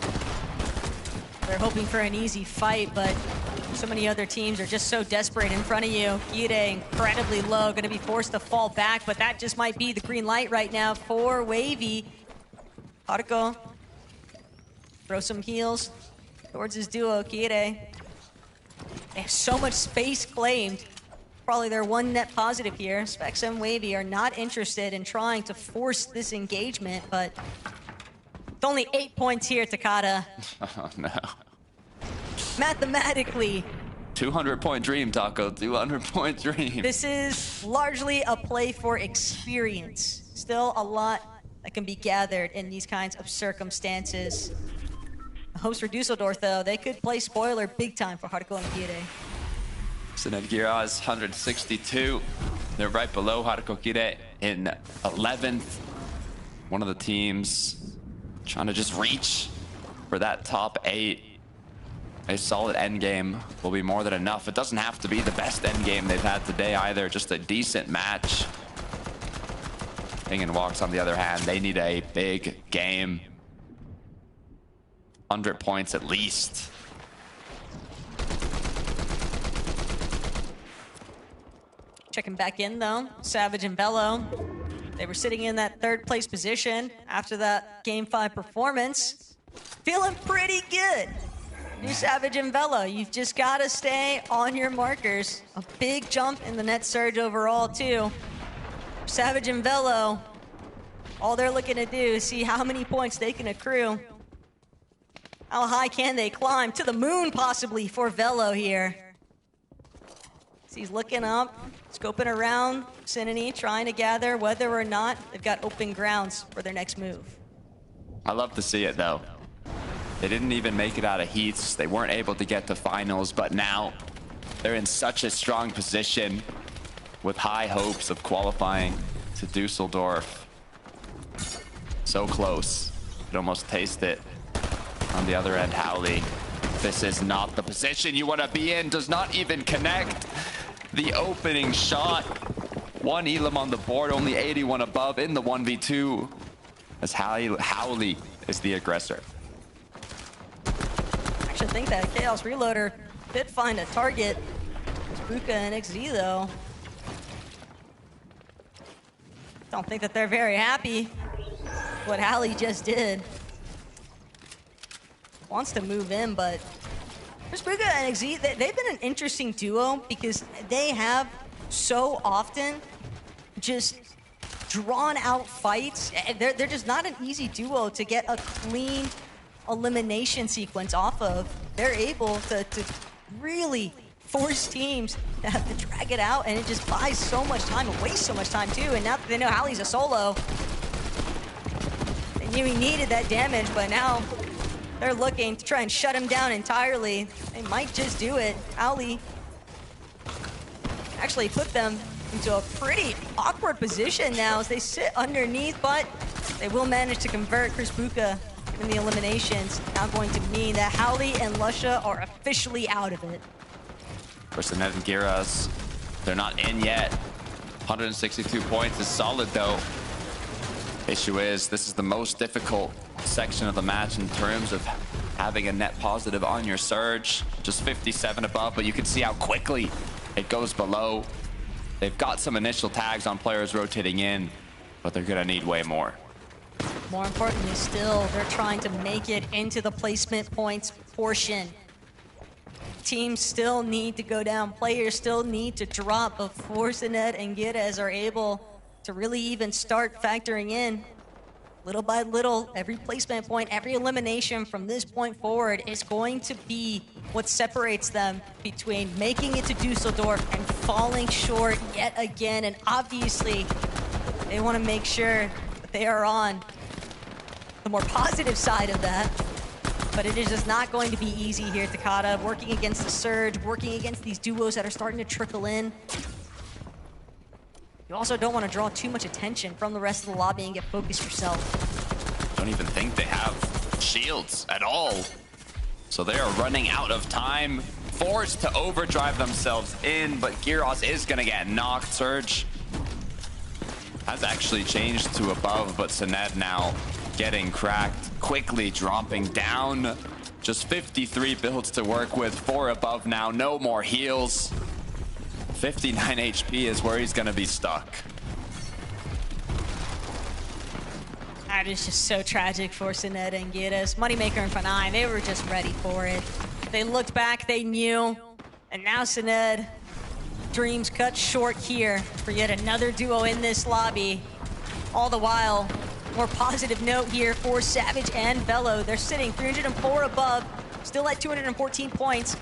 They're hoping for an easy fight, but so many other teams are just so desperate in front of you. Kire incredibly low, going to be forced to fall back, but that just might be the green light right now for Wavy. Haruko, throw some heals towards his duo, Kire. They have so much space claimed. Probably their 1 net positive here. Specs and Wavy are not interested in trying to force this engagement, but it's only 8 points here, Takada. Oh no. Mathematically, 200-point dream, Taco. 200-point dream. this is largely a play for experience. Still a lot that can be gathered in these kinds of circumstances. The host for Dusseldorf, though, they could play spoiler big time for Haruko and Kire. Sinead Giraz, 162. They're right below Haruko Kire in 11th. One of the teams trying to just reach for that top 8. A solid endgame will be more than enough. It doesn't have to be the best endgame they've had today either, just a decent match. Ping and Walks, on the other hand, they need a big game. 100 points at least. Checking back in, though, Savage and Bello. They were sitting in that 3rd place position after that Game 5 performance. Feeling pretty good. You Savage and Velo, you've just got to stay on your markers. A big jump in the net surge overall, too. Savage and Velo, all they're looking to do is see how many points they can accrue. How high can they climb? To the moon, possibly, for Velo here. So he's looking up, scoping around, Vicinity, trying to gather whether or not they've got open grounds for their next move. I love to see it, though. They didn't even make it out of heats. They weren't able to get to finals, but now they're in such a strong position with high hopes of qualifying to Dusseldorf. So close. You could almost taste it. On the other end, Howley. This is not the position you want to be in. Does not even connect the opening shot. One Elam on the board, only 81 above in the 1v2. As Howley is the aggressor. I actually think that Chaos Reloader did find a target. Spooka and XZ, though. Don't think that they're very happy with what Howley just did. Wants to move in, but Spooka and XZ, they've been an interesting duo because they have so often just drawn out fights. They're just not an easy duo to get a clean elimination sequence off of. They're able to really force teams to have to drag it out, and it just buys so much time and wastes so much time too. And now that they know Howley's a solo, they knew he needed that damage, but now they're looking to try and shut him down entirely. They might just do it. Howley actually put them into a pretty awkward position now as they sit underneath, but they will manage to convert Chris Buka in the eliminations. Now going to mean that Howley and Lusha are officially out of it. For Sinet and Giras, they're not in yet. 162 points is solid though. Issue is, this is the most difficult section of the match in terms of having a net positive on your surge. Just 57 above, but you can see how quickly it goes below. They've got some initial tags on players rotating in, but they're gonna need way more. More importantly still, they're trying to make it into the placement points portion. Teams still need to go down. Players still need to drop before Sinet and Gidez are able to really even start factoring in. Little by little, every placement point, every elimination from this point forward is going to be what separates them between making it to Dusseldorf and falling short yet again. And obviously, they want to make sure that they are on the more positive side of that. But it is just not going to be easy here, Takada. Working against the Surge, working against these duos that are starting to trickle in. You also don't want to draw too much attention from the rest of the lobby and get focused yourself. Don't even think they have shields at all. So they are running out of time, forced to overdrive themselves in, but Gyros is gonna get knocked. Surge has actually changed to above, but Sinet now getting cracked, quickly dropping down. Just 53 builds to work with, 4 above now, no more heals. 59 HP is where he's gonna be stuck. That is just so tragic for Sinet and Gidez. Moneymaker and Fanai, they were just ready for it. They looked back, they knew, and now Sinet, dreams cut short here for yet another duo in this lobby. All the while, more positive note here for Savage and Velo. They're sitting 304 above, still at 214 points.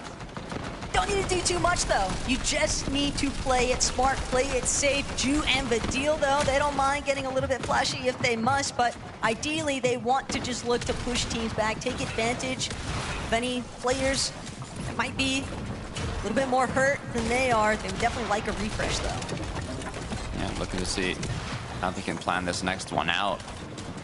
Don't need to do too much though. You just need to play it smart, play it safe. Ju and Vadil though, they don't mind getting a little bit flashy if they must, but ideally they want to just look to push teams back, take advantage of any players that might be a little bit more hurt than they are. They would definitely like a refresh though. Yeah, looking to see how they can plan this next one out.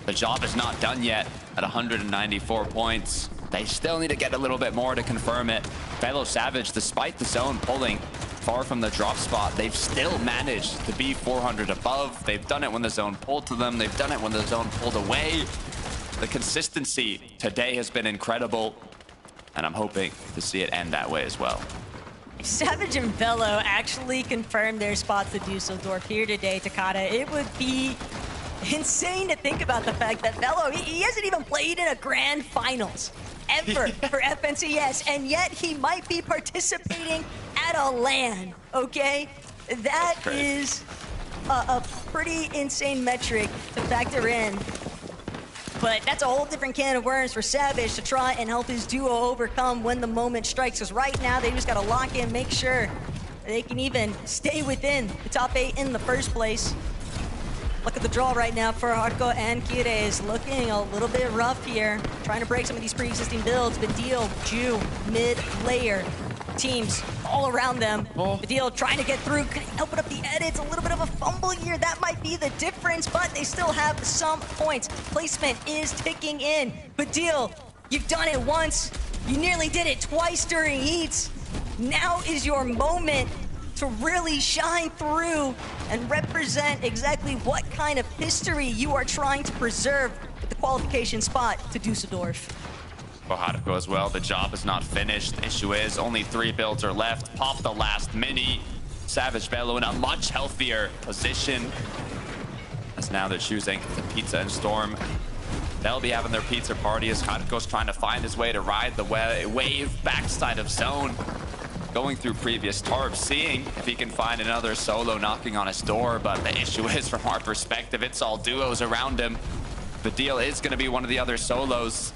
The job is not done yet at 194 points. They still need to get a little bit more to confirm it. Fellow Savage, despite the zone pulling far from the drop spot, they've still managed to be 400 above. They've done it when the zone pulled to them. They've done it when the zone pulled away. The consistency today has been incredible, and I'm hoping to see it end that way as well. Savage and Velo actually confirmed their spots to Dusseldorf here today, Takada. It would be insane to think about the fact that Velo, he hasn't even played in a grand finals. ever for FNCS, and yet he might be participating at a LAN, okay? That is a pretty insane metric to factor in. But that's a whole different can of worms for Savage to try and help his duo overcome when the moment strikes. Because right now, they just got to lock in, make sure they can even stay within the top 8 in the first place. Look at the draw right now for Harko and Kires. Looking a little bit rough here. Trying to break some of these pre-existing builds. Badil, Ju, mid-layer. Teams all around them. Badil trying to get through, open up the edits. A little bit of a fumble here. That might be the difference, but they still have some points. Placement is ticking in. Badil, you've done it once. You nearly did it twice during heats. Now is your moment to really shine through and represent exactly what kind of history you are trying to preserve with the qualification spot to Dusseldorf. For Haruko as well, the job is not finished. The issue is only 3 builds are left. Pop the last mini. Savage Velo in a much healthier position, as now they're choosing the Pizza and Storm. They'll be having their pizza party as Haruko's trying to find his way to ride the wave backside of zone. Going through previous tarps, seeing if he can find another solo knocking on his door, but the issue is, from our perspective, it's all duos around him. The deal is going to be one of the other solos.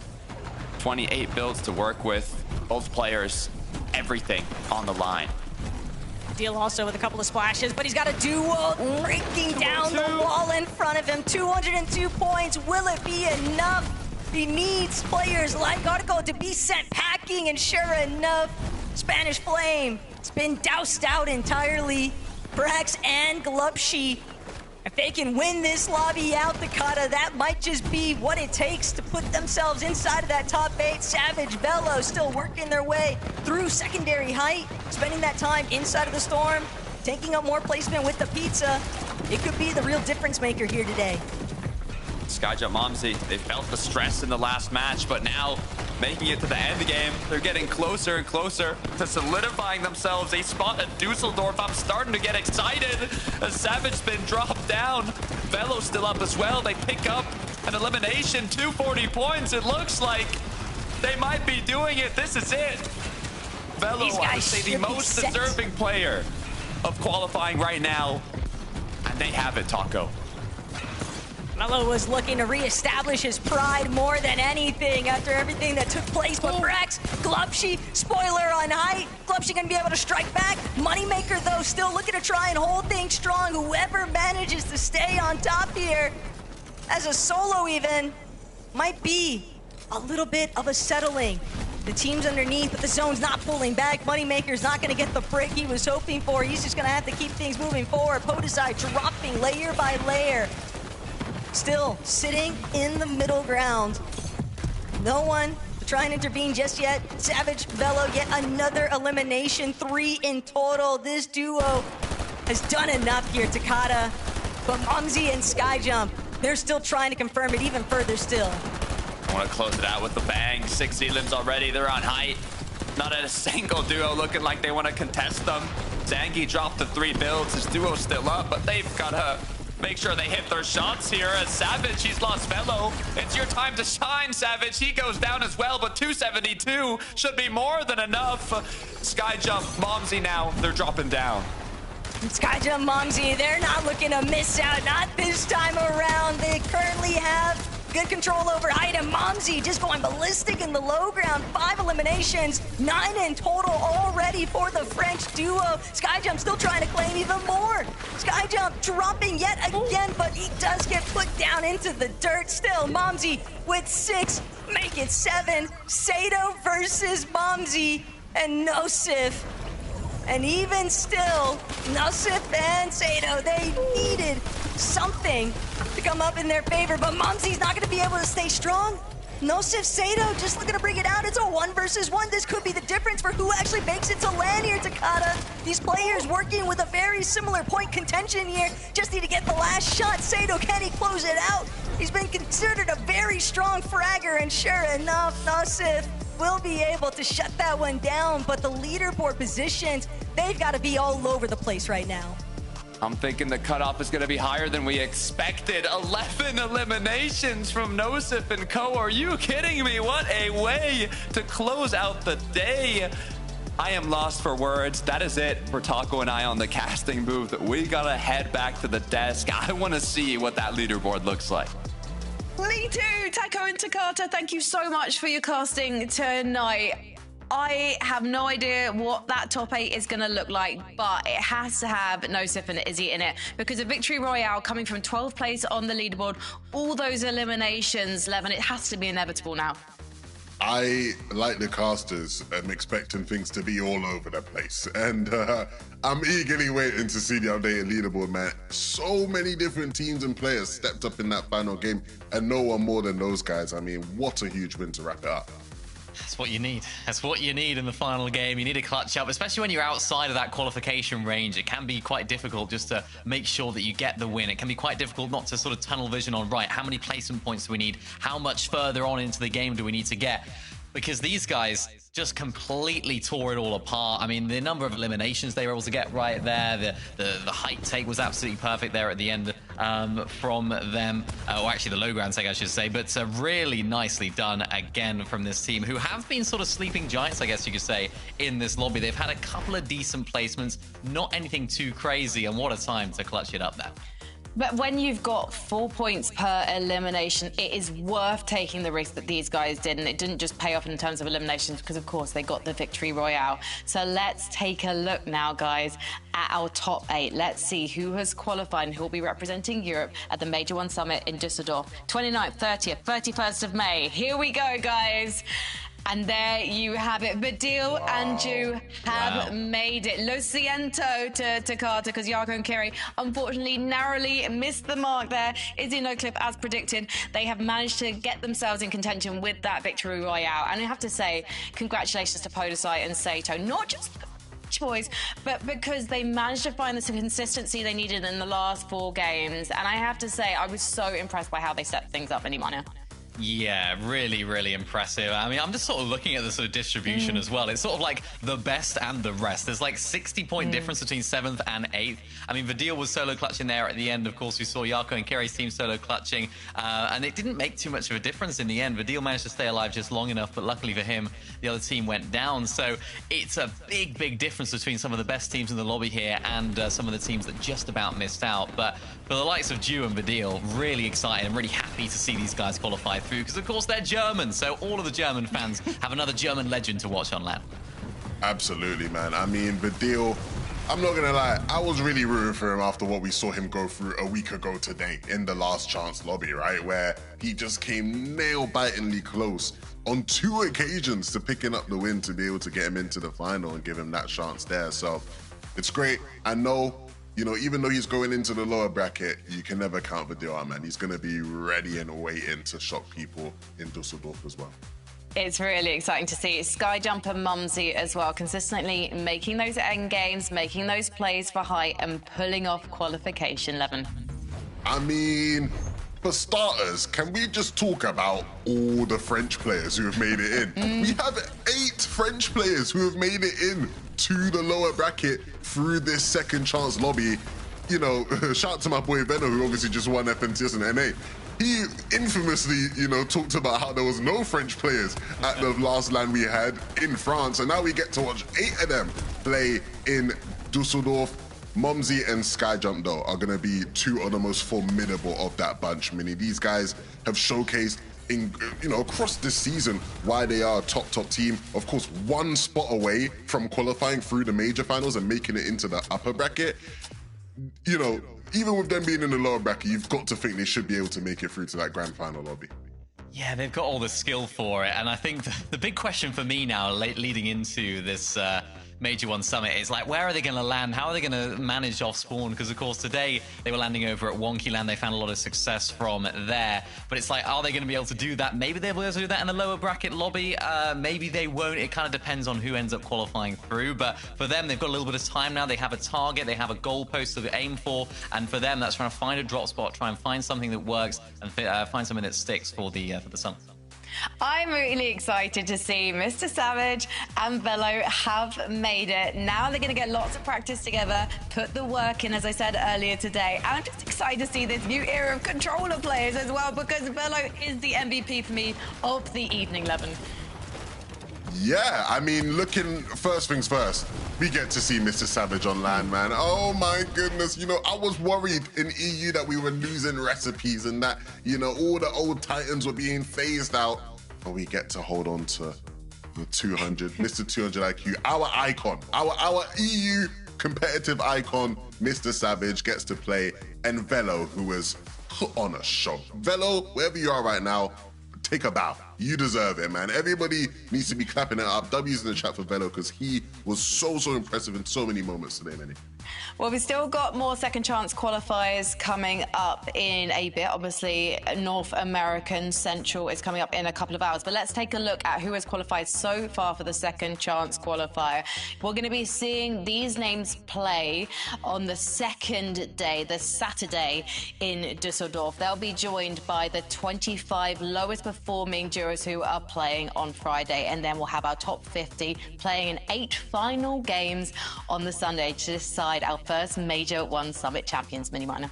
28 builds to work with, both players, everything on the line. Deal also with a couple of splashes, but he's got a duo breaking down the wall in front of him. 202 points, will it be enough? He needs players like Arco to be sent packing, and sure enough, Spanish Flame, it's been doused out entirely. Brax and Glupshy, if they can win this lobby out, Takata, that might just be what it takes to put themselves inside of that top 8. Savage Velo still working their way through secondary height, spending that time inside of the storm, taking up more placement with the pizza. It could be the real difference maker here today. Skyjump Momsy, they felt the stress in the last match, but now making it to the end game, they're getting closer and closer to solidifying themselves a spot at Dusseldorf. I'm starting to get excited as Savage's been dropped down. Velo's still up as well. They pick up an elimination, 240 points. It looks like they might be doing it. This is it. Velo, I would say the most deserving player of qualifying right now, and they have it, Taco. Velo was looking to reestablish his pride more than anything after everything that took place. But Brax, Glupshy, spoiler on height. Glupshy gonna be able to strike back. Moneymaker, though, still looking to try and hold things strong. Whoever manages to stay on top here, as a solo even, might be a little bit of a settling. The team's underneath, but the zone's not pulling back. Moneymaker's not gonna get the break he was hoping for. He's just gonna have to keep things moving forward. Podesai dropping layer by layer. Still sitting in the middle ground. No one to try and intervene just yet. Savage Velo, yet another elimination, 3 in total. This duo has done enough here, Takata. But Momsy and Skyjump, they're still trying to confirm it even further still. I want to close it out with a bang. 6 elims already, they're on height. Not at a single duo looking like they want to contest them. Zangi dropped the 3 builds. His duo's still up, but they've got to make sure they hit their shots here. As Savage, he's lost Velo. It's your time to shine, Savage. He goes down as well, but 272 should be more than enough. Skyjump, Momsy now, they're dropping down. Skyjump, Momsy, they're not looking to miss out, not this time around. They currently have good control over height, and Momsy just going ballistic in the low ground. 5 eliminations, 9 in total already for the French duo. Skyjump still trying to claim even more. Skyjump dropping yet again, but he does get put down into the dirt still. Momsy with 6, make it 7. Sato versus Momsy and Nosif. And even still, Nosif and Sato, they needed something to come up in their favor, but Momsy's not going to be able to stay strong. Nosif, Sato just looking to bring it out. It's a 1 versus 1. This could be the difference for who actually makes it to land here, Takata. These players working with a very similar point contention here. Just need to get the last shot. Sato, can he close it out? He's been considered a very strong fragger, and sure enough, Nosif will be able to shut that one down, but the leaderboard positions, they've got to be all over the place right now. I'm thinking the cutoff is going to be higher than we expected. 11 eliminations from Nosif and Co. Are you kidding me? What a way to close out the day. I am lost for words. That is it for Taco and I on the casting booth. We got to head back to the desk. I want to see what that leaderboard looks like. Me too, Taco and Takata. Thank you so much for your casting tonight. I have no idea what that top 8 is going to look like, but it has to have Nosif and Izzy in it, because a victory royale coming from 12th place on the leaderboard, all those eliminations, Levin, it has to be inevitable now. I, like the casters, am expecting things to be all over the place. And I'm eagerly waiting to see the updated leaderboard, man. So many different teams and players stepped up in that final game, and no one more than those guys. I mean, what a huge win to wrap it up. That's what you need. That's what you need in the final game. You need to clutch up, especially when you're outside of that qualification range. It can be quite difficult just to make sure that you get the win. It can be quite difficult not to sort of tunnel vision on, right, how many placement points do we need? How much further on into the game do we need to get? Because these guys just completely tore it all apart. I mean, the number of eliminations they were able to get right there, the height take was absolutely perfect there at the end from them, or actually the low ground take, I should say, but really nicely done again from this team, who have been sort of sleeping giants, I guess you could say, in this lobby. They've had a couple of decent placements, not anything too crazy, and what a time to clutch it up there. But when you've got 4 points per elimination, it is worth taking the risk that these guys did. And it didn't just pay off in terms of eliminations because, of course, they got the victory royale. So let's take a look now, guys, at our top 8. Let's see who has qualified and who will be representing Europe at the Major One Summit in Düsseldorf. 29th, 30th, 31st of May. Here we go, guys. And there you have it. Badil and Ju have made it. Lo siento to Takata, because Yarko and Kiri unfortunately narrowly missed the mark there. Izzy no clip as predicted. They have managed to get themselves in contention with that victory royale. And I have to say, congratulations to Podosite and Sato. Not just choice, but because they managed to find the consistency they needed in the last 4 games. And I have to say, I was so impressed by how they set things up in Imania. Yeah, really, really impressive. I mean, I'm just sort of looking at the sort of distribution as well. It's sort of like the best and the rest. There's like 60-point difference between 7th and 8th. I mean, Vadil was solo clutching there at the end. Of course, we saw Yarko and Kiri's team solo clutching, and it didn't make too much of a difference in the end. Vadil managed to stay alive just long enough, but luckily for him, the other team went down. So it's a big, big difference between some of the best teams in the lobby here and some of the teams that just about missed out. But for the likes of Ju and Vadil, really excited and really happy to see these guys qualify through, because of course they're German, so all of the German fans have another German legend to watch on LAN. Absolutely, man. I mean, Badil, I'm not gonna lie, I was really rooting for him after what we saw him go through a week ago today in the last chance lobby, right? Where he just came nail-bitingly close on 2 occasions to picking up the win to be able to get him into the final and give him that chance there. So it's great. I know, you know, even though he's going into the lower bracket, you can never count Vadil out, man. He's going to be ready and waiting to shock people in Dusseldorf as well. It's really exciting to see Skyjumper Mumsy as well, consistently making those end games, making those plays for height and pulling off qualification, Levin. I mean, for starters, can we just talk about all the French players who have made it in? We have 8 French players who have made it in to the lower bracket through this second chance lobby. You know, shout out to my boy Venno, who obviously just won FNTS and NA. He infamously, you know, talked about how there was no French players at the last LAN we had in France, and now we get to watch 8 of them play in Dusseldorf. Mumsy and Skyjump, though, are going to be 2 of the most formidable of that bunch. Meaning these guys have showcased in, you know, across this season why they are a top team. Of course, 1 spot away from qualifying through the major finals and making it into the upper bracket. You know, even with them being in the lower bracket, you've got to think they should be able to make it through to that grand final lobby. Yeah, they've got all the skill for it. And I think the big question for me now, leading into this Major One Summit, is like, where are they going to land? How are they going to manage off spawn? Because of course today they were landing over at Wonky Land. They found a lot of success from there, but it's like, are they going to be able to do that? Maybe they'll be able to do that in the lower bracket lobby. Maybe they won't. It kind of depends on who ends up qualifying through. But for them, they've got a little bit of time now. They have a target, they have a goalpost to aim for, and for them, that's trying to find a drop spot, try and find something that works, and find something that sticks for the summit. I'm really excited to see Mr. Savage and Velo have made it. Now they're going to get lots of practice together, put the work in, as I said earlier today. I'm just excited to see this new era of controller players as well, because Velo is the MVP for me of the evening 11. Yeah, I mean, looking, first things first, we get to see Mr. Savage on land, man. Oh my goodness, you know, I was worried in EU that we were losing recipes and that, you know, all the old titans were being phased out. But we get to hold on to the 200, Mr. 200 IQ, our icon, our EU competitive icon, Mr. Savage gets to play, and Velo, who is put on a show. Velo, wherever you are right now, take a bow. You deserve it, man. Everybody needs to be clapping it up. W's in the chat for Velo, because he was so impressive in so many moments today, Manny. Well, we've still got more second chance qualifiers coming up in a bit. Obviously, North American Central is coming up in a couple of hours. But let's take a look at who has qualified so far for the second chance qualifier. We're going to be seeing these names play on the second day, the Saturday in Düsseldorf. They'll be joined by the 25 lowest performing duos who are playing on Friday. And then we'll have our top 50 playing in 8 final games on the Sunday to decide our first major One Summit champions, Mini Miner.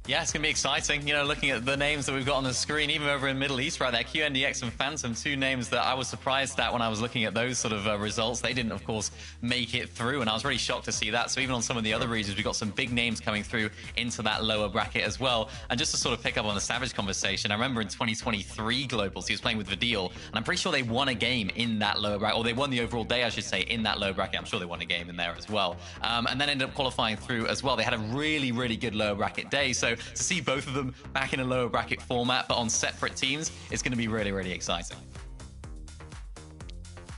Yeah, it's going to be exciting. You know, looking at the names that we've got on the screen, even over in Middle East right there, QNDX and Phantom, 2 names that I was surprised at when I was looking at those sort of results. They didn't, of course, make it through, and I was really shocked to see that. So even on some of the other regions, we've got some big names coming through into that lower bracket as well. And just to sort of pick up on the Savage conversation, I remember in 2023 Globals, he was playing with Vidil, and I'm pretty sure they won a game in that lower bracket, or they won the overall day, I should say, in that lower bracket. I'm sure they won a game in there as well. And then ended up qualifying through as well. They had a really, really good lower bracket day. So to see both of them back in a lower bracket format, but on separate teams, it's going to be really, really exciting.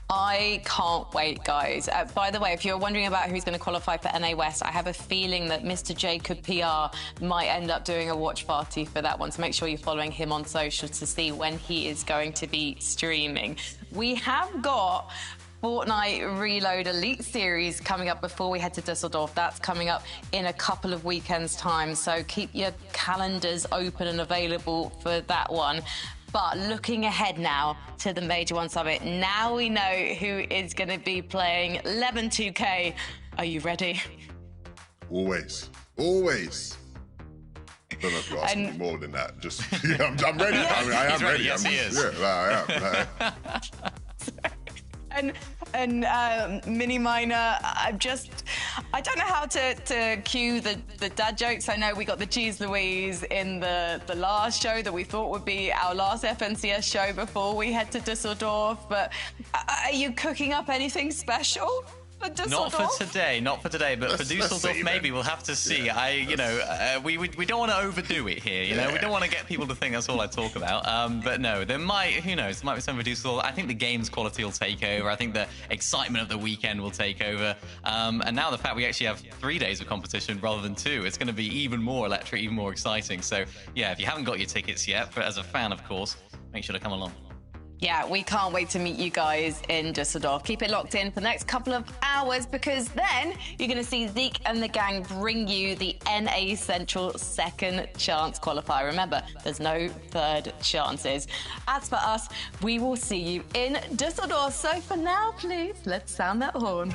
I can't wait, guys. By the way, if you're wondering about who's going to qualify for NA West, I have a feeling that Mr. Jacob PR might end up doing a watch party for that one. So make sure you're following him on social to see when he is going to be streaming. We have got Fortnite Reload Elite Series coming up before we head to Düsseldorf. That's coming up in a couple of weekends' time, so keep your calendars open and available for that one. But looking ahead now to the Major One Summit, now we know who is going to be playing 11 2K. Are you ready? Always. Always. I don't know if you're asking me more than that. Just, yeah, I'm ready. Yes. I mean, I am ready. Yes, he is. Yeah, I am. And Mini Miner, I don't know how to cue the dad jokes. I know we got the Cheese Louise in the last show that we thought would be our last FNCS show before we head to Düsseldorf, but are you cooking up anything special? Not for today, but for Düsseldorf maybe. We'll have to see. Yeah. We don't want to overdo it here, you know. We don't want to get people to think that's all I talk about. But no, there might, who knows, there might be something for Düsseldorf. I think the game's quality will take over. I think the excitement of the weekend will take over. And now the fact we actually have 3 days of competition rather than 2, it's going to be even more electric, even more exciting. So yeah, if you haven't got your tickets yet, but as a fan, of course, make sure to come along. Yeah, we can't wait to meet you guys in Düsseldorf. Keep it locked in for the next couple of hours, because then you're going to see Zeke and the gang bring you the NA Central second chance qualifier. Remember, there's no third chances. As for us, we will see you in Düsseldorf. So for now, please, let's sound that horn.